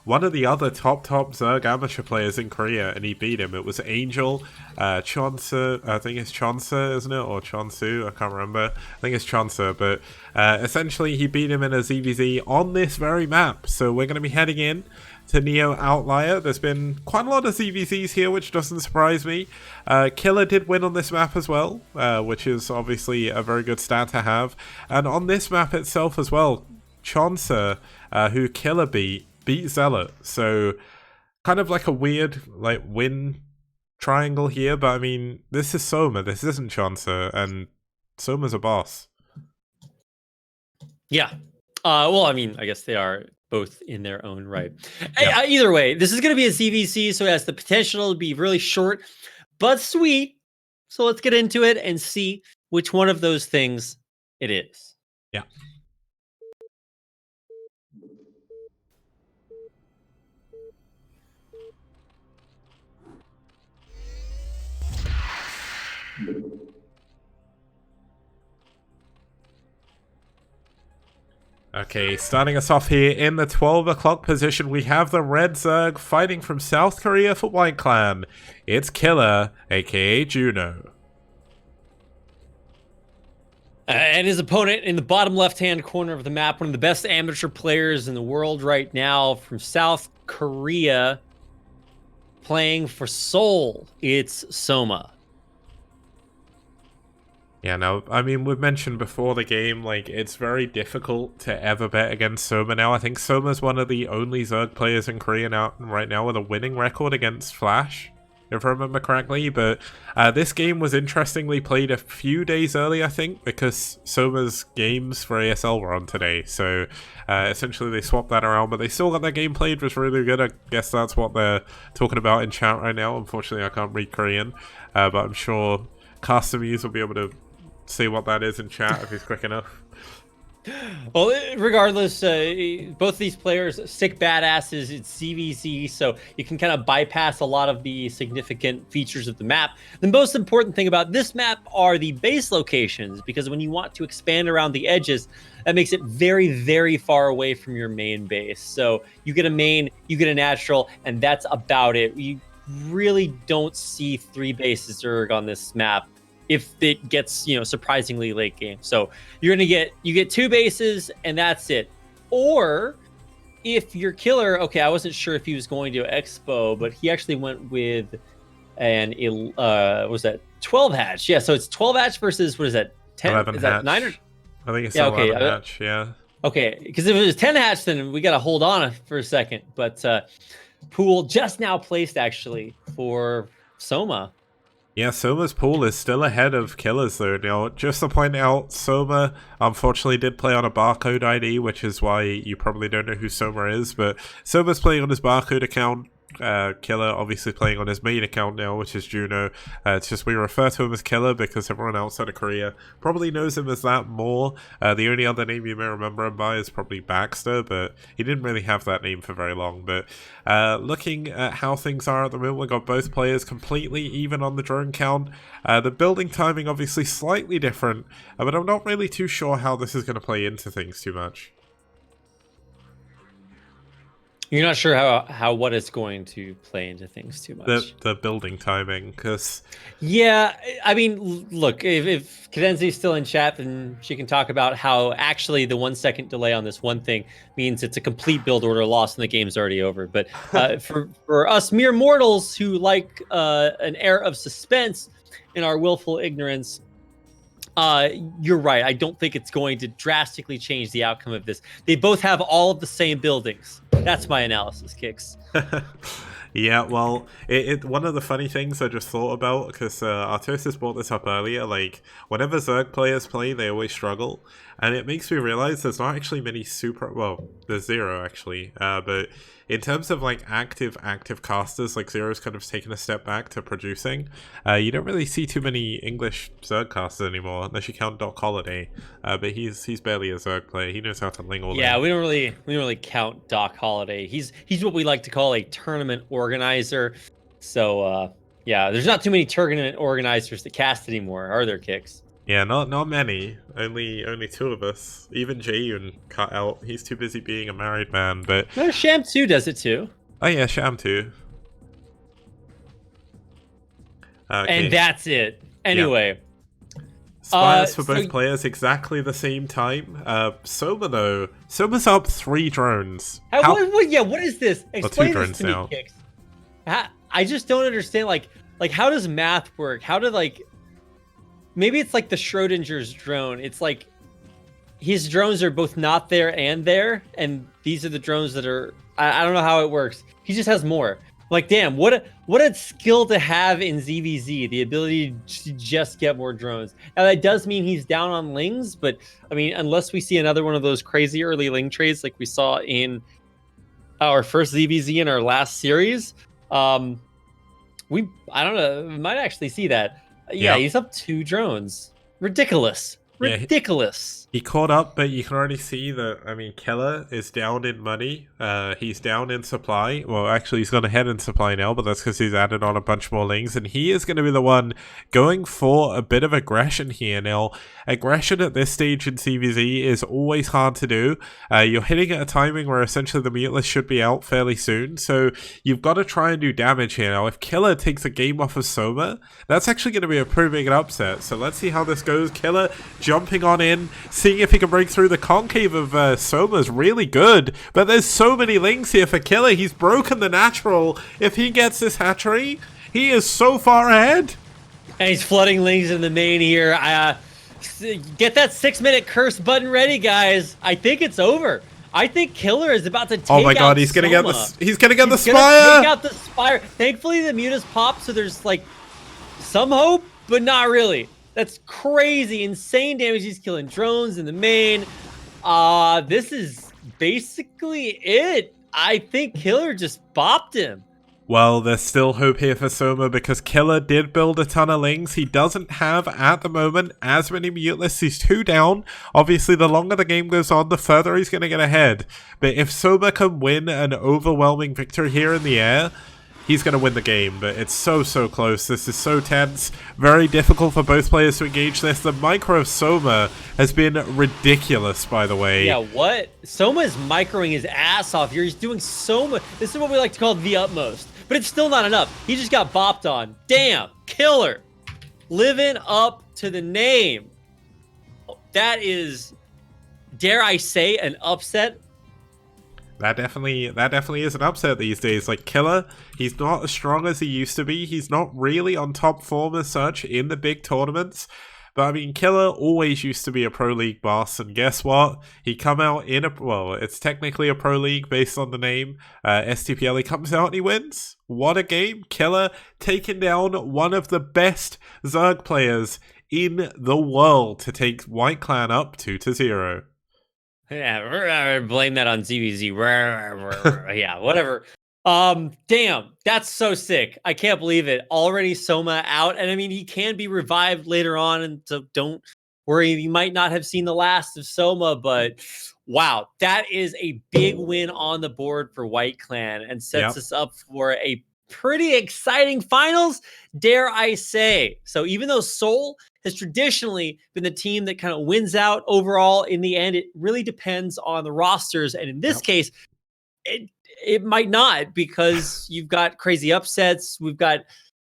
one of the other top Zerg amateur players in Korea, and he beat him. It was Angel, Chonsa, I think it's Chonsa, isn't it? Or Chonsu, I can't remember. I think it's Chonsa, but essentially he beat him in a ZVZ on this very map. So we're going to be heading in to Neo Outlier. There's been quite a lot of ZVZs here, which doesn't surprise me. Killer did win on this map as well, which is obviously a very good stat to have. And on this map itself as well, Chonsa, who Killer beat Zealot. So kind of like a weird like win triangle here, but I mean, this is Soma, this isn't Chonsa, and Soma's a boss. Yeah. Well, I mean, I guess they are both in their own right. Yeah. Either way, this is going to be a ZVC, so it has the potential to be really short but sweet. So let's get into it and see which one of those things it is. Yeah. Okay, starting us off here in the 12 o'clock position, we have the Red Zerg fighting from South Korea for White Clan. It's Killer, aka Juno. And his opponent in the bottom left-hand corner of the map, one of the best amateur players in the world right now from South Korea, playing for SouL. It's Soma. Yeah, now, I mean, we've mentioned before the game, like, it's very difficult to ever bet against Soma now. I think Soma's one of the only Zerg players in Korea now, right now with a winning record against Flash, if I remember correctly. But this game was interestingly played a few days early, I think, because Soma's games for ASL were on today. So essentially they swapped that around, but they still got their game played, was really good. I guess that's what they're talking about in chat right now. Unfortunately, I can't read Korean, but I'm sure Custom Use will be able to see what that is in chat if he's quick enough. Well, regardless, both these players, sick badasses. It's CVC, so you can kind of bypass a lot of the significant features of the map. The most important thing about this map are the base locations, because when you want to expand around the edges, that makes it very far away from your main base. So you get a main, you get a natural, and that's about it. really don't see 3 bases Zerg on this map if it gets, surprisingly late game. So you get 2 bases and that's it. Or if your killer, okay, I wasn't sure if he was going to Expo, but he actually went with was that 12 hatch? Yeah, so it's 12 hatch versus, what is that, 10? 11 is hatch. that 9 or? I think it's 11 hatch, yeah. Okay, because if it was 10 hatch, then we got to hold on for a second. But pool just now placed, actually, for Soma. Yeah, Soma's pool is still ahead of Killer's, though. Now, just to point out, Soma unfortunately did play on a barcode ID, which is why you probably don't know who Soma is, but Soma's playing on his barcode account. Killer obviously playing on his main account now, which is Juno. It's just we refer to him as Killer because everyone outside of Korea probably knows him as that more. The only other name you may remember him by is probably Baxter, but he didn't really have that name for very long. But looking at how things are at the moment, we've got both players completely even on the drone count. The building timing obviously slightly different, but I'm not really too sure how this is going to play into things too much. You're not sure how what is going to play into things too much. The building timing, because... Yeah, I mean, look, if Cadenzi's still in chat, then she can talk about how actually the 1 second delay on this one thing means it's a complete build order loss and the game's already over. But for us mere mortals who like an air of suspense in our willful ignorance, you're right. I don't think it's going to drastically change the outcome of this. They both have all of the same buildings. That's my analysis, Kicks. Yeah, well, one of the funny things I just thought about, because Artosis brought this up earlier, like, whenever Zerg players play, they always struggle, and it makes me realize there's not actually many well, there's Zero, actually, but in terms of, like, active casters, like, Zero's kind of taken a step back to producing, you don't really see too many English Zerg casters anymore, unless you count Doc Holiday, but he's barely a Zerg player. He knows how to ling all Yeah, day. we don't really count Doc Holiday. He's what we like to call a tournament organizer. So yeah, there's not too many tournament organizers that cast anymore, are there, Kicks? Yeah, not many. Only 2 of us. Even Jaeyoon cut out. He's too busy being a married man, but... No, Sham 2 does it too. Oh yeah, Sham too. Okay. And that's it. Anyway. Yeah. Spires for both players exactly the same time. Soma though. Soma's up 3 drones. What is this? Explain this to now. me, Kicks. I just don't understand, like how does math work? How did, like... Maybe it's like the Schrodinger's drone. It's like his drones are both not there and there, and these are the drones that are... I don't know how it works. He just has more. Like, damn, what a skill to have in ZVZ, the ability to just get more drones. Now, that does mean he's down on lings, but, I mean, unless we see another one of those crazy early ling trades like we saw in our first ZVZ in our last series, I don't know, we might actually see that. Yeah, he's up 2 drones. Ridiculous. Ridiculous. He caught up, but you can already see that, I mean, Keller is down in money. He's down in supply. Well, actually, he's gone ahead in supply now, but that's because he's added on a bunch more lings, and he is going to be the one going for a bit of aggression here. Now, aggression at this stage in CVZ is always hard to do. You're hitting at a timing where essentially the muteless should be out fairly soon, so you've got to try and do damage here. Now, if Killer takes a game off of Soma, that's actually going to be a pretty big upset, so let's see how this goes. Killer jumping on in, seeing if he can break through. The concave of Soma is really good, but there's so many links here for Killer. He's broken the natural. If he gets this hatchery, he is so far ahead. And he's flooding links in the main here. Get that 6-minute curse button ready, guys. I think it's over. I think Killer is about to take out Oh my god, he's gonna get the Spire! Take out the Spire. Thankfully, the Mutas popped, so there's like some hope, but not really. That's crazy, insane damage. He's killing drones in the main. This is basically it. I think Killer just bopped him. Well, there's still hope here for Soma because Killer did build a ton of lings. He doesn't have, at the moment, as many muteless. He's 2 down. Obviously, the longer the game goes on, the further he's going to get ahead. But if Soma can win an overwhelming victory here in the air, he's going to win the game. But it's so close. This is so tense. Very difficult for both players to engage this. The micro of Soma has been ridiculous, by the way. Yeah, what? Soma is microing his ass off here. He's doing so much. This is what we like to call the utmost. but it's still not enough. He just got bopped on. Damn, killer. Living up to the name. That is, dare I say, an upset. That definitely is an upset these days. Like, Killer, he's not as strong as he used to be. He's not really on top form as such in the big tournaments. But I mean, Killer always used to be a Pro League boss, and guess what? He come out in well, it's technically a Pro League based on the name, STPL. He comes out and he wins. What a game. Killer taking down one of the best Zerg players in the world to take White Clan up 2-0. Yeah, blame that on ZVZ. Yeah, whatever. Damn, that's so sick. I can't believe it. Already Soma out, and I mean, he can be revived later on, and so don't worry, you might not have seen the last of Soma, but wow, that is a big win on the board for White Clan and sets us up for a pretty exciting finals, dare I say. So even though SouL has traditionally been the team that kind of wins out overall, in the end, it really depends on the rosters, and in this case, it might not, because you've got crazy upsets. We've got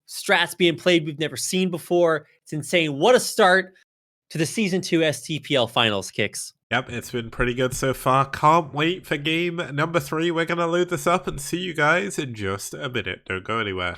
strats being played we've never seen before. It's insane. What a start to the Season 2 STPL Finals, Kicks. Yep, it's been pretty good so far. Can't wait for game number 3. We're going to load this up and see you guys in just a minute. Don't go anywhere.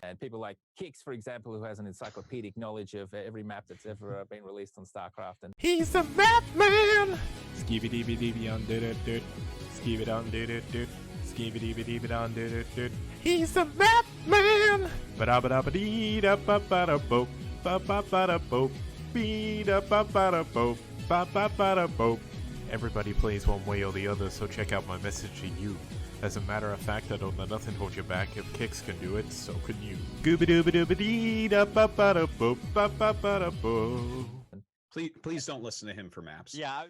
And people like Kix, for example, who has an encyclopedic knowledge of every map that's ever been released on StarCraft. And he's a map man! Skibby-dibby-dibby on do-do-do. Skibby-don-do-do-do. Skibby-dibby-dibby-don do-do-do. He's a map man! Ba-da-ba-da-ba-dee-da-ba-ba-da-bo. Ba-ba-ba-da-bo. Bee-da-ba-ba-da-bo. Ba-ba-ba-da-bo. Everybody plays one way or the other, so check out my message to you. As a matter of fact, I don't let nothing hold you back. If Kix can do it, so can you. Gooba-dooba-dooba-dee-da-ba-ba-da-bo. Ba-ba-ba-da-bo. Please don't listen to him for maps. Yeah.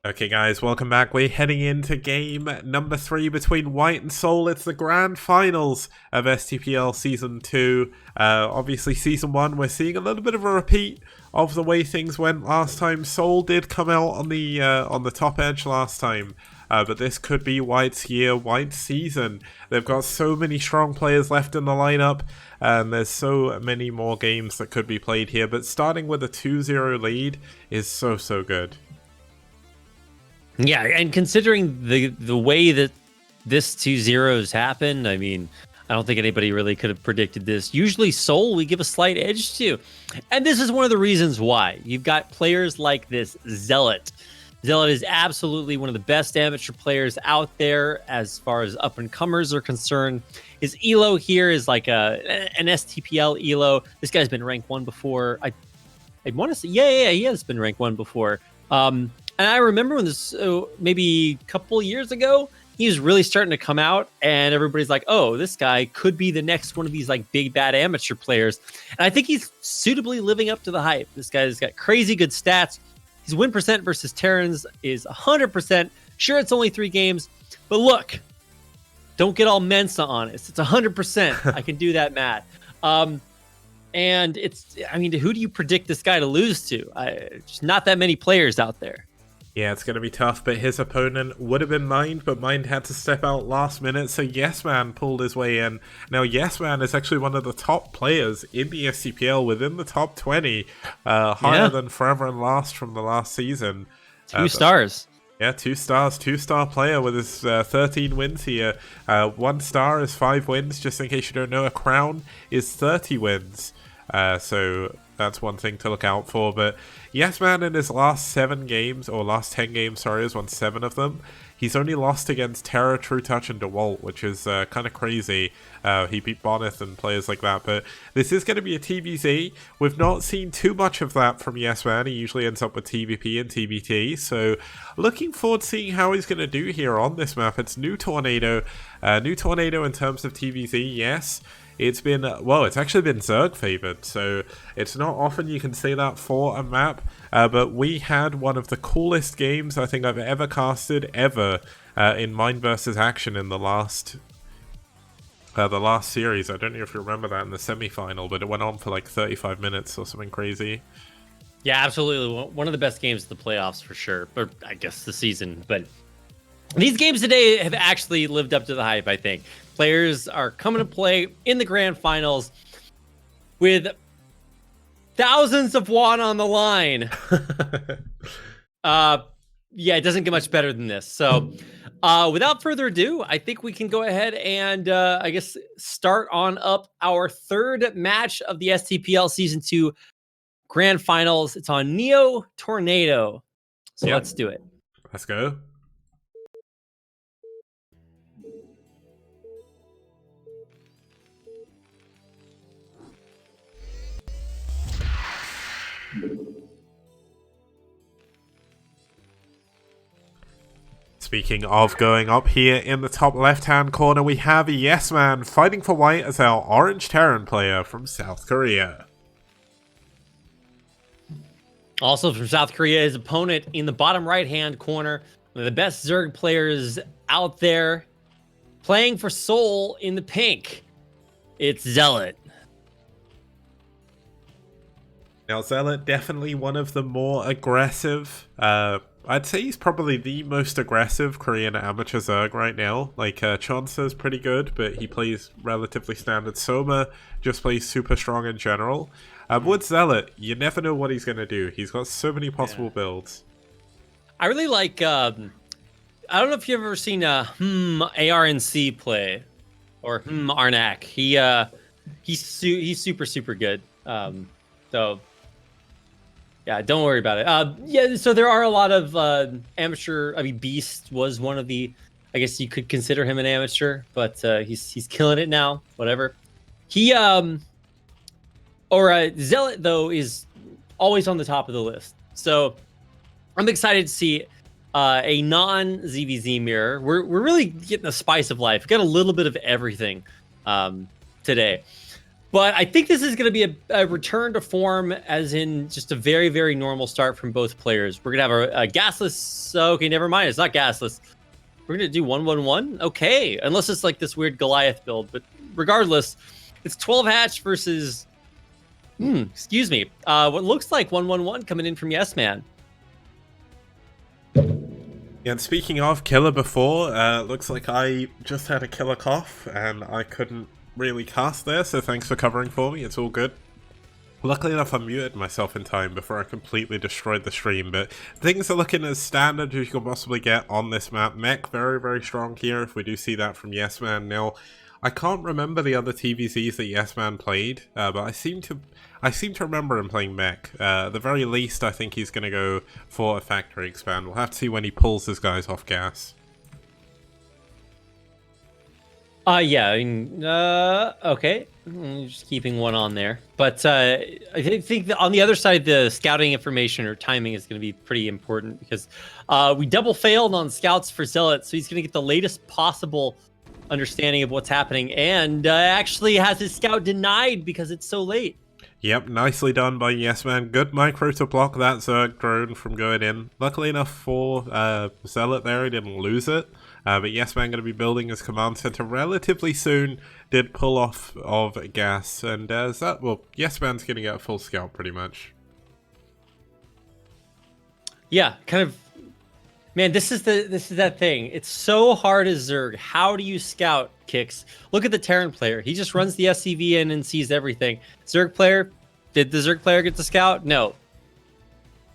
Okay guys, welcome back. We're heading into game number 3 between White and SouL. It's the grand finals of STPL Season 2. Obviously Season 1, we're seeing a little bit of a repeat of the way things went last time. SouL did come out on the top edge last time, but this could be White's year, White's season. They've got so many strong players left in the lineup, and there's so many more games that could be played here, but starting with a 2-0 lead is so good. Yeah, and considering the way that this 2-0's happened, I mean, I don't think anybody really could have predicted this. Usually SouL we give a slight edge to. And this is one of the reasons why. You've got players like this Zealot. Zealot is absolutely one of the best amateur players out there as far as up-and-comers are concerned. His elo here is like an STPL elo. This guy's been rank 1 before. I want to say, yeah, he has been rank 1 before. And I remember when this, maybe a couple years ago, he was really starting to come out, and everybody's like, oh, this guy could be the next one of these like big bad amateur players. And I think he's suitably living up to the hype. This guy's got crazy good stats. His win percent versus Terrans is 100%. Sure, it's only 3 games, but look, don't get all Mensa honest. It's 100%. I can do that math. And it's, I mean, who do you predict this guy to lose to? Just not that many players out there. Yeah, it's going to be tough, but his opponent would have been Mind, but Mind had to step out last minute, so Yes Man pulled his way in. Now, Yes Man is actually one of the top players in the STPL, within the top 20, higher than Forever and Last from the last season. 2 stars. Yeah, 2 stars, 2-star player with his 13 wins here. 1 star is 5 wins, just in case you don't know, a crown is 30 wins. So that's one thing to look out for. But YesMan in his last 7 games, or last 10 games, sorry, has won 7 of them. He's only lost against Terra, True Touch, and DeWalt, which is kind of crazy. He beat Bonneth and players like that. But this is going to be a TVZ. We've not seen too much of that from YesMan. He usually ends up with TVP and TBT. So looking forward to seeing how he's going to do here on this map. It's new Tornado. New Tornado in terms of TVZ, yes. It's been, well, it's actually been Zerg favored, so it's not often you can say that for a map, but we had one of the coolest games I think I've ever casted, ever, in Mind vs. Action in the last series. I don't know if you remember that in the semi-final, but it went on for like 35 minutes or something crazy. Yeah, absolutely. One of the best games of the playoffs for sure, or I guess the season, but these games today have actually lived up to the hype, I think. Players are coming to play in the grand finals with thousands of won on the line. Yeah, it doesn't get much better than this. So without further ado, I think we can go ahead and I guess start on up our third match of the STPL Season 2 Grand Finals. It's on Neo Tornado. So Yep. Let's do it. Let's go. Speaking of going up, here in the top left-hand corner, we have YesMan fighting for white as our Orange Terran player from South Korea. Also from South Korea, his opponent in the bottom right-hand corner, one of the best Zerg players out there, playing for SouL in the pink. It's Zealot. Now, Zealot, definitely one of the more aggressive, I'd say he's probably the most aggressive Korean amateur Zerg right now. Like, Chauncey's pretty good, but he plays relatively standard. Soma just plays super strong in general. With Zealot, you never know what he's going to do. He's got so many possible builds. I really like, I don't know if you've ever seen ARNC play, or Arnak. He's super, super good. So... yeah, don't worry about it. Yeah, so there are a lot of amateur. I mean, Beast was one of the. I guess you could consider him an amateur, but he's killing it now. Whatever. He Zealot though is always on the top of the list. So I'm excited to see a non-ZVZ mirror. We're really getting the spice of life. We got a little bit of everything today. But I think this is going to be a return to form, as in just a very, very normal start from both players. We're going to have a gasless... okay, never mind. It's not gasless. We're going to do 1-1-1? Okay. Unless it's like this weird Goliath build. But regardless, it's 12 hatch versus... excuse me. What looks like 1-1-1 coming in from YesMan. Yeah, and speaking of killer before, looks like I just had a killer cough, and I couldn't really cast there, so thanks for covering for me. It's all good. Luckily enough, I muted myself in time before I completely destroyed the stream, but things are looking as standard as you can possibly get on this map. Mech, very, very strong here, if we do see that from YesMan. Now, I can't remember the other TVZs that YesMan played, but I seem to remember him playing Mech. At the very least, I think he's going to go for a factory expand. We'll have to see when he pulls his guys off gas. Yeah, I mean, okay. Just keeping one on there. But I think that on the other side, the scouting information or timing is going to be pretty important, because we double failed on scouts for Zealot, so he's going to get the latest possible understanding of what's happening, and actually has his scout denied because it's so late. Yep, nicely done by YesMan. Good micro to block that Zerg drone from going in. Luckily enough for Zealot there, he didn't lose it. But YesMan going to be building his command center relatively soon. Did pull off of gas, and YesMan's going to get a full scout pretty much. Yeah, kind of. Man, this is that thing. It's so hard as Zerg. How do you scout kicks? Look at the Terran player. He just runs the SCV in and sees everything. Zerg player, did the Zerg player get the scout? No.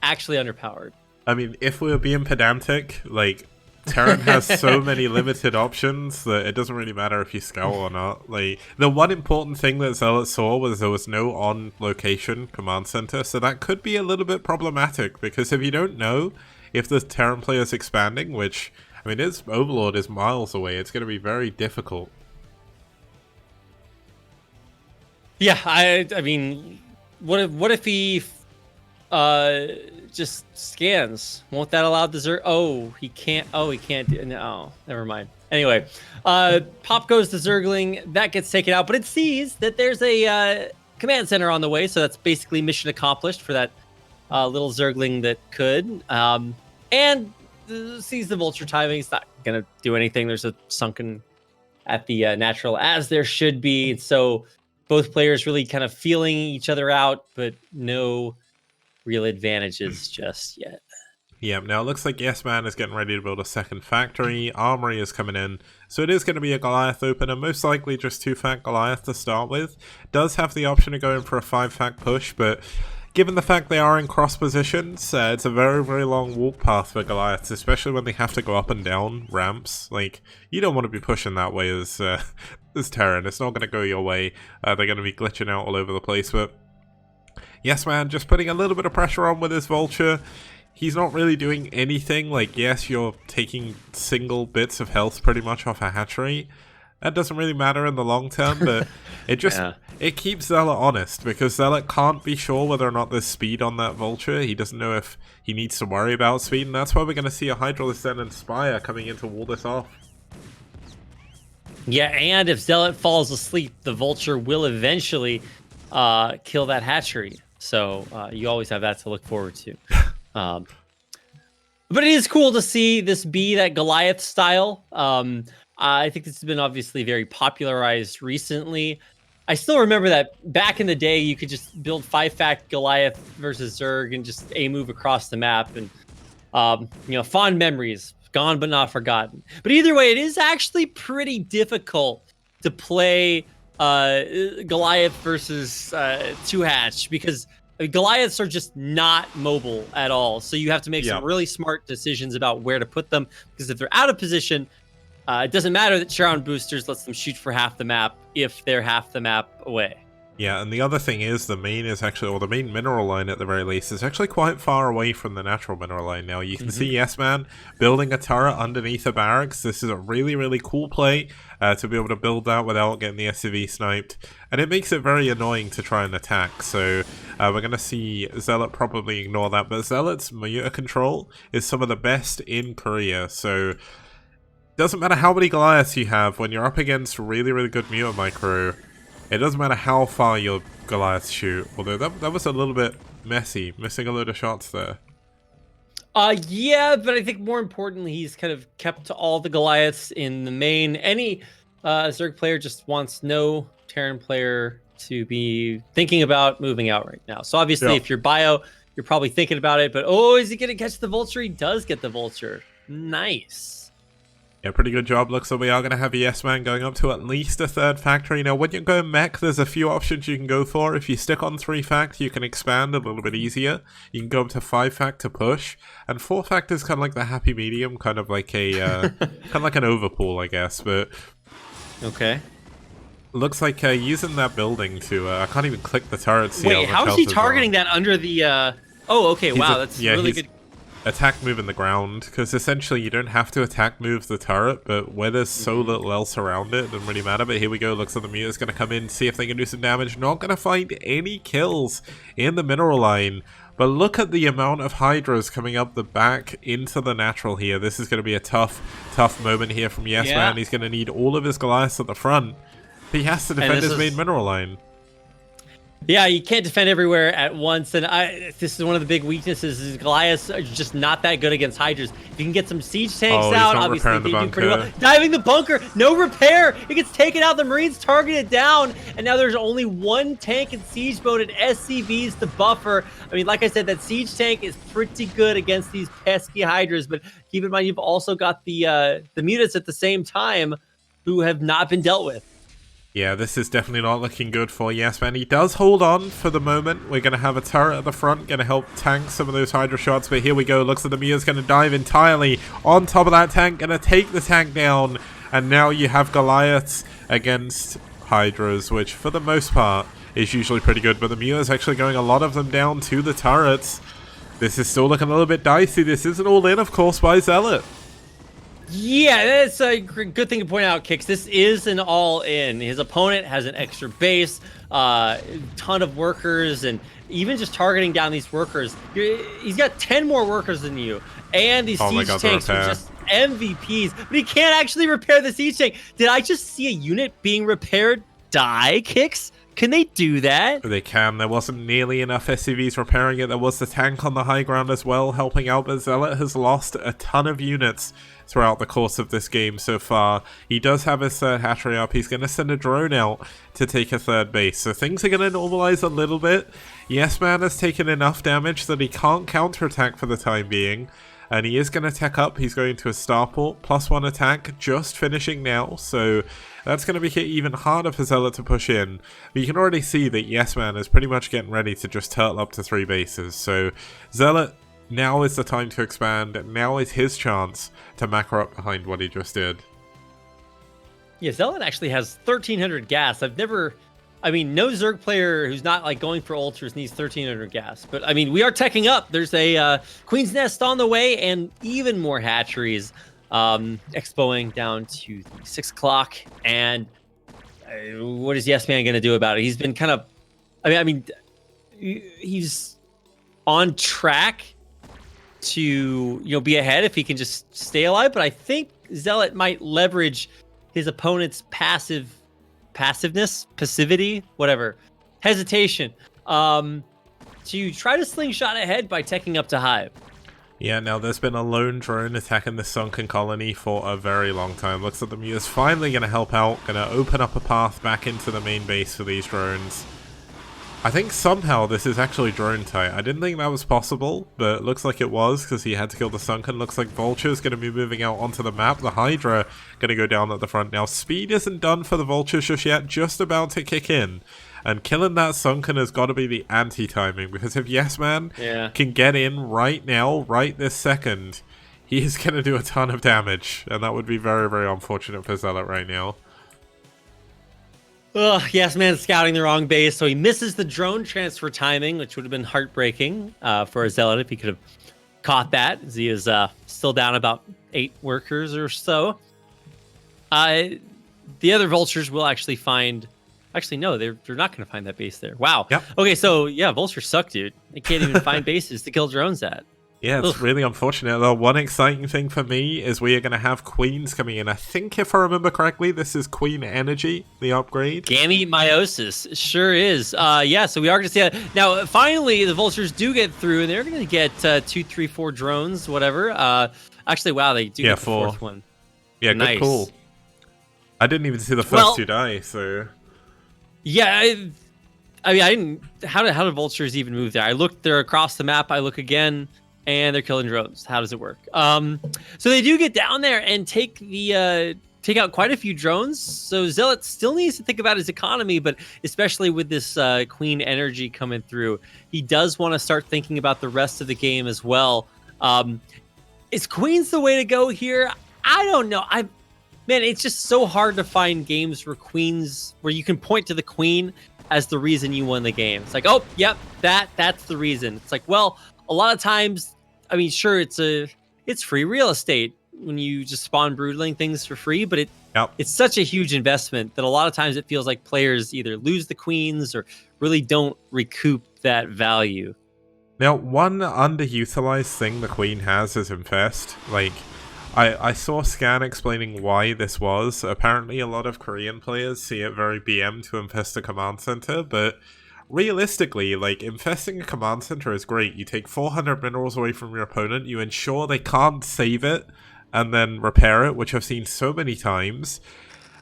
Actually underpowered. I mean, if we were being pedantic, like, Terran has so many limited options that it doesn't really matter if you scout or not. Like, the one important thing that Zealot saw was there was no on-location command center, so that could be a little bit problematic, because if you don't know if the Terran player is expanding, which, I mean, his Overlord is miles away, it's going to be very difficult. Yeah, I mean, what if he just scans? Won't that allow the Zerg? Oh, he can't. Oh, he can't. No, never mind. Anyway, pop goes the Zergling. That gets taken out, but it sees that there's a command center on the way, so that's basically mission accomplished for that little Zergling that could. And sees the Vulture timing. It's not gonna do anything. There's a sunken at the natural, as there should be. So both players really kind of feeling each other out, but no real advantages just yet. Yeah, now it looks like Yes Man is getting ready to build a second factory. Armory is coming in. So it is going to be a Goliath opener, most likely just 2-fact Goliath to start with. Does have the option of going for a 5-fact push, but given the fact they are in cross positions, it's a very, very long walk path for Goliaths, especially when they have to go up and down ramps. Like, you don't want to be pushing that way as Terran. It's not going to go your way. They're going to be glitching out all over the place, but Yes Man just putting a little bit of pressure on with his Vulture. He's not really doing anything. Like, yes, you're taking single bits of health pretty much off a hatchery. That doesn't really matter in the long term, but it just it keeps Zealot honest, because Zealot can't be sure whether or not there's speed on that Vulture. He doesn't know if he needs to worry about speed, and that's why we're going to see a Hydralisk Zen and Spire coming in to wall this off. Yeah, and if Zealot falls asleep, the Vulture will eventually kill that hatchery. So you always have that to look forward to. But it is cool to see this be that Goliath style. I think this has been obviously very popularized recently. I still remember that back in the day, you could just build 5-fact Goliath versus Zerg and just move across the map. And, fond memories, gone but not forgotten. But either way, it is actually pretty difficult to play Goliath versus 2-hatch, because Goliaths are just not mobile at all. So you have to make some really smart decisions about where to put them, because if they're out of position, it doesn't matter that Charon Boosters lets them shoot for half the map if they're half the map away. Yeah, and the other thing is the main is actually, or the main mineral line at the very least, is actually quite far away from the natural mineral line. Now, you can see Yes Man building a turret underneath a barracks. This is a really, really cool play to be able to build that without getting the SCV sniped. And it makes it very annoying to try and attack. So we're going to see Zealot probably ignore that. But Zealot's Muta control is some of the best in Korea. So doesn't matter how many Goliaths you have, when you're up against really, really good Muta micro, it doesn't matter how far your Goliaths shoot. Although that was a little bit messy, missing a load of shots there. Yeah, but I think more importantly, he's kind of kept all the Goliaths in the main. Any Zerg player just wants no Terran player to be thinking about moving out right now. So obviously, if you're bio, you're probably thinking about it. But is he going to catch the Vulture? He does get the Vulture. Nice. Yeah, pretty good job. Looks like we are going to have a Yes Man going up to at least a 3rd factory. Now, when you go mech, there's a few options you can go for. If you stick on 3-fact, you can expand a little bit easier. You can go up to 5-fact to push. And 4-fact is kind of like the happy medium, kind of like a kind of like an overpool, I guess. But okay. Looks like using that building to... I can't even click the turret. Wait, how is he targeting that under the... Oh, okay, wow, that's really good. Attack move in the ground, because essentially you don't have to attack move the turret, but where there's so little else around it, doesn't really matter. But here we go, looks like the Muta's going to come in, see if they can do some damage. Not going to find any kills in the mineral line, but look at the amount of Hydras coming up the back into the natural here. This is going to be a tough moment here from Yes Man. He's going to need all of his Goliaths at the front. He has to defend his main mineral line. Yeah, you can't defend everywhere at once, and this is one of the big weaknesses. Is Goliaths are just not that good against Hydras. If you can get some siege tanks out, obviously they do pretty well. Diving the bunker, no repair. It gets taken out. The Marines target it down, and now there's only one tank and siege boat and SCVs to buffer. I mean, like I said, that siege tank is pretty good against these pesky Hydras, but keep in mind you've also got the Mutas at the same time who have not been dealt with. Yeah, this is definitely not looking good for Yes Man. He does hold on for the moment. We're going to have a turret at the front, going to help tank some of those Hydra shots. But here we go. Looks like the Mia's going to dive entirely on top of that tank, going to take the tank down. And now you have Goliaths against Hydras, which for the most part is usually pretty good. But the Mia is actually going a lot of them down to the turrets. This is still looking a little bit dicey. This isn't all in, of course, by Zealot. Yeah, that's a good thing to point out, Kicks. This is an all-in. His opponent has an extra base, ton of workers, and even just targeting down these workers. He's got 10 more workers than you, and these siege tanks are just MVPs, but he can't actually repair the siege tank. Did I just see a unit being repaired die, Kicks? Can they do that? They can. There wasn't nearly enough SCVs repairing it. There was the tank on the high ground as well, helping out, but Zealot has lost a ton of units throughout the course of this game so far. He does have his third hatchery up. He's going to send a drone out to take a third base. So things are going to normalize a little bit. Yes Man has taken enough damage that he can't counterattack for the time being. And he is going to tech up. He's going to a starport, +1 attack, just finishing now. So that's going to make it even harder for Zealot to push in. But you can already see that Yes Man is pretty much getting ready to just turtle up to 3 bases. So Zealot, now is the time to expand. Now is his chance to macro up behind what he just did. Yeah, Zealot actually has 1,300 gas. I mean, no Zerg player who's not like going for ultras needs 1,300 gas. But I mean, we are teching up. There's a Queen's Nest on the way and even more hatcheries expoing down to the 6 o'clock. And what is Yes Man going to do about it? He's been kind of, he's on track to be ahead if he can just stay alive. But I think Zealot might leverage his opponent's passivity, whatever, hesitation, to try to slingshot ahead by teching up to Hive. Yeah, now there's been a lone drone attacking the sunken colony for a very long time. Looks like the Mu's finally going to help out, going to open up a path back into the main base for these drones. I think somehow this is actually drone tight. I didn't think that was possible, but it looks like it was because he had to kill the sunken. Looks like Vulture's going to be moving out onto the map. The Hydra going to go down at the front. Now speed isn't done for the Vultures just yet, just about to kick in. And killing that sunken has got to be the anti-timing, because if Yes Man can get in right now, right this second, he is going to do a ton of damage. And that would be very, very unfortunate for Zealot right now. Ugh, Yes Man's scouting the wrong base, so he misses the drone transfer timing, which would have been heartbreaking for a Zealot if he could have caught that, as he is still down about 8 workers or so. The other Vultures will actually find... Actually, no, they're not going to find that base there. Wow. Yep. Okay, so, yeah, Vultures suck, dude. They can't even find bases to kill drones at. Yeah, it's really unfortunate. The one exciting thing for me is we are going to have Queens coming in. I think, if I remember correctly, this is Queen Energy, the upgrade. Gamete Meiosis, sure is. Yeah, so we are going to see that. Now, finally, the Vultures do get through, and they're going to get 2, 3, 4 drones, whatever. Actually, wow, they do get the 4th one. Yeah, nice. Good call. I didn't even see the first 2 die, so... Yeah, I mean, I didn't... How did Vultures even move there? I looked there across the map, I look again... And they're killing drones. How does it work? So they do get down there and take out quite a few drones. So Zealot still needs to think about his economy, but especially with this Queen Energy coming through, he does want to start thinking about the rest of the game as well. Is Queens the way to go here? I don't know. Man, it's just so hard to find games where you can point to the Queen as the reason you won the game. It's like, oh, yep, that's the reason. It's like, well, a lot of times, I mean, sure, it's free real estate when you just spawn broodling things for free, but it's such a huge investment that a lot of times it feels like players either lose the queens or really don't recoup that value. Now, one underutilized thing the Queen has is Infest. Like, I saw Scan explaining why this was. Apparently, a lot of Korean players see it very BM to infest a command center, but... realistically, like, infesting a command center is great. You take 400 minerals away from your opponent, you ensure they can't save it and then repair it, which I've seen so many times.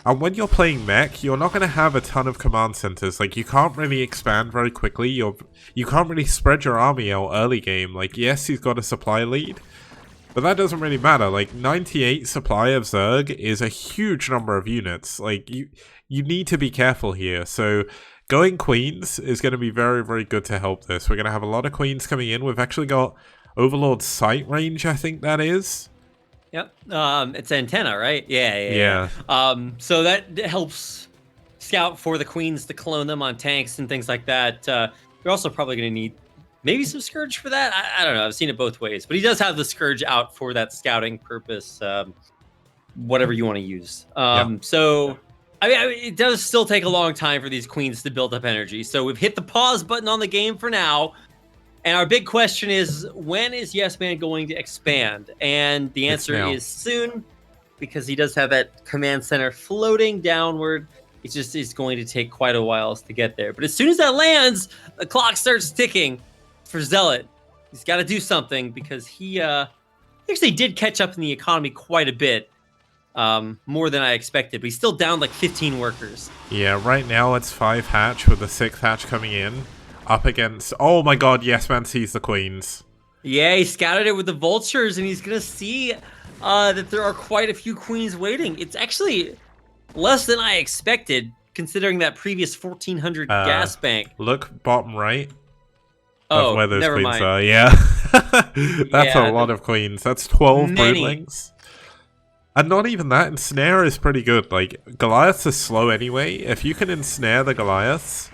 And when you're playing mech, you're not going to have a ton of command centers. Like, you can't really expand very quickly. You can't really spread your army out early game. Like, yes, he's got a supply lead, But that doesn't really matter. Like, 98 supply of Zerg is a huge number of units. Like, you need to be careful here. So, going Queens is going to be very, very good to help this. We're going to have a lot of Queens coming in. We've actually got Overlord sight range, I think that is. Yep. It's antenna, right? Yeah. So that helps scout for the Queens to clone them on tanks and things like that. You're also probably going to need maybe some Scourge for that. I don't know. I've seen it both ways. But he does have the Scourge out for that scouting purpose, whatever you want to use. So, I mean, it does still take a long time for these Queens to build up energy. So we've hit the pause button on the game for now. And our big question is, when is Yes Man going to expand? And the answer is soon, because he does have that command center floating downward. It just is going to take quite a while to get there. But as soon as that lands, the clock starts ticking for Zealot. He's got to do something, because he actually did catch up in the economy quite a bit, more than I expected. But he's still down like 15 workers. Yeah, right now it's 5 hatch with the 6th hatch coming in. Up against... Oh my god, Yes Man sees the Queens. Yeah, he scouted it with the Vultures, and he's going to see that there are quite a few Queens waiting. It's actually less than I expected, considering that previous 1,400 gas bank. Look bottom right of where those never Queens mind. are. Yeah. That's a lot of Queens. That's 12 broodlings. And not even that, ensnare is pretty good. Like, Goliaths are slow anyway. If you can ensnare the Goliaths...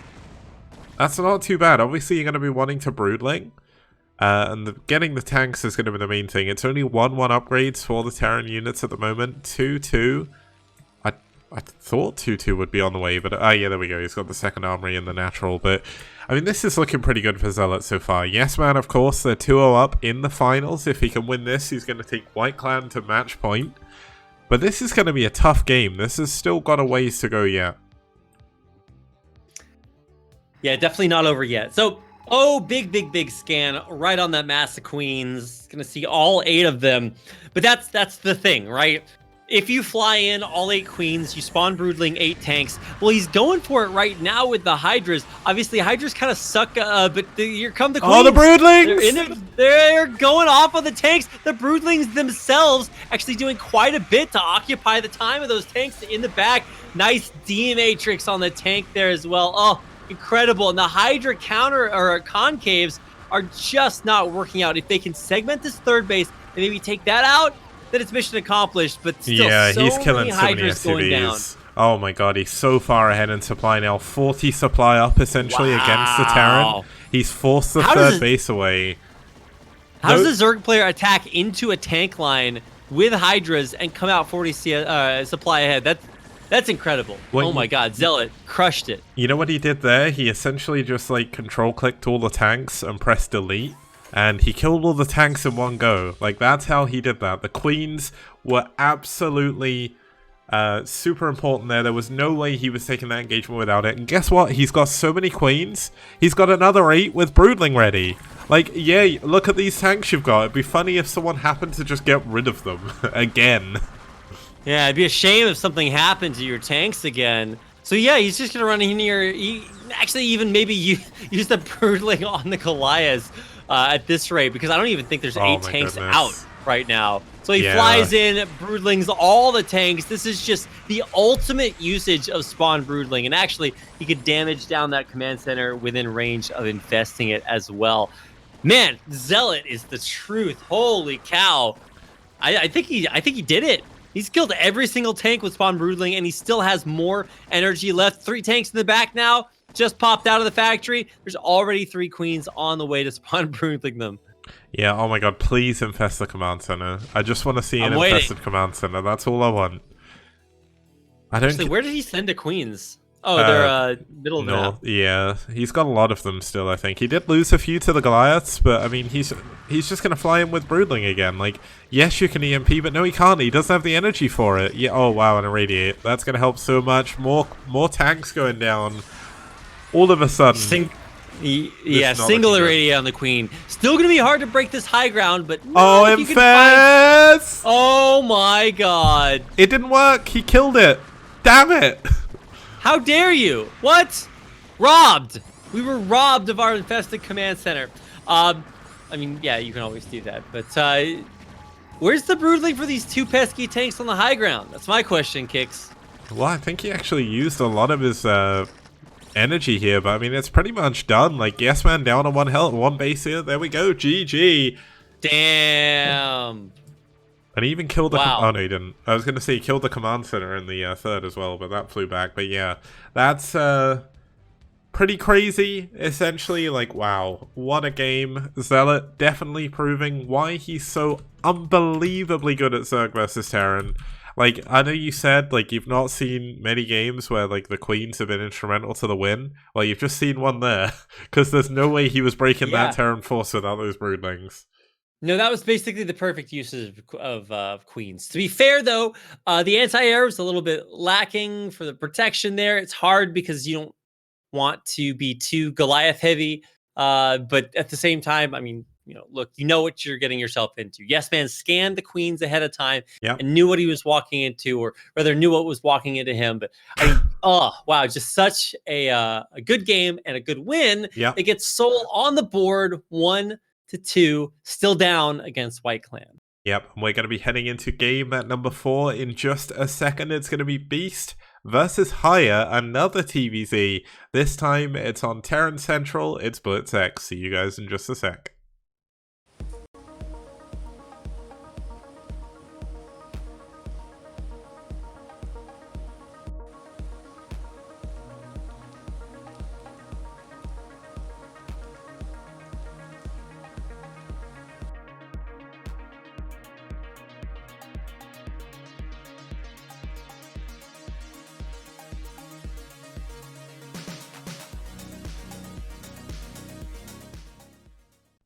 That's not too bad. Obviously, you're going to be wanting to Broodling. And getting the tanks is going to be the main thing. It's only 1-1 upgrades for the Terran units at the moment. 2-2. I thought 2-2 would be on the way, but... yeah, there we go. He's got the second armory and the natural. But, I mean, this is looking pretty good for Zealot so far. Yes Man, of course, they're 2-0 up in the finals. If he can win this, he's going to take White Clan to match point. But this is going to be a tough game. This has still got a ways to go yet. Yeah, definitely not over yet. So, big scan right on that mass of Queens. Gonna see all 8 of them. But that's the thing, right? If you fly in all 8 Queens, you spawn Broodling 8 tanks. Well, he's going for it right now with the Hydras. Obviously, Hydras kind of suck, but here come the Queens. Oh, the Broodlings! They're going off on the tanks. The Broodlings themselves actually doing quite a bit to occupy the time of those tanks in the back. Nice D-Matrix on the tank there as well. Oh, incredible. And the Hydra counter or concaves are just not working out. If they can segment this third base and maybe take that out, then it's mission accomplished. But still, yeah, so he's killing many so many Hydras going down. SUVs. Oh my god, he's so far ahead in supply now. 40 supply up essentially against the Terran. He's forced the third base away. How does the Zerg player attack into a tank line with Hydras and come out 40 supply ahead? That's incredible. Oh my god, Zealot crushed it. You know what he did there? He essentially just like control-clicked all the tanks and pressed delete. And he killed all the tanks in one go. Like, that's how he did that. The Queens were absolutely super important there. There was no way he was taking that engagement without it. And guess what? He's got so many Queens. He's got another 8 with Broodling ready. Like, yeah, look at these tanks you've got. It'd be funny if someone happened to just get rid of them again. Yeah, it'd be a shame if something happened to your tanks again. So yeah, he's just gonna run in here. Actually, even maybe use the Broodling on the Goliaths at this rate, because I don't even think there's 8 tanks out right now. So he flies in, Broodlings all the tanks. This is just the ultimate usage of spawn Broodling, and actually, he could damage down that command center within range of infesting it as well. Man, Zealot is the truth. Holy cow! I think he did it. He's killed every single tank with spawn Broodling, and he still has more energy left. 3 tanks in the back now, just popped out of the factory. There's already 3 Queens on the way to spawn Broodling them. Yeah, oh my god, please infest the command center. I just want to see an infested command center. That's all I want. Actually, where did he send the Queens? Oh, they're middle of the map. Yeah, he's got a lot of them still, I think. He did lose a few to the Goliaths, but I mean, he's just going to fly in with Broodling again. Like, yes, you can EMP, but no, he can't. He doesn't have the energy for it. Yeah, oh wow, and Irradiate. That's going to help so much. More tanks going down. All of a sudden. Single Irradiate on the Queen. Still going to be hard to break this high ground, but no, oh, infest! Oh my god. It didn't work. He killed it. Damn it. How dare you? What? Robbed. We were robbed of our infested command center. I mean, yeah, you can always do that, but Where's the broodling for these two pesky tanks on the high ground? That's my question, Kicks. Well, I think he actually used a lot of his energy here, but I mean, it's pretty much done. Like, Yes Man down on 1 health, 1 base here. There we go. GG. Damn. And he even killed the... Wow. Oh, no, he didn't. I was going to say he killed the command center in the third as well, but that flew back. But yeah, that's pretty crazy, essentially. Like, wow, what a game. Zealot definitely proving why he's so unbelievably good at Zerg versus Terran. Like, I know you said, like, you've not seen many games where, like, the Queens have been instrumental to the win. Well, you've just seen one there, because there's no way he was breaking that Terran force without those broodlings. No, that was basically the perfect usage of Queens. To be fair, though, the anti-air was a little bit lacking for the protection there. It's hard because you don't want to be too Goliath heavy. But at the same time, I mean, look, you know what you're getting yourself into. Yes Man scanned the Queens ahead of time and knew what he was walking into, or rather knew what was walking into him. But I mean, oh, wow, just such a good game and a good win. It gets SouL on the board 1-2, still down against White Clan. Yep, and we're going to be heading into game at number 4 in just a second. It's going to be Beast versus Hire, another TVZ. This time it's on Terran Central, it's Blitz X. See you guys in just a sec.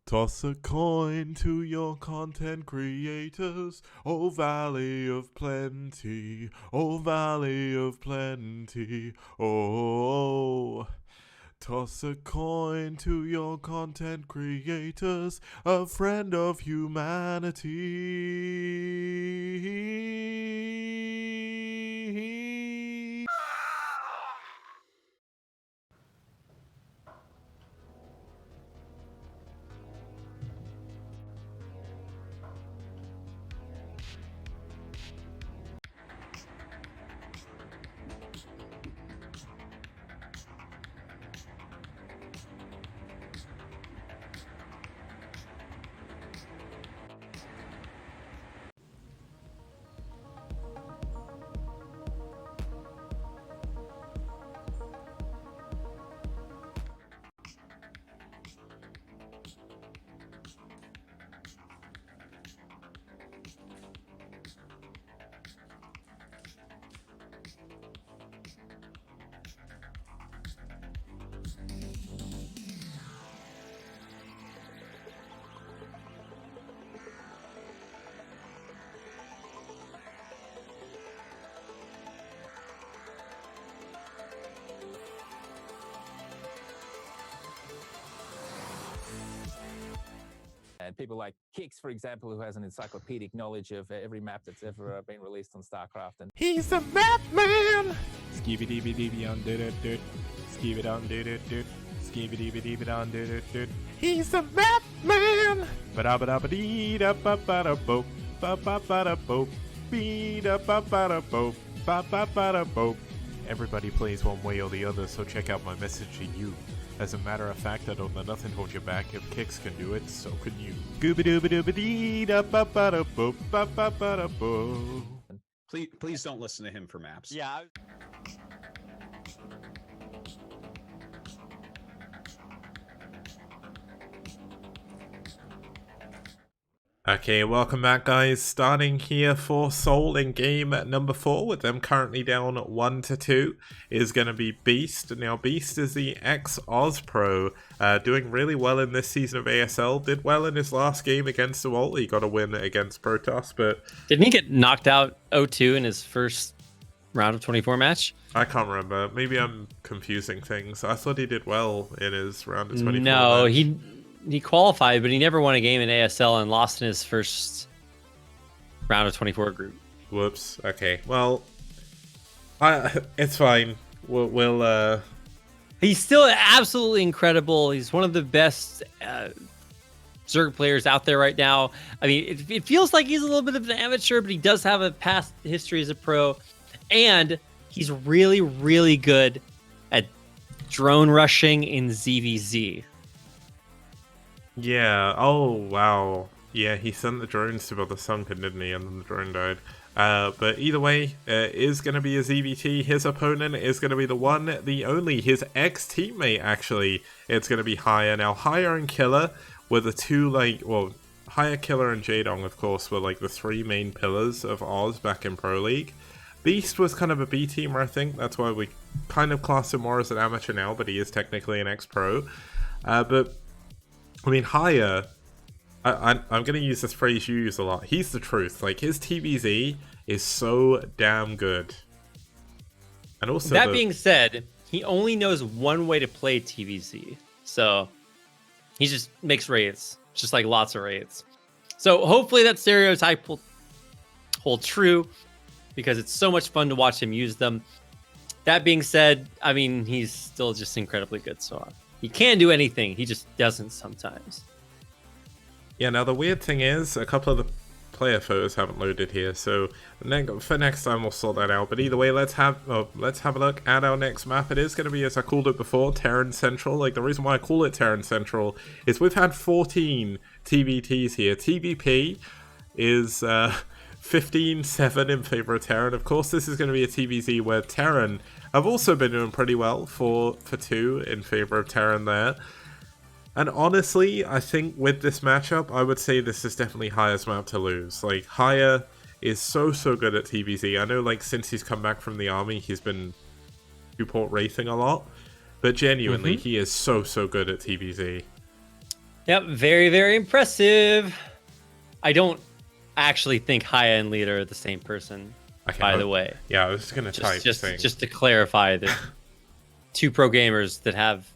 Toss a coin to your content creators, oh Valley of Plenty, oh Valley of Plenty, oh. Toss a coin to your content creators, a friend of humanity. And people like Kicks, for example, who has an encyclopedic knowledge of every map that's ever been released on StarCraft. And he's a map man! Skibidi on did it. Skibidi on did it. Skibidi on did it. He's a map man! Ba-da-ba-da-ba-dee da-ba-ba-da-boop. Ba-ba-ba-da-boop. Bee-da-ba-ba-da-boop. Ba-ba-ba-da-boop. Everybody plays one way or the other, so check out my message to you. As a matter of fact, I don't let nothing hold you back. If Kicks can do it, so can you. Gooba-dooba-dooba-dee-da-ba-ba-da-boop, ba-ba-ba-da-boop. Please don't listen to him for maps. Yeah. Okay, welcome back guys. Starting here for SouL in game number 4, with them currently down 1-2, is going to be Beast. Now Beast is the ex-Oz Pro, doing really well in this season of ASL. Did well in his last game against SouL. He got a win against Protoss, but... Didn't he get knocked out 0-2 in his first round of 24 match? I can't remember. Maybe I'm confusing things. I thought he did well in his round of 24 No, match. He qualified, but he never won a game in ASL and lost in his first round of 24 group. Whoops. Okay. Well, it's fine. We'll He's still absolutely incredible. He's one of the best Zerg players out there right now. I mean, it feels like he's a little bit of an amateur, but he does have a past history as a pro. And he's really, really good at drone rushing in ZVZ. Yeah. Oh, wow. Yeah, he sent the drones to build the sunken, didn't he? And then the drone died. But either way, is going to be a ZVT. His opponent is going to be the one, the only, his ex-teammate, actually. It's going to be Haya. Now, Haya and Killer were the two, like, well, Haya, Killer, and Jaedong, of course, were, like, the three main pillars of Oz back in Pro League. Beast was kind of a B-teamer, I think. That's why we kind of class him more as an amateur now, but he is technically an ex-pro. But, I mean, Haya... I'm going to use this phrase you use a lot. He's the truth. Like, his TVZ is so damn good. And also, that being said, he only knows one way to play TVZ. So, he just makes raids. Just like lots of raids. So, hopefully that stereotype will hold true. Because it's so much fun to watch him use them. That being said, I mean, he's still just incredibly good. So, he can do anything. He just doesn't sometimes. Yeah, now the weird thing is, a couple of the player photos haven't loaded here, so for next time we'll sort that out. But either way, let's have a look at our next map. It is going to be, as I called it before, Terran Central. Like, the reason why I call it Terran Central is we've had 14 TVTs here. TVP is 15-7 in favor of Terran. Of course, this is going to be a TVZ where Terran have also been doing pretty well for 2 in favor of Terran there. And honestly, I think with this matchup, I would say this is definitely Haya's map to lose. Like, Haya is so good at TVZ. I know, like, since he's come back from the army, he's been support racing a lot. But genuinely, he is so good at TVZ. Yep, very, very impressive. I don't actually think Haya and Leader are the same person, by the way. Yeah, I was just going to type just to clarify that two pro gamers that have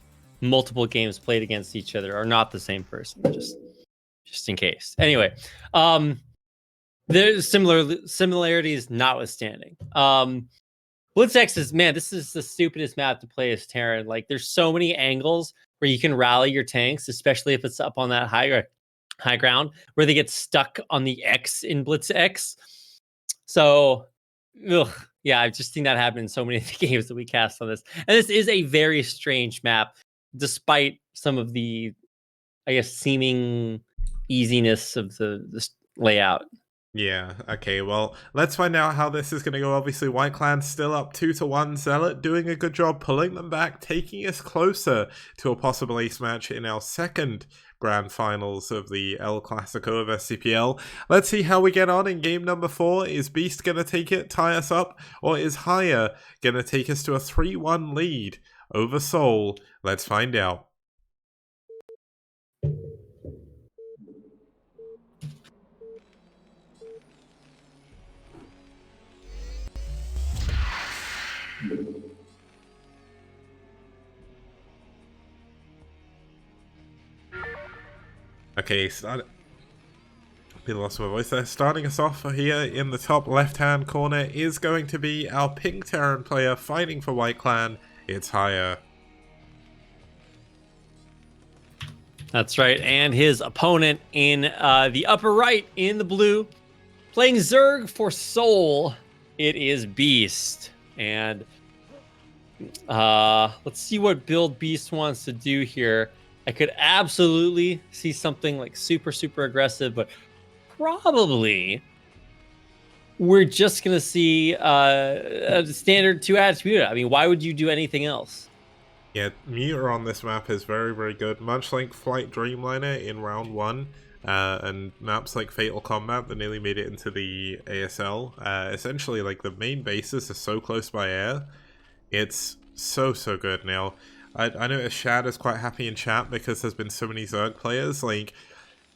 multiple games played against each other are not the same person, just in case. Anyway, there's similarities notwithstanding. BlitzX is, man, this is the stupidest map to play as Terran. Like, there's so many angles where you can rally your tanks, especially if it's up on that high ground, where they get stuck on the X in BlitzX. So, yeah, I've just seen that happen in so many of the games that we cast on this. And this is a very strange map, despite some of the, I guess, seeming easiness of the layout. Yeah, okay, well, let's find out how this is going to go. Obviously, White Clan's still up 2-1. Zealot doing a good job pulling them back, taking us closer to a possible ace match in our second grand finals of the El Clasico of STPL. Let's see how we get on in game number 4. Is Beast going to take it, tie us up, or is Haya going to take us to a 3-1 lead over SouL? Let's find out. Okay, we lost my voice there. Starting us off here in the top left-hand corner is going to be our pink Terran player fighting for White Clan. It's Haya. That's right, and his opponent in the upper right in the blue, playing Zerg for SouL, it is Beast. And let's see what build Beast wants to do here. I could absolutely see something like super aggressive, but probably we're just going to see a standard 2-ads muta. I mean, why would you do anything else? Yeah, muta on this map is very good. Much like Flight Dreamliner in round 1, and maps like Fatal Combat that nearly made it into the ASL. Essentially, like, the main bases are so close by air. It's so good now. I know Shad is quite happy in chat because there's been so many Zerg players. Like,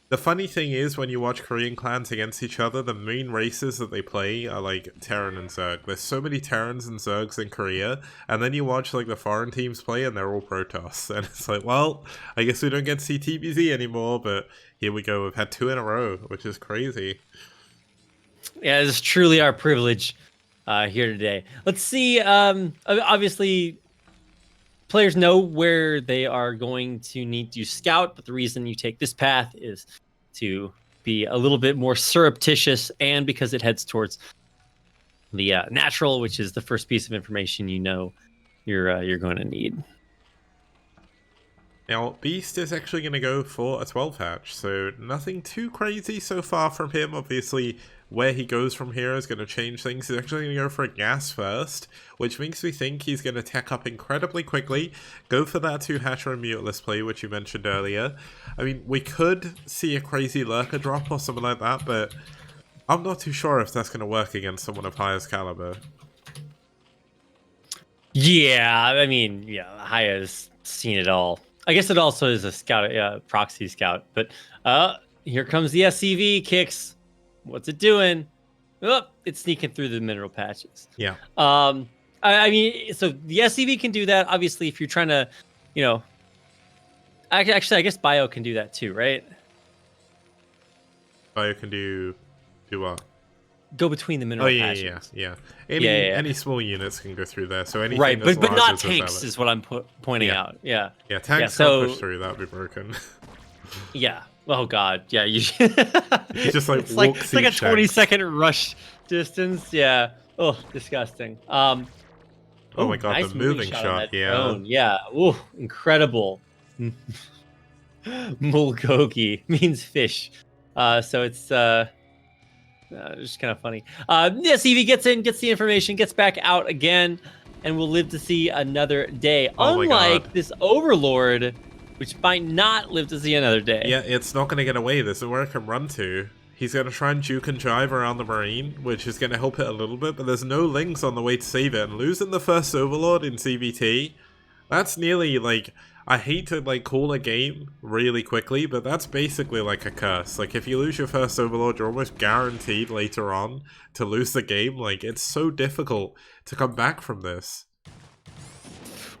the funny thing is, when you watch Korean clans against each other, the main races that they play are, like, Terran and Zerg. There's so many Terrans and Zergs in Korea, and then you watch, like, the foreign teams play, and they're all Protoss. And it's like, well, I guess we don't get to see TBZ anymore, but here we go. We've had 2 in a row, which is crazy. Yeah, it's truly our privilege here today. Let's see, obviously, players know where they are going to need to scout, but the reason you take this path is to be a little bit more surreptitious, and because it heads towards the natural, which is the first piece of information you're going to need. Now, Beast is actually going to go for a 12 hatch, so nothing too crazy so far from him. Obviously, where he goes from here is going to change things. He's actually going to go for a gas first, which makes me think he's going to tech up incredibly quickly, go for that 2 hatch or a muteless play, which you mentioned earlier. I mean, we could see a crazy lurker drop or something like that, but I'm not too sure if that's going to work against someone of highest caliber. Yeah, I mean, Haya's seen it all. I guess it also is a scout, proxy scout. But here comes the SCV kicks. What's it doing? Oh, it's sneaking through the mineral patches. Yeah. I mean, so the SCV can do that. Obviously, if you're trying to, actually, I guess Bio can do that too, right? Bio can do what? Go between the mineral patches. Yeah. Any small units can go through there. So anything right, but not tanks is what I'm pointing out. Yeah. Yeah, tanks can't push through. That'd be broken. Yeah. Oh god. Yeah. You just like it's like 20-second rush distance. Yeah. Oh, disgusting. Oh my god, nice the moving shot. Yeah. Yeah. Ooh, incredible. Mulgogi means fish. So it's just kind of funny. Yes, Evie gets in, gets the information, gets back out again, and we'll live to see another day. Oh Unlike this Overlord, which might not live to see another day. Yeah, it's not going to get away. This is where it can run to. He's going to try and juke and jive around the Marine, which is going to help it a little bit, but there's no links on the way to save it. And losing the first Overlord in CVT, that's nearly like... I hate to like call a game really quickly, but that's basically like a curse. Like if you lose your first Overlord, you're almost guaranteed later on to lose the game. Like it's so difficult to come back from this.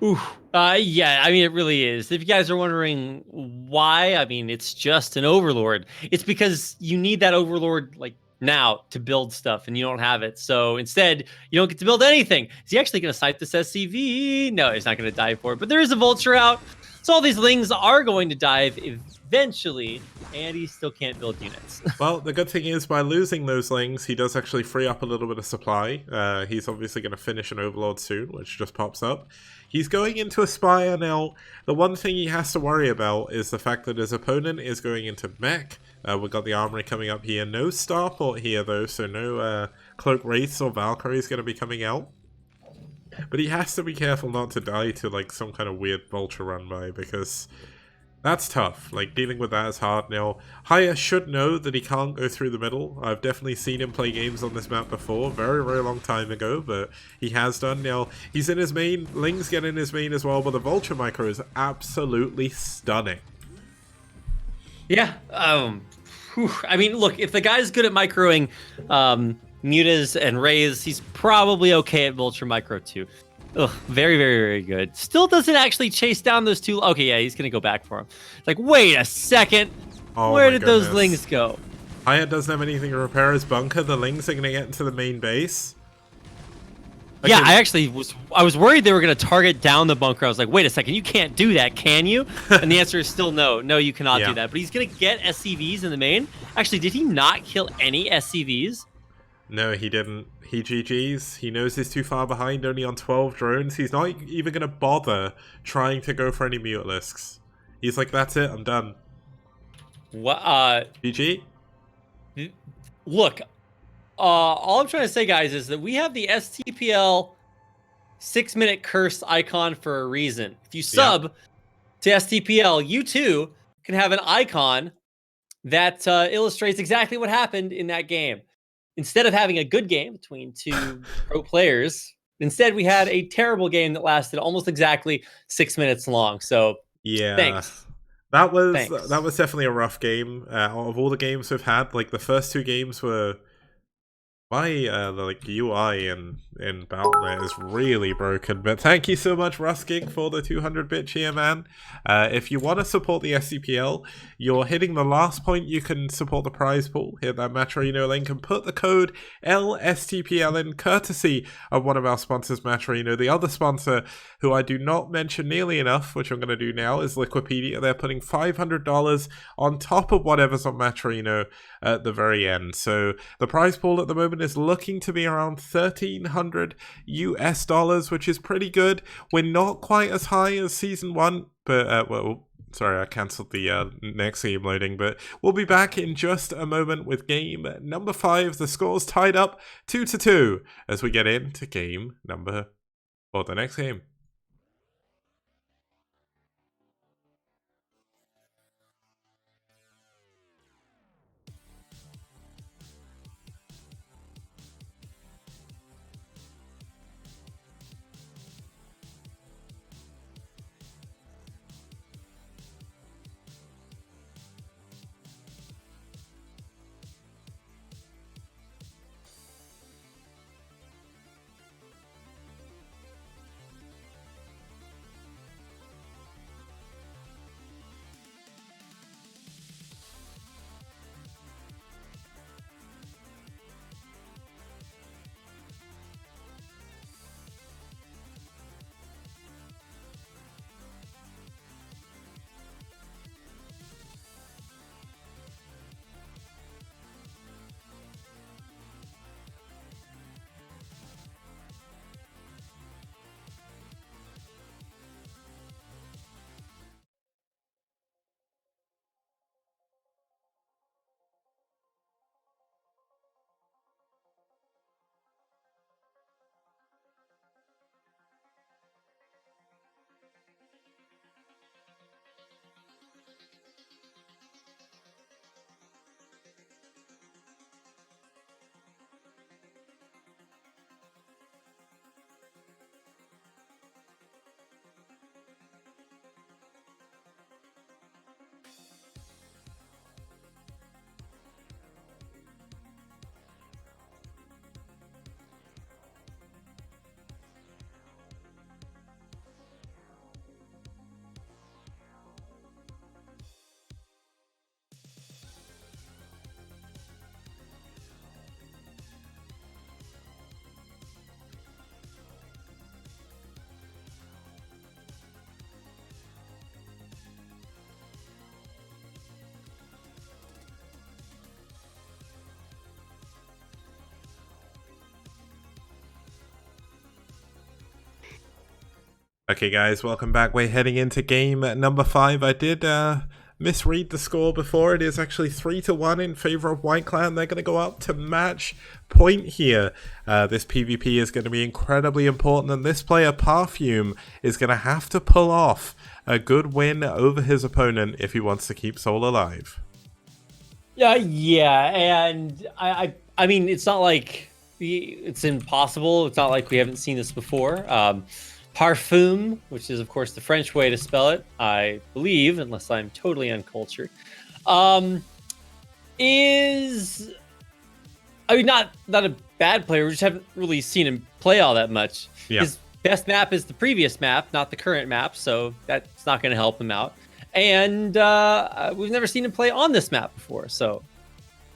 Ooh, yeah, I mean it really is. If you guys are wondering why, I mean it's just an Overlord. It's because you need that Overlord like now to build stuff, and you don't have it. So instead, you don't get to build anything. Is he actually going to snipe this SCV? No, he's not going to dive for it. But there is a Vulture out, so all these Lings are going to dive eventually, and he still can't build units. Well, the good thing is, by losing those Lings, he does actually free up a little bit of supply. He's obviously going to finish an Overlord soon, which just pops up. He's going into Aspire now. The one thing he has to worry about is the fact that his opponent is going into Mech. We've got the Armory coming up here. No Starport here, though, so no Cloak Wraiths or Valkyries going to be coming out. But he has to be careful not to die to like some kind of weird Vulture run by, because that's tough. Like, dealing with that is hard. Now, Haya should know that he can't go through the middle. I've definitely seen him play games on this map before, very, very long time ago, but he has done. Now, he's in his main, Ling's get in his main as well, but the Vulture micro is absolutely stunning. Yeah, I mean, look, if the guy's good at microing mutas and rays, he's probably okay at Vulture micro too. Ugh, very, very, very good. Still doesn't actually chase down those two. Okay, yeah, he's gonna go back for him. Like, wait a second. Where did those Lings go? Hyatt doesn't have anything to repair his bunker. The Lings are gonna get into the main base. Okay. Yeah, I was worried they were gonna target down the bunker. I was like, wait a second, you can't do that, can you? And the answer is still no. No, you cannot do that. But he's gonna get SCVs in the main. Actually, did he not kill any SCVs? No, he didn't. He GG's. He knows he's too far behind, only on 12 drones. He's not even going to bother trying to go for any Mutalisks. He's like, that's it, I'm done. What? GG? Look, all I'm trying to say, guys, is that we have the STPL 6-minute curse icon for a reason. If you sub to STPL, you too can have an icon that illustrates exactly what happened in that game. Instead of having a good game between two pro players, instead we had a terrible game that lasted almost exactly 6 minutes long. So yeah, thanks. That was definitely a rough game. Of all the games we've had, like the first two games were My like UI in Battle.net is really broken, but thank you so much, Rusking, for the 200-bit cheer, man. If you want to support the STPL, you're hitting the last point you can support the prize pool. Hit that Matcherino link and put the code LSTPL in, courtesy of one of our sponsors, Matcherino. The other sponsor, who I do not mention nearly enough, which I'm going to do now, is Liquipedia. They're putting $500 on top of whatever's on Matcherino at the very end. So the prize pool at the moment is looking to be around $1,300 US, which is pretty good. We're not quite as high as season 1, but well, sorry, I cancelled the next game loading, but we'll be back in just a moment with game number 5. The score's tied up 2-2 as we get into game number, or the next game. Okay guys, welcome back. We're heading into game number 5. I did misread the score before. It is actually 3-1 in favor of White Clan. They're going to go up to match point here. This PvP is going to be incredibly important, and this player, Perfume, is going to have to pull off a good win over his opponent if he wants to keep SouL alive. Yeah, and I mean, it's not like it's impossible. It's not like we haven't seen this before. Parfum, which is of course the French way to spell it, I believe, unless I'm totally uncultured, is, I mean, not a bad player. We just haven't really seen him play all that much. Yeah. His best map is the previous map, not the current map, so that's not going to help him out. And we've never seen him play on this map before, so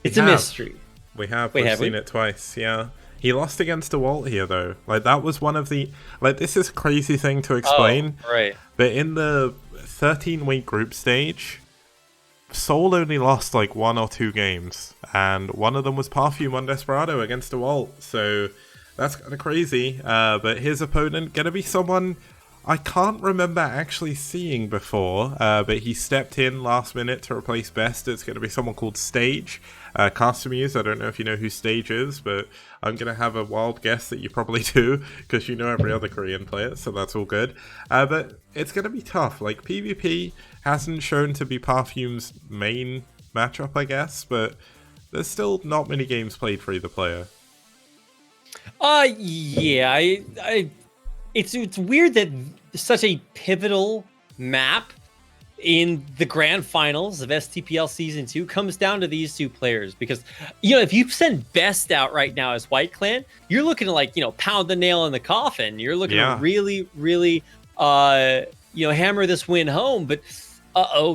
it's a mystery. We've seen it twice, yeah. He lost against DeWalt here, though. Like, that was one of the... Like, this is a crazy thing to explain. Oh, right. But in the 13-week group stage, SouL only lost, like, 1 or 2 games. And one of them was Perfume on Desperado against DeWalt. So, that's kind of crazy. But his opponent going to be someone I can't remember actually seeing before. But he stepped in last minute to replace Best. It's going to be someone called Stage. Customers, I don't know if you know who Stage is, but I'm going to have a wild guess that you probably do, because you know every other Korean player, so that's all good. But it's going to be tough. Like, PvP hasn't shown to be Perfume's main matchup, I guess, but there's still not many games played for either player. Yeah, it's weird that such a pivotal map in the grand finals of STPL Season 2 comes down to these two players. Because, you know, if you send Best out right now as White Clan, you're looking to, like, you know, pound the nail in the coffin. You're looking to really, really, you know, hammer this win home. But,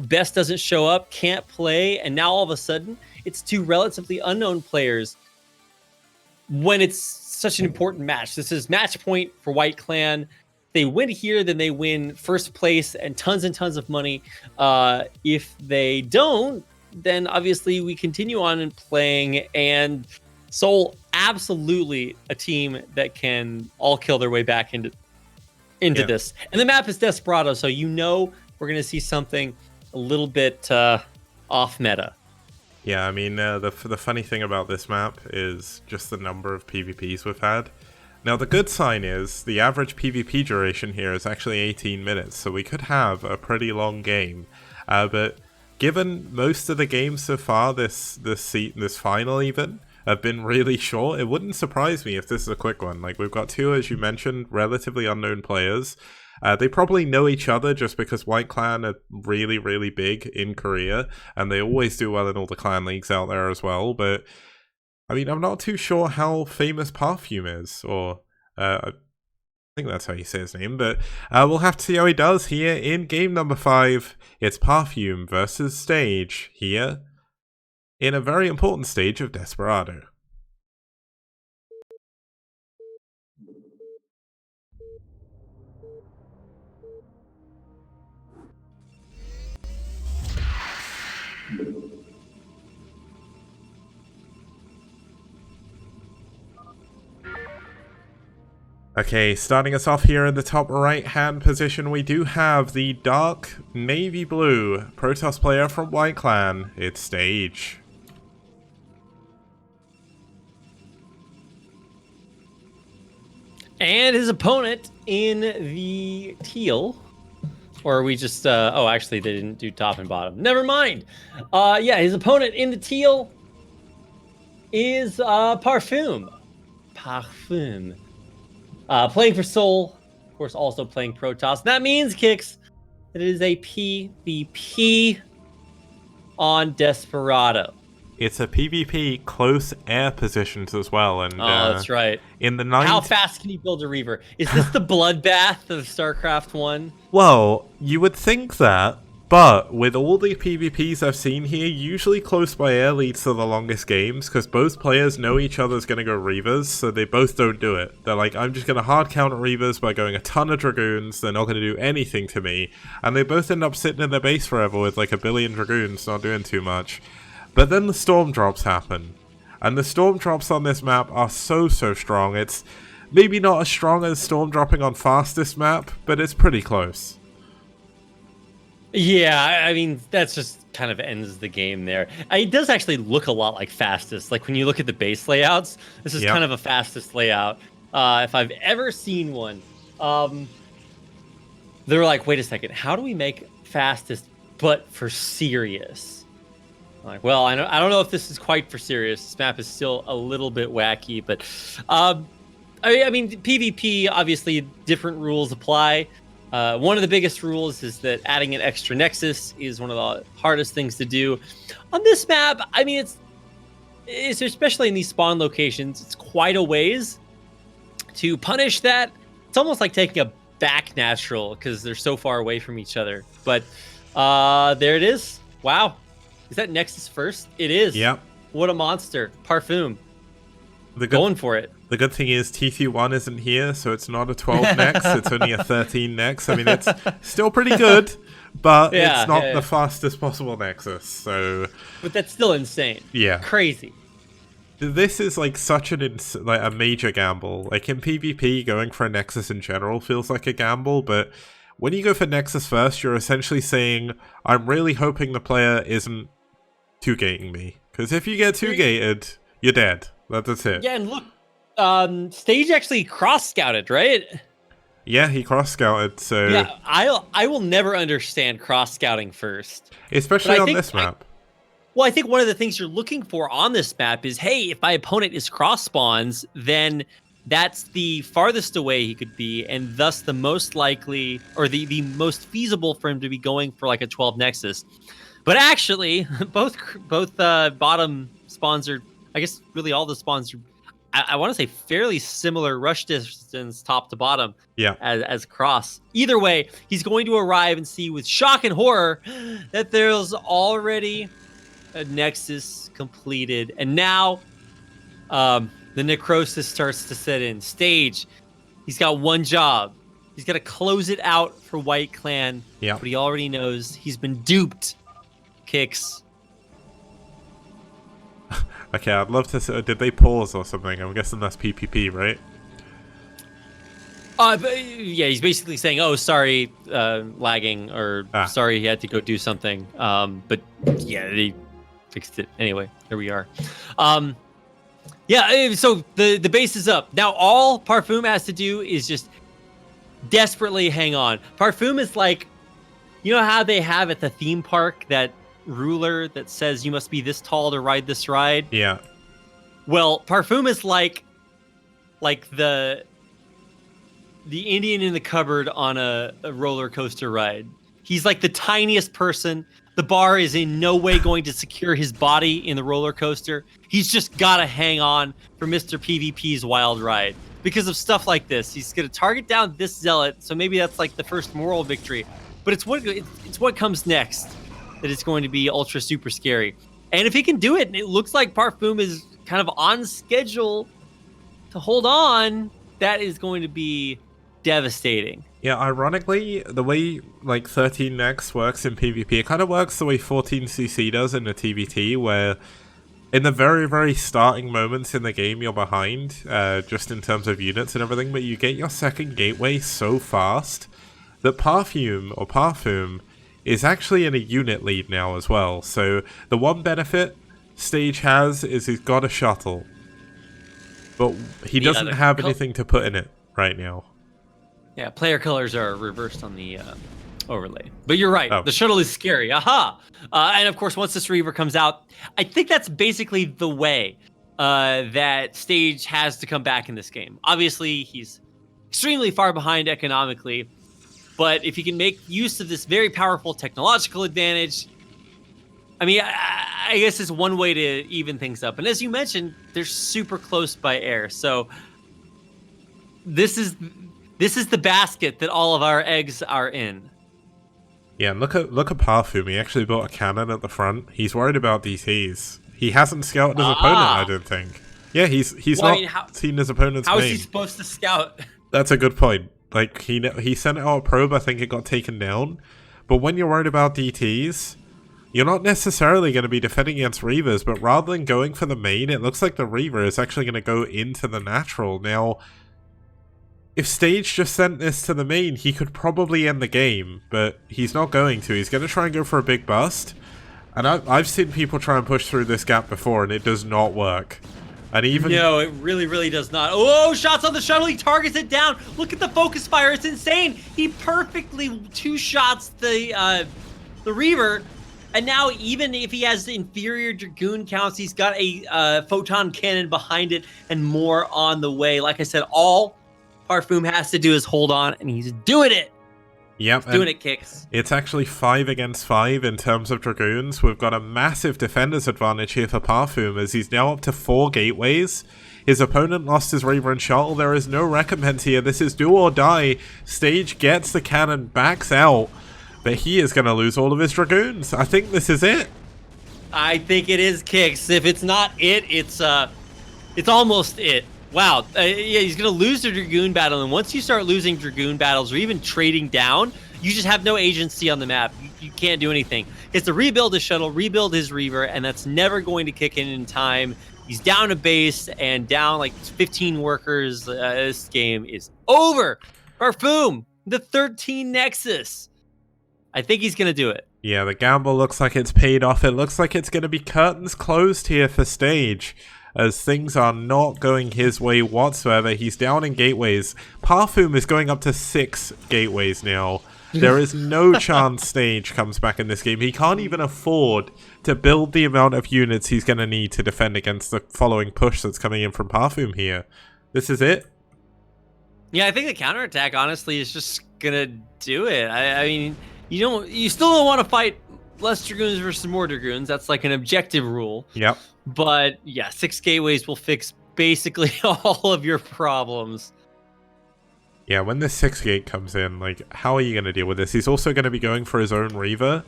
Best doesn't show up, can't play. And now all of a sudden, it's two relatively unknown players when it's such an important match. This is match point for White Clan. They win here, then they win first place and tons of money. If they don't, then obviously we continue on and playing. And SouL, absolutely a team that can all kill their way back into this. And the map is Desperado, so you know we're going to see something a little bit off meta. Yeah, I mean, the funny thing about this map is just the number of PvPs we've had. Now, the good sign is the average PvP duration here is actually 18 minutes, so we could have a pretty long game. But given most of the games so far, this final even, have been really short, it wouldn't surprise me if this is a quick one. Like, we've got two, as you mentioned, relatively unknown players. They probably know each other just because White Clan are really, really big in Korea, and they always do well in all the clan leagues out there as well, but I mean, I'm not too sure how famous Perfume is, or I think that's how you say his name, but we'll have to see how he does here in game number 5. It's Perfume versus Stage here in a very important stage of Desperado. Okay, starting us off here in the top right-hand position, we do have the dark navy blue Protoss player from White Clan. It's Stage. And his opponent in the teal, or are we just, oh, actually they didn't do top and bottom. Never mind. Yeah, his opponent in the teal is Parfum. Playing for SouL, of course, also playing Protoss. That means, Kicks, that it is a PvP on Desperado. It's a PvP close air positions as well, and that's right. In the How fast can you build a Reaver? Is this the bloodbath of StarCraft 1? Well, you would think that, but with all the PvPs I've seen here, usually close by air leads to the longest games, because both players know each other's going to go Reavers, so they both don't do it. They're like, I'm just going to hard counter Reavers by going a ton of Dragoons, they're not going to do anything to me, and they both end up sitting in their base forever with like a billion Dragoons not doing too much. But then the storm drops happen, and the storm drops on this map are so strong. It's maybe not as strong as storm dropping on fastest map, but it's pretty close. Yeah, I mean, that's just kind of ends the game there. It does actually look a lot like fastest. Like when you look at the base layouts, this is kind of a fastest layout. If I've ever seen one. They're like, wait a second, how do we make fastest but for serious? I'm like, well, I don't know if this is quite for serious. This map is still a little bit wacky, but I mean, PvP, obviously different rules apply. One of the biggest rules is that adding an extra nexus is one of the hardest things to do. On this map, I mean, it's especially in these spawn locations, it's quite a ways to punish that. It's almost like taking a back natural because they're so far away from each other. But there it is. Wow. Is that nexus first? It is. Yep. What a monster. Parfum. Going for it. The good thing is TC1 isn't here, so it's not a 12 nex, it's only a 13 nex. I mean, it's still pretty good, but it's not the fastest possible nexus, so... But that's still insane. Yeah. Crazy. This is like such a major gamble. Like in PvP, going for a nexus in general feels like a gamble, but when you go for nexus first, you're essentially saying, I'm really hoping the player isn't two-gating me. Because if you get two-gated, you're dead. That's it. Yeah, and look, Stage actually cross-scouted, right? Yeah, he cross-scouted, so... Yeah, I will never understand cross-scouting first. Especially on this map. Well, I think one of the things you're looking for on this map is, hey, if my opponent is cross-spawns, then that's the farthest away he could be, and thus the most likely, or the most feasible for him to be going for like a 12 Nexus. But actually, both bottom spawns are, I guess, really all the spawns are, I want to say, fairly similar rush distance top to bottom. Yeah. As cross. Either way, he's going to arrive and see with shock and horror that there's already a Nexus completed, and now, the necrosis starts to set in. Stage, he's got one job. He's got to close it out for White Clan. Yeah. But he already knows he's been duped. Kicks. Okay, I'd love to see, did they pause or something? I'm guessing that's PPP, right? But, yeah, he's basically saying, oh, sorry, lagging, or sorry he had to go do something. But yeah, they fixed it. Anyway, here we are. Yeah, so the base is up. Now all Parfum has to do is just desperately hang on. Parfum is like, you know how they have at the theme park that ruler that says you must be this tall to ride this ride? Yeah. Well, Parfum is like the Indian in the cupboard on a roller coaster ride. He's like the tiniest person. The bar is in no way going to secure his body in the roller coaster. He's just got to hang on for Mr. PvP's wild ride. Because of stuff like this, he's going to target down this zealot, so maybe that's like the first moral victory. But it's what comes next that is going to be ultra super scary. And if he can do it, and it looks like Parfum is kind of on schedule to hold on, that is going to be devastating. Yeah, ironically, the way like 13x works in PvP, it kind of works the way 14cc does in the TVT, where in the very, very starting moments in the game, you're behind, just in terms of units and everything, but you get your second gateway so fast that Parfum is actually in a unit lead now as well. So the one benefit Stage has is he's got a shuttle, but he doesn't have anything to put in it right now. Yeah, player colors are reversed on the overlay. But you're right. Oh. The shuttle is scary. Aha! And of course, once this Reaver comes out, I think that's basically the way that Stage has to come back in this game. Obviously, he's extremely far behind economically. But if he can make use of this very powerful technological advantage, I mean, I guess it's one way to even things up. And as you mentioned, they're super close by air. So this is the basket that all of our eggs are in. Yeah, and look at Parfum. He actually built a cannon at the front. He's worried about DTs. He hasn't scouted his opponent, I don't think. Yeah, he's not seen his opponent's How main. is he supposed to scout? That's a good point. Like, he sent out a probe, I think it got taken down. But when you're worried about DTs, you're not necessarily going to be defending against Reavers, but rather than going for the main, it looks like the Reaver is actually going to go into the natural. Now, if Stage just sent this to the main, he could probably end the game, but he's not going to. He's going to try and go for a big bust. And I've seen people try and push through this gap before, and it does not work. And even no, it really, really does not. Oh, shots on the shuttle. He targets it down. Look at the focus fire. It's insane. He perfectly two shots the Reaver. And now, even if he has inferior Dragoon counts, he's got a photon cannon behind it and more on the way. Like I said, all Parfum has to do is hold on, and he's doing it. Yep, he's doing it, Kicks. It's actually 5 against 5 in terms of Dragoons. We've got a massive defender's advantage here for Parfum, as he's now up to 4 gateways. His opponent lost his Reaver and Shuttle. There is no recompense here. This is do or die. Stage gets the cannon, backs out, but he is going to lose all of his Dragoons. I think this is it. I think it is, Kicks. If it's not it, it's almost it. Wow, yeah, he's going to lose the Dragoon battle, and once you start losing Dragoon battles or even trading down, you just have no agency on the map. You can't do anything. He has to rebuild his shuttle, rebuild his Reaver, and that's never going to kick in time. He's down a base and down like 15 workers. This game is over. Parfum, the 13 Nexus. I think he's going to do it. Yeah, the gamble looks like it's paid off. It looks like it's going to be curtains closed here for Stage, as things are not going his way whatsoever. He's down in gateways. Parfum is going up to 6 gateways now. There is no chance Stage comes back in this game. He can't even afford to build the amount of units he's going to need to defend against the following push that's coming in from Parfum here. This is it. Yeah, I think the counterattack, honestly, is just gonna do it. I mean, you still don't want to fight less Dragoons versus more Dragoons. That's like an objective rule. Yep. But yeah, 6 gateways will fix basically all of your problems. Yeah, when this 6 gate comes in, like, how are you going to deal with this? He's also going to be going for his own Reaver.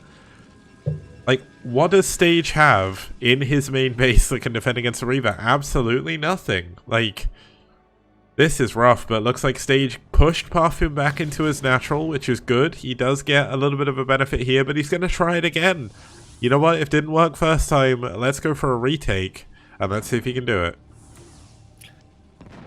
Like, what does Stage have in his main base that can defend against the Reaver? Absolutely nothing. Like, this is rough, but it looks like Stage pushed Parfum back into his natural, which is good. He does get a little bit of a benefit here, but he's going to try it again. You know what? If it didn't work first time, let's go for a retake, and let's see if he can do it.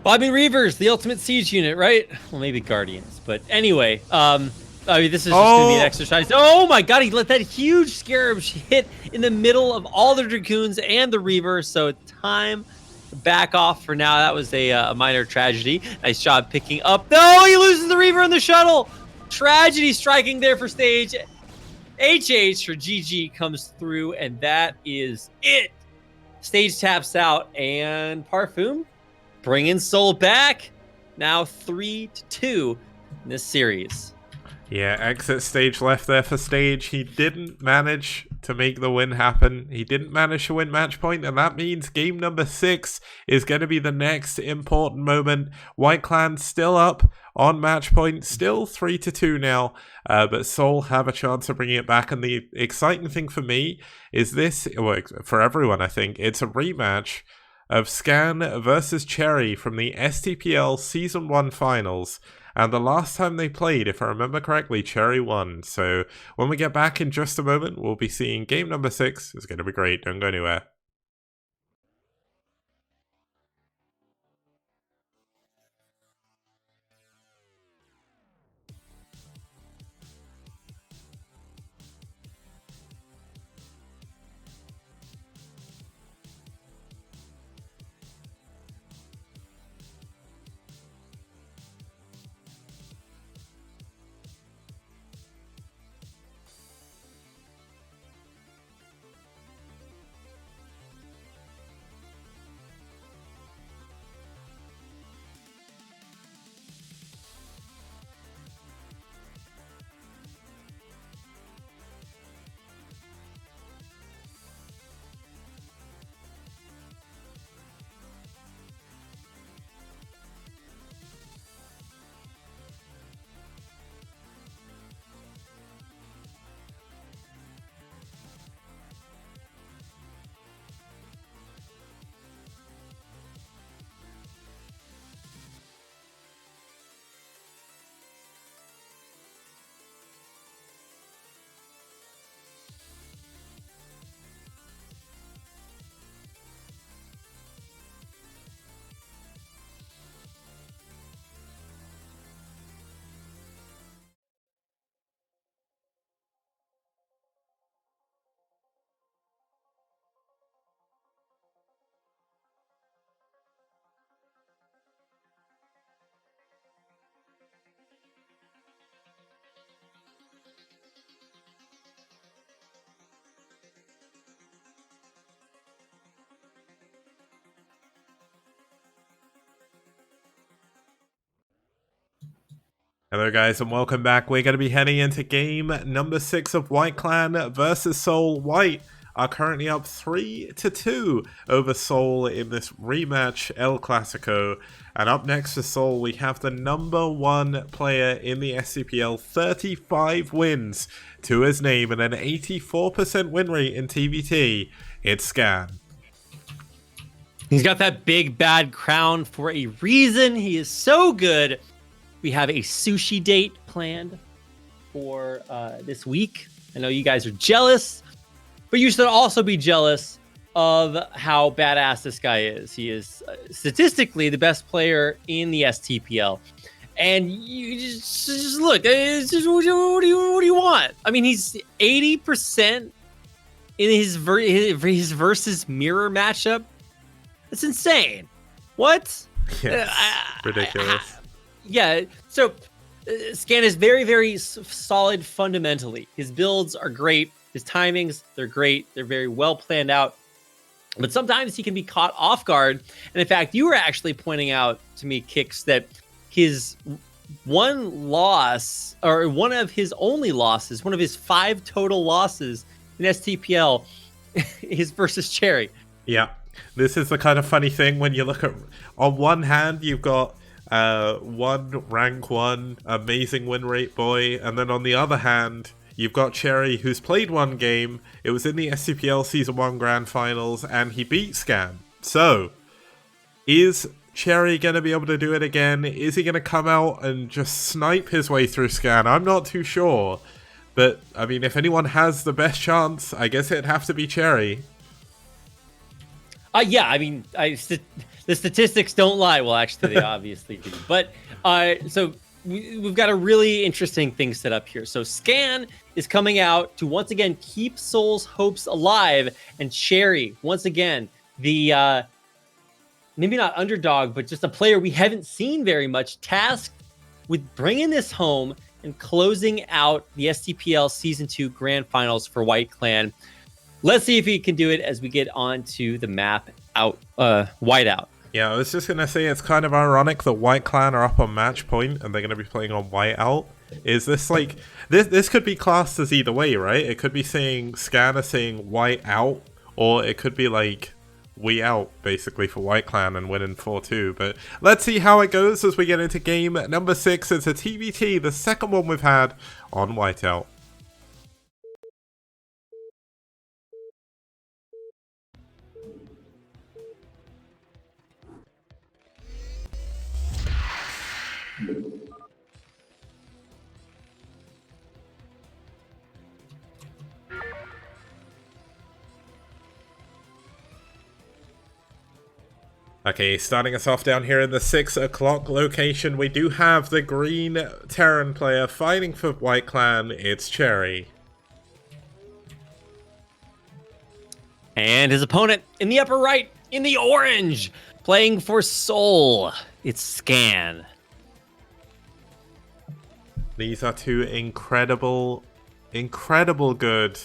Well, I mean, Reavers, the ultimate siege unit, right? Well, maybe Guardians, but anyway, I mean, this is just gonna be an exercise. Oh my god, he let that huge Scarab hit in the middle of all the Dragoons and the Reaver, so time to back off for now. That was a minor tragedy. Nice job picking up. No, he loses the Reaver in the shuttle. Tragedy striking there for Stage. HH for GG comes through, and that is it. Stage taps out, and Parfum bringing SouL back. Now 3-2 in this series. Yeah, exit Stage left there for Stage. He didn't manage to make the win happen. He didn't manage to win match point, and that means game number 6 is going to be the next important moment. White Clan still up on match point, still 3-2 now, but SouL have a chance of bringing it back. And the exciting thing for me is this, well, for everyone, I think, it's a rematch of Scan versus Cherry from the STPL Season 1 Finals. And the last time they played, if I remember correctly, Cherry won. So when we get back in just a moment, we'll be seeing game number 6. It's going to be great. Don't go anywhere. Hello guys and welcome back. We're going to be heading into game number 6 of White Clan versus SouL. White are currently up 3-2 over SouL in this rematch El Clasico. And up next for SouL, we have the #1 player in the STPL, 35 wins to his name and an 84% win rate in TVT. It's Scan. He's got that big bad crown for a reason. He is so good. We have a sushi date planned for this week. I know you guys are jealous, but you should also be jealous of how badass this guy is. He is statistically the best player in the STPL. And you just look, it's just, what do you want? I mean, he's 80% in his versus mirror matchup. That's insane. What? Yes, ridiculous. Yeah, so Scan is very, very solid fundamentally. His builds are great. His timings, they're great. They're very well planned out. But sometimes he can be caught off guard. And in fact, you were actually pointing out to me, Kix, that his one loss, or one of his only losses, one of his 5 total losses in STPL is versus Cherry. Yeah, this is the kind of funny thing when you look at, on one hand, you've got one rank 1 amazing win rate boy, and then on the other hand, you've got Cherry, who's played one game. It was in the STPL Season 1 Grand Finals, and he beat Scan. So, is Cherry going to be able to do it again? Is he going to come out and just snipe his way through Scan? I'm not too sure. But, I mean, if anyone has the best chance, I guess it'd have to be Cherry. Yeah, I mean, the statistics don't lie. Well, actually, they obviously do. But, so we've got a really interesting thing set up here. So Scan is coming out to once again keep SouL's hopes alive, and Cherry, once again, the maybe not underdog, but just a player we haven't seen very much, tasked with bringing this home and closing out the STPL Season 2 Grand Finals for White Clan. Let's see if he can do it as we get on to the map Whiteout. Yeah, I was just going to say, it's kind of ironic that White Clan are up on match point and they're going to be playing on Whiteout. Is this like... This could be classed as either way, right? It could be saying Scanner saying White out, or it could be like we out, basically, for White Clan and winning 4-2. But let's see how it goes as we get into game number 6. It's a TBT, the second one we've had on Whiteout. Okay, starting us off down here in the 6 o'clock location, we do have the green Terran player fighting for White Clan. It's Cherry. And his opponent in the upper right, in the orange, playing for SouL. It's Scan. These are two incredibly good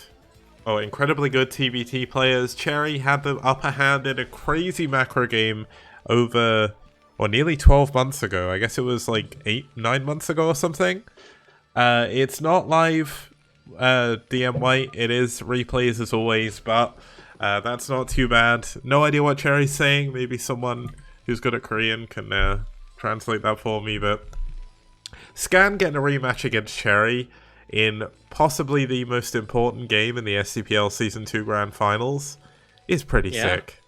TBT players. Cherry had the upper hand in a crazy macro game over, or nearly 12 months ago. I guess it was like 9 months ago or something. It's not live DM White. It is replays as always, but that's not too bad. No idea what Cherry's saying. Maybe someone who's good at Korean can translate that for me, but Scan getting a rematch against Cherry in possibly the most important game in the STPL Season 2 Grand Finals is pretty sick.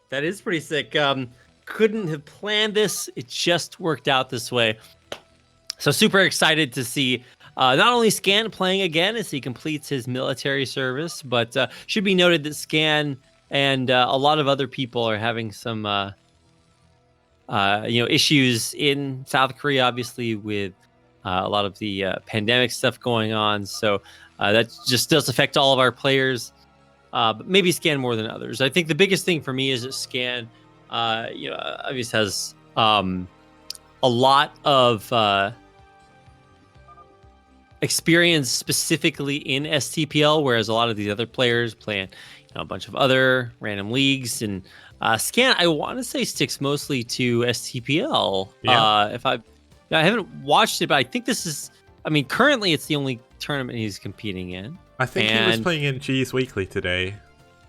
That is pretty sick. Couldn't have planned this. It just worked out this way. So super excited to see not only Scan playing again as he completes his military service, but should be noted that Scan and a lot of other people are having some issues in South Korea, obviously, with a lot of the pandemic stuff going on. So that just does affect all of our players, but maybe Scan more than others. I think the biggest thing for me is that Scan, obviously has a lot of experience specifically in STPL, whereas a lot of these other players play in a bunch of other random leagues. And Scan, I want to say, sticks mostly to STPL. Yeah. I haven't watched it, but I think this is, currently it's the only tournament he's competing in. I think he was playing in G's Weekly today.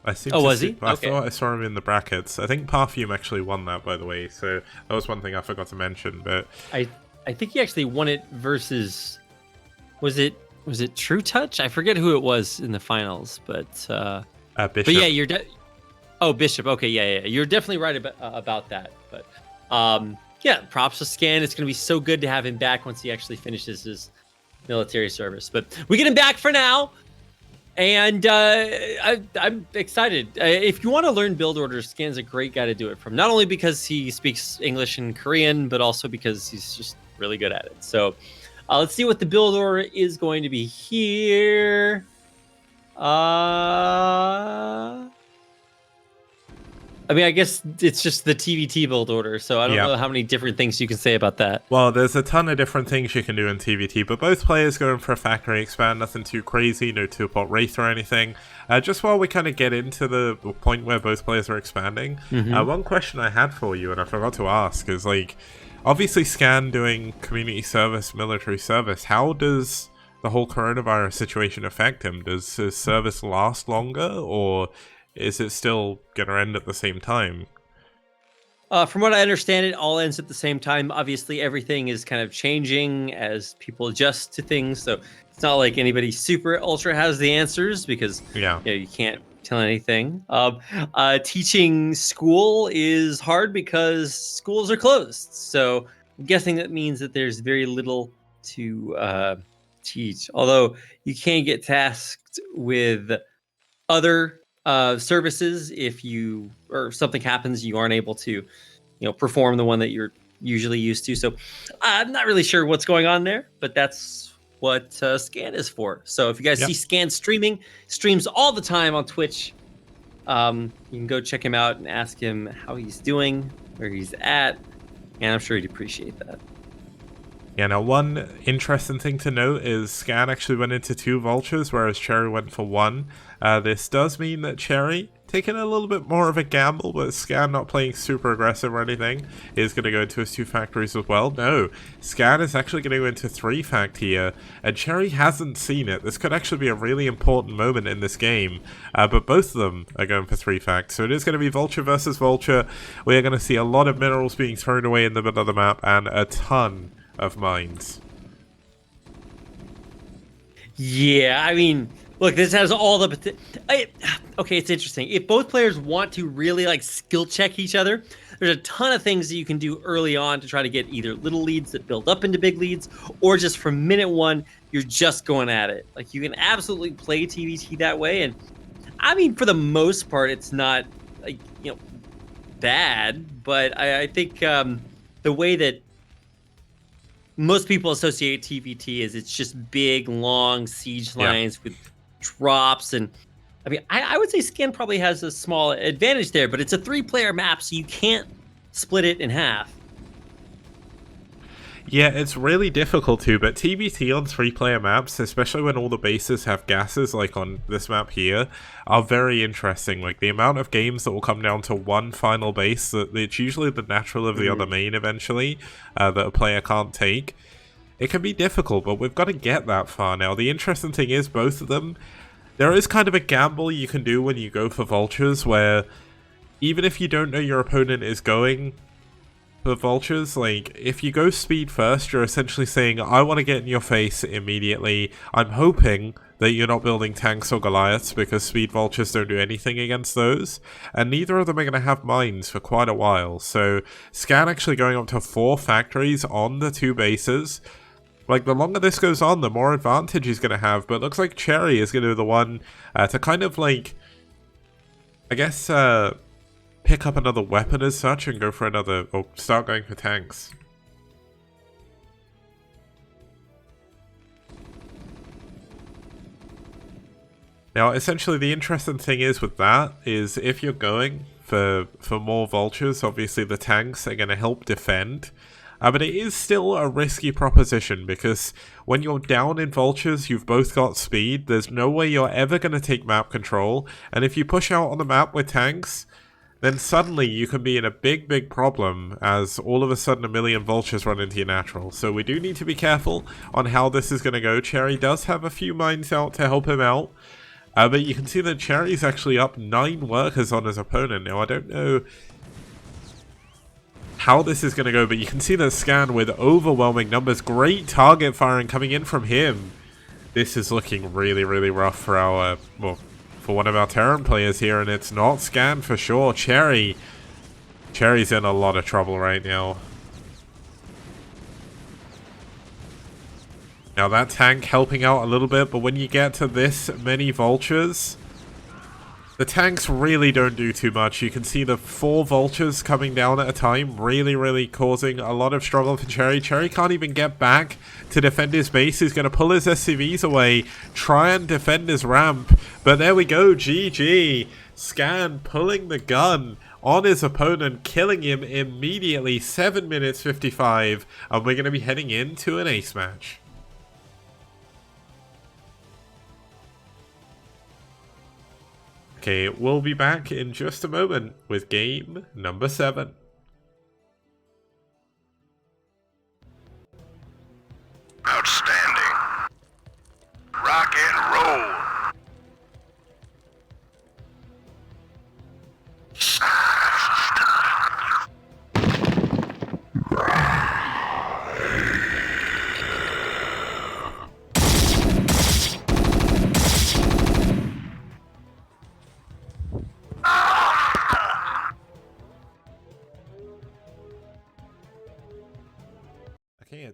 Was he? I thought I saw him in the brackets. I think Perfume actually won that, by the way, so that was one thing I forgot to mention. But I think he actually won it versus, was it True Touch? I forget who it was in the finals, but Bishop. But yeah, Bishop. Okay, yeah, you're definitely right about that. But yeah, props to Scan. It's going to be so good to have him back once he actually finishes his military service. But we get him back for now, and I'm excited. If you want to learn build orders, Scan's a great guy to do it from. Not only because he speaks English and Korean, but also because he's just really good at it. So let's see what the build order is going to be here. I guess it's just the TVT build order, so I don't know how many different things you can say about that. Well, there's a ton of different things you can do in TVT, but both players going for a factory expand, nothing too crazy, no 2-pot wraith or anything. Just while we kind of get into the point where both players are expanding, one question I had for you, and I forgot to ask, is like, obviously Scan doing community service, military service. How does the whole coronavirus situation affect him? Does his service last longer, or is it still going to end at the same time? From what I understand, it all ends at the same time. Obviously, everything is kind of changing as people adjust to things. So it's not like anybody super ultra has the answers because Yeah. you can't tell anything. Teaching school is hard because schools are closed. So I'm guessing that means that there's very little to teach. Although you can get tasked with other services if you or something happens you aren't able to perform the one that you're usually used to. So I'm not really sure what's going on there, but that's what Scan is for. So if you guys see Scan streams all the time on Twitch, you can go check him out and ask him how he's doing, where he's at, and I'm sure he'd appreciate that. Yeah, now one interesting thing to note is Scan actually went into 2 vultures, whereas Cherry went for 1. This does mean that Cherry, taking a little bit more of a gamble, but Scan not playing super aggressive or anything, is going to go into his 2 factories as well. No, Scan is actually going to go into 3 fact here, and Cherry hasn't seen it. This could actually be a really important moment in this game, but both of them are going for 3 facts. So it is going to be Vulture versus Vulture. We are going to see a lot of minerals being thrown away in the middle of the map, and a ton of mines. Yeah, I mean, look, this has all the okay, it's interesting. If both players want to really like skill check each other, there's a ton of things that you can do early on to try to get either little leads that build up into big leads, or just from minute 1, you're just going at it. Like, you can absolutely play TVT that way, and I mean, for the most part, it's not like bad, but I think the way that most people associate TVT is it's just big, long siege lines with drops. And I mean, I would say Scan probably has a small advantage there, but it's a 3-player map, so you can't split it in half. Yeah, it's really difficult to, but TVT on 3-player maps, especially when all the bases have gases, like on this map here, are very interesting. Like, the amount of games that will come down to 1 final base, that it's usually the natural of the other main eventually, that a player can't take. It can be difficult, but we've got to get that far now. The interesting thing is, both of them, there is kind of a gamble you can do when you go for vultures, where even if you don't know your opponent is going for vultures, like, if you go speed first, you're essentially saying, I want to get in your face immediately. I'm hoping that you're not building tanks or Goliaths, because speed vultures don't do anything against those, and neither of them are going to have mines for quite a while. So Scan actually going up to 4 factories on the 2 bases. Like, the longer this goes on, the more advantage he's going to have, but it looks like Cherry is going to be the one to kind of, like, I guess, pick up another weapon as such and go for another, or start going for tanks. Now, essentially, the interesting thing is with that is if you're going for more vultures, obviously the tanks are going to help defend. But it is still a risky proposition, because when you're down in vultures, you've both got speed. There's no way you're ever going to take map control. And if you push out on the map with tanks, then suddenly you can be in a big problem, as all of a sudden a million vultures run into your natural. So we do need to be careful on how this is going to go. Cherry does have a few mines out to help him out. But you can see that Cherry's actually up 9 workers on his opponent. Now, I don't know how this is going to go, but you can see that Scan with overwhelming numbers. Great target firing coming in from him. This is looking really rough for our, well, for one of our Terran players here, and it's not Scan for sure. Cherry's in a lot of trouble right now. Now that tank helping out a little bit, but when you get to this many vultures, the tanks really don't do too much. You can see the 4 vultures coming down at a time, really causing a lot of struggle for Cherry. Cherry can't even get back to defend his base. He's going to pull his SCVs away, try and defend his ramp, but there we go, GG. Scan pulling the gun on his opponent, killing him immediately, 7 minutes 55, and we're going to be heading into an ace match. Okay, we'll be back in just a moment with game number 7.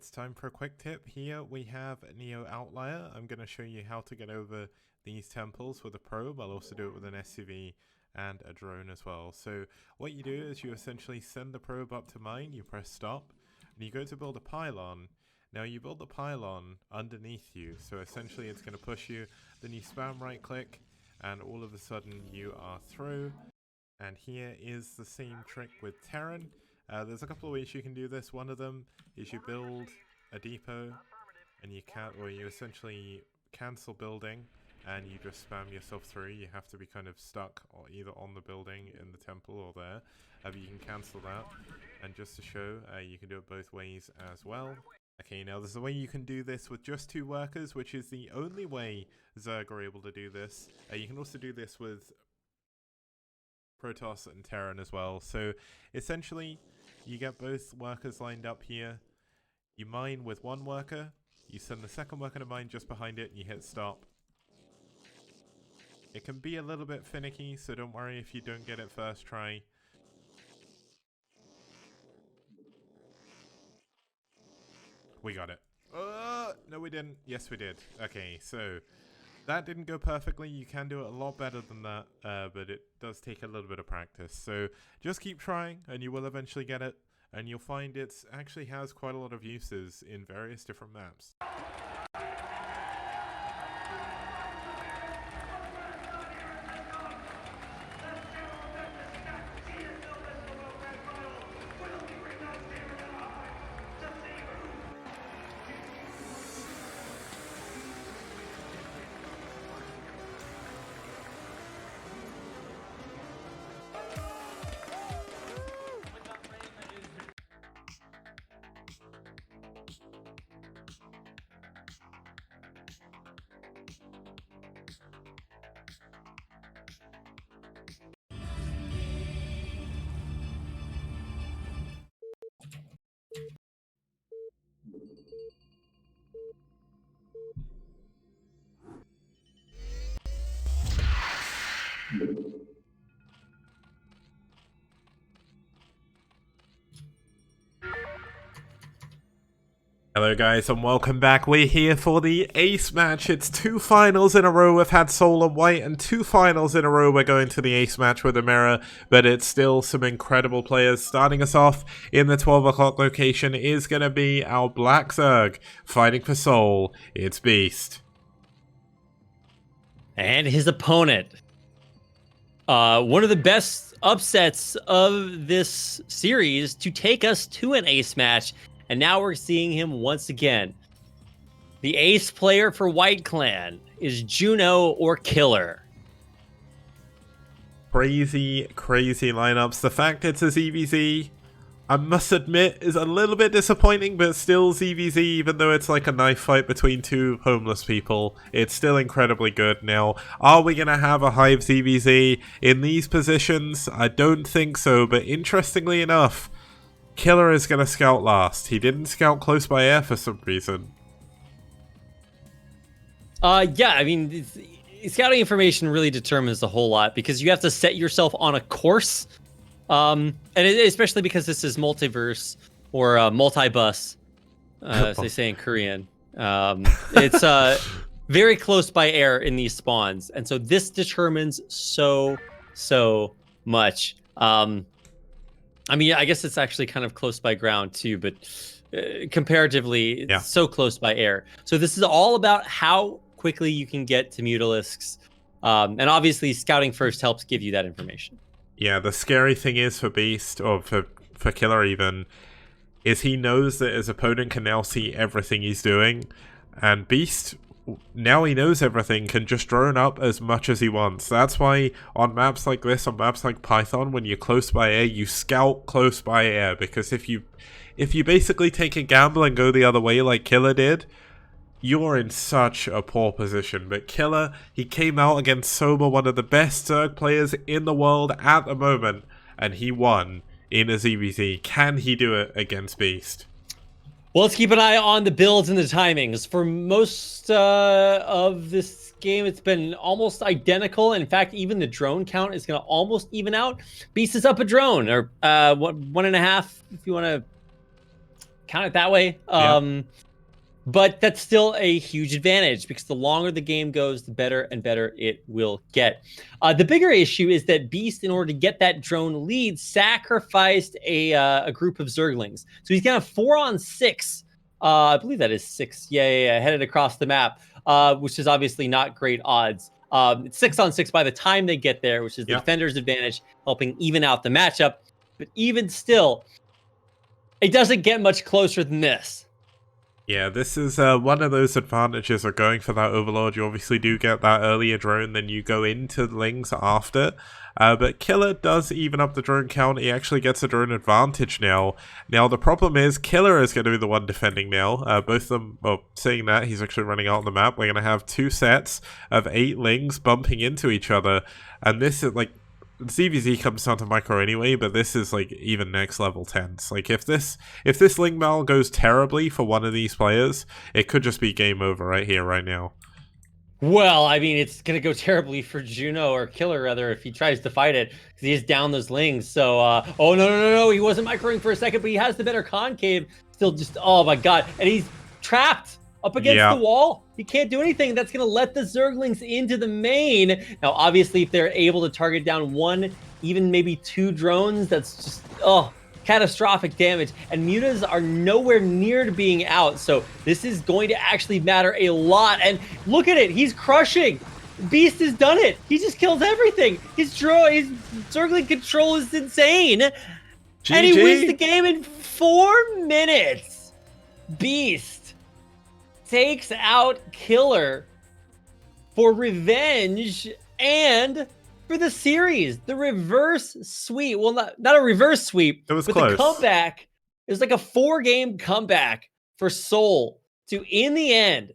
it's time for a quick tip. Here we have Neo Outlier. I'm going to show you how to get over these temples with a probe. I'll also do it with an SUV and a drone as well. So what you do is you essentially send the probe up to mine, you press stop, and you go to build a pylon. Now you build the pylon underneath you, so essentially it's going to push you, then you spam right click, and all of a sudden you are through. And here is the same trick with Terran. There's a couple of ways you can do this. One of them is you build a depot, and you essentially cancel building, and you just spam yourself through. You have to be kind of stuck or either on the building in the temple or there. But you can cancel that, and just to show, you can do it both ways as well. Okay, now there's a way you can do this with just 2 workers, which is the only way Zerg are able to do this. You can also do this with Protoss and Terran as well. So essentially, you get both workers lined up here. You mine with 1 worker. You send the second worker to mine just behind it, and you hit stop. It can be a little bit finicky, so don't worry if you don't get it first try. We got it. No, we didn't. Yes, we did. Okay, so that didn't go perfectly. You can do it a lot better than that, but it does take a little bit of practice. So just keep trying, and you will eventually get it. And you'll find it actually has quite a lot of uses in various different maps. Hello guys and welcome back. We're here for the ace match. It's 2 finals in a row. We've had SouL and White, and 2 finals in a row we're going to the ace match with a mirror, but it's still some incredible players. Starting us off in the 12 o'clock location is going to be our Black Zerg fighting for SouL. It's Beast. And his opponent. One of the best upsets of this series to take us to an ace match. And now we're seeing him once again. The ace player for White Clan is Juno or Killer. Crazy, crazy lineups. The fact it's a ZVZ, I must admit, is a little bit disappointing, but still ZVZ, even though it's like a knife fight between 2 homeless people. It's still incredibly good. Now, are we going to have a Hive ZVZ in these positions? I don't think so, but interestingly enough, Killer is going to scout last. He didn't scout close by air for some reason. Yeah, I mean, scouting information really determines a whole lot because you have to set yourself on a course. Especially because this is multiverse or multi-bus, as they say in Korean. It's very close by air in these spawns. And so this determines so much. I mean, I guess it's actually kind of close by ground too, but comparatively, it's so close by air. So this is all about how quickly you can get to Mutalisks. And obviously, scouting first helps give you that information. Yeah, the scary thing is for Beast, or for Killer even, is he knows that his opponent can now see everything he's doing. And Beast, now he knows everything, can just drone up as much as he wants. That's why on maps like this, on maps like Python, when you're close by air, you scout close by air, because if you basically take a gamble and go the other way like Killer did, you're in such a poor position. But Killer, he came out against Soma, one of the best Zerg players in the world at the moment, and he won in a ZVZ. Can he do it against Beast? Well, let's keep an eye on the builds and the timings. For most of this game, it's been almost identical. In fact, even the drone count is going to almost even out. Beast is up a drone, or 1.5 if you want to count it that way. But that's still a huge advantage because the longer the game goes, the better and better it will get. The bigger issue is that Beast, in order to get that drone lead, sacrificed a group of Zerglings. So he's gonna have 4-on-6. I believe that is 6. Yeah, headed across the map, which is obviously not great odds. It's 6-on-6 by the time they get there, which is the defender's advantage, helping even out the matchup. But even still, it doesn't get much closer than this. Yeah, this is one of those advantages of going for that Overlord. You obviously do get that earlier drone, then you go into Lings after. But Killer does even up the drone count. He actually gets a drone advantage now. Now, the problem is Killer is going to be the one defending now. Both of them, well, saying that, he's actually running out on the map. We're going to have 2 sets of 8 Lings bumping into each other. And this is like, ZVZ comes down to micro anyway, but this is like even next level tense. Like if this Ling Mal goes terribly for one of these players, it could just be game over right here, right now. Well, I mean, it's gonna go terribly for Juno, or Killer rather, if he tries to fight it, because he is down those Lings. So, oh no, he wasn't microing for a second, but he has the better concave. Still, just oh my god, and he's trapped up against the wall. He can't do anything. That's going to let the Zerglings into the main. Now, obviously, if they're able to target down 1, even maybe 2 drones, that's just, catastrophic damage. And mutas are nowhere near to being out. So this is going to actually matter a lot. And look at it. He's crushing. Beast has done it. He just kills everything. His Zergling control is insane. GG. And he wins the game in 4 minutes. Beast takes out Killer for revenge and for the series. The reverse sweep. Well, not a reverse sweep. It was but close. The comeback. It was like a 4-game comeback for SouL to, in the end,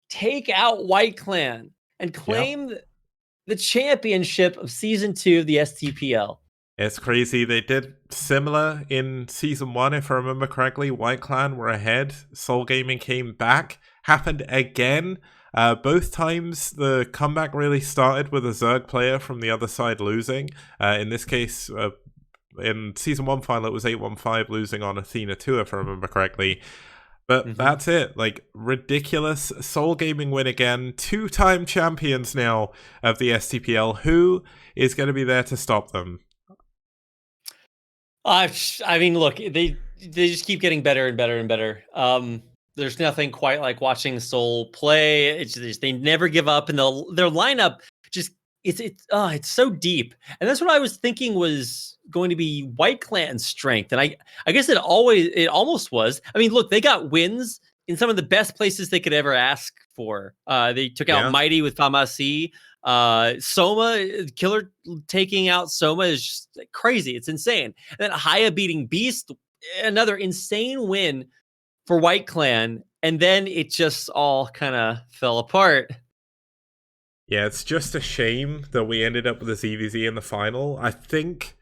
take out White Clan and claim the championship of Season 2 of the STPL. It's crazy. They did similar in Season 1, if I remember correctly. White Clan were ahead. SouL Gaming came back. Happened again. Both times, the comeback really started with a Zerg player from the other side losing. In this case, in Season 1 final, it was 8-1-5 losing on Athena 2, if I remember correctly. But that's it. Like, ridiculous. SouL Gaming win again. 2-time champions now of the STPL. Who is going to be there to stop them? I mean, look, they just keep getting better and better and better. There's nothing quite like watching SouL play. It's just, they never give up, and their lineup just it's so deep. And that's what I was thinking was going to be White Clan's strength. And I guess it almost was. I mean, look, they got wins in some of the best places they could ever ask for. They took out Mighty with Famasi. Soma, Killer taking out Soma is just crazy. It's insane. And then Haya beating Beast, another insane win for White Clan. And then it just all kind of fell apart. Yeah, it's just a shame that we ended up with a ZVZ in the final. I think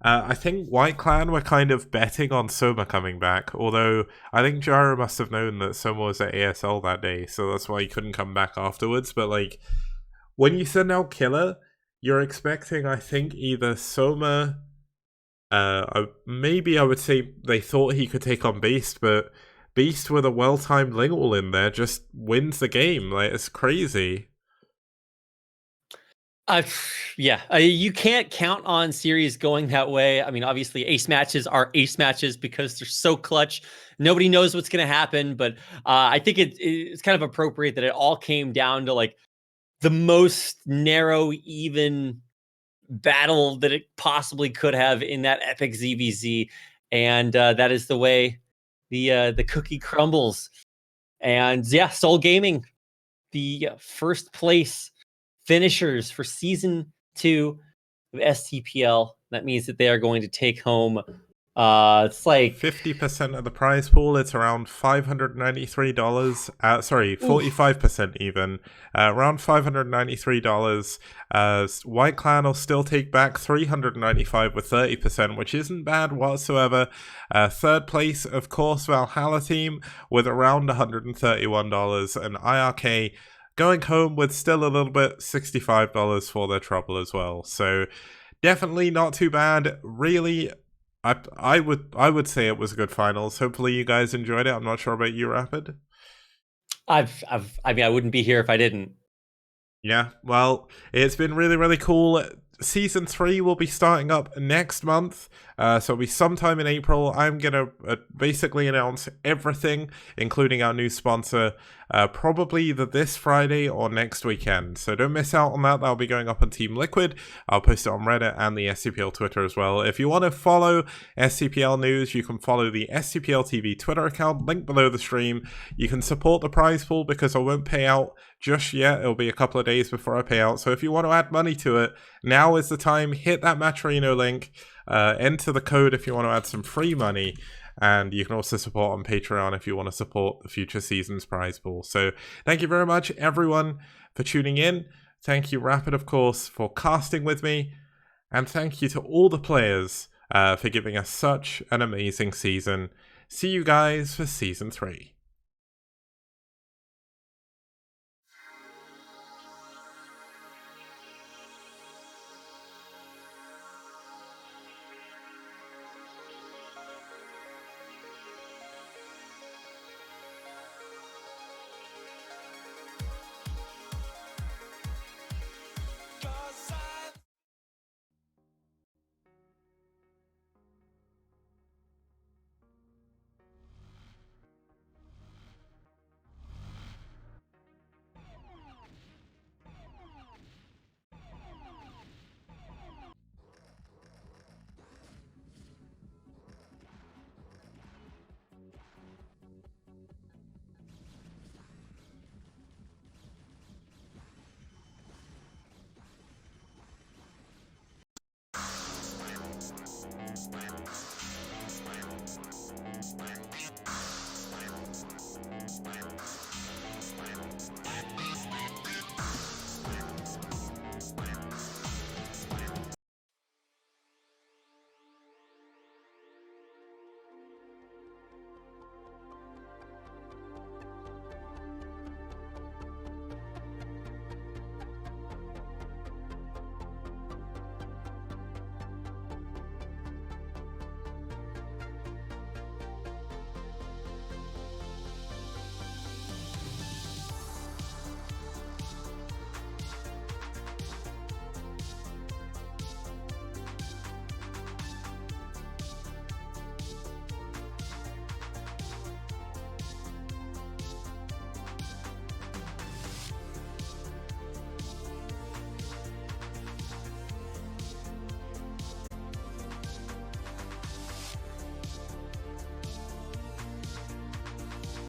White Clan were kind of betting on Soma coming back, although I think Gyro must have known that Soma was at ASL that day, so that's why he couldn't come back afterwards. But like, when you send out Killer, you're expecting, I think, either Soma, maybe I would say they thought he could take on Beast, but Beast with a well-timed Lingual in there just wins the game. Like, it's crazy. You can't count on series going that way. I mean, obviously, ace matches are ace matches because they're so clutch. Nobody knows what's going to happen, but I think it's kind of appropriate that it all came down to like the most narrow, even battle that it possibly could have in that epic ZVZ, and that is the way the cookie crumbles. And yeah, SouL Gaming, the first place finishers for Season 2 of STPL. That means that they are going to take home it's like 50% of the prize pool. It's around $593. 45% even. Around $593. White Clan will still take back $395 with 30%, which isn't bad whatsoever. Third place, of course, Valhalla team with around $131, and iRk going home with still a little bit, $65 for their trouble as well. So definitely not too bad. Really, I would say it was a good finals. Hopefully you guys enjoyed it. I'm not sure about you, Rapid. I mean, I wouldn't be here if I didn't. Yeah, well, it's been really, really cool. Season 3 will be starting up next month, so it'll be sometime in April. I'm going to basically announce everything, including our new sponsor, probably either this Friday or next weekend. So don't miss out on that. That'll be going up on Team Liquid. I'll post it on Reddit and the STPL Twitter as well. If you want to follow STPL news, you can follow the STPL TV Twitter account, link below the stream. You can support the prize pool because I won't pay out just yet. It'll be a couple of days before I pay out. So if you want to add money to it, now is the time. Hit that Matrino link, enter the code if you want to add some free money, and you can also support on Patreon if you want to support the future season's prize pool. So thank you very much, everyone, for tuning in. Thank you, Rapid, of course, for casting with me, and thank you to all the players for giving us such an amazing season. See you guys for Season 3.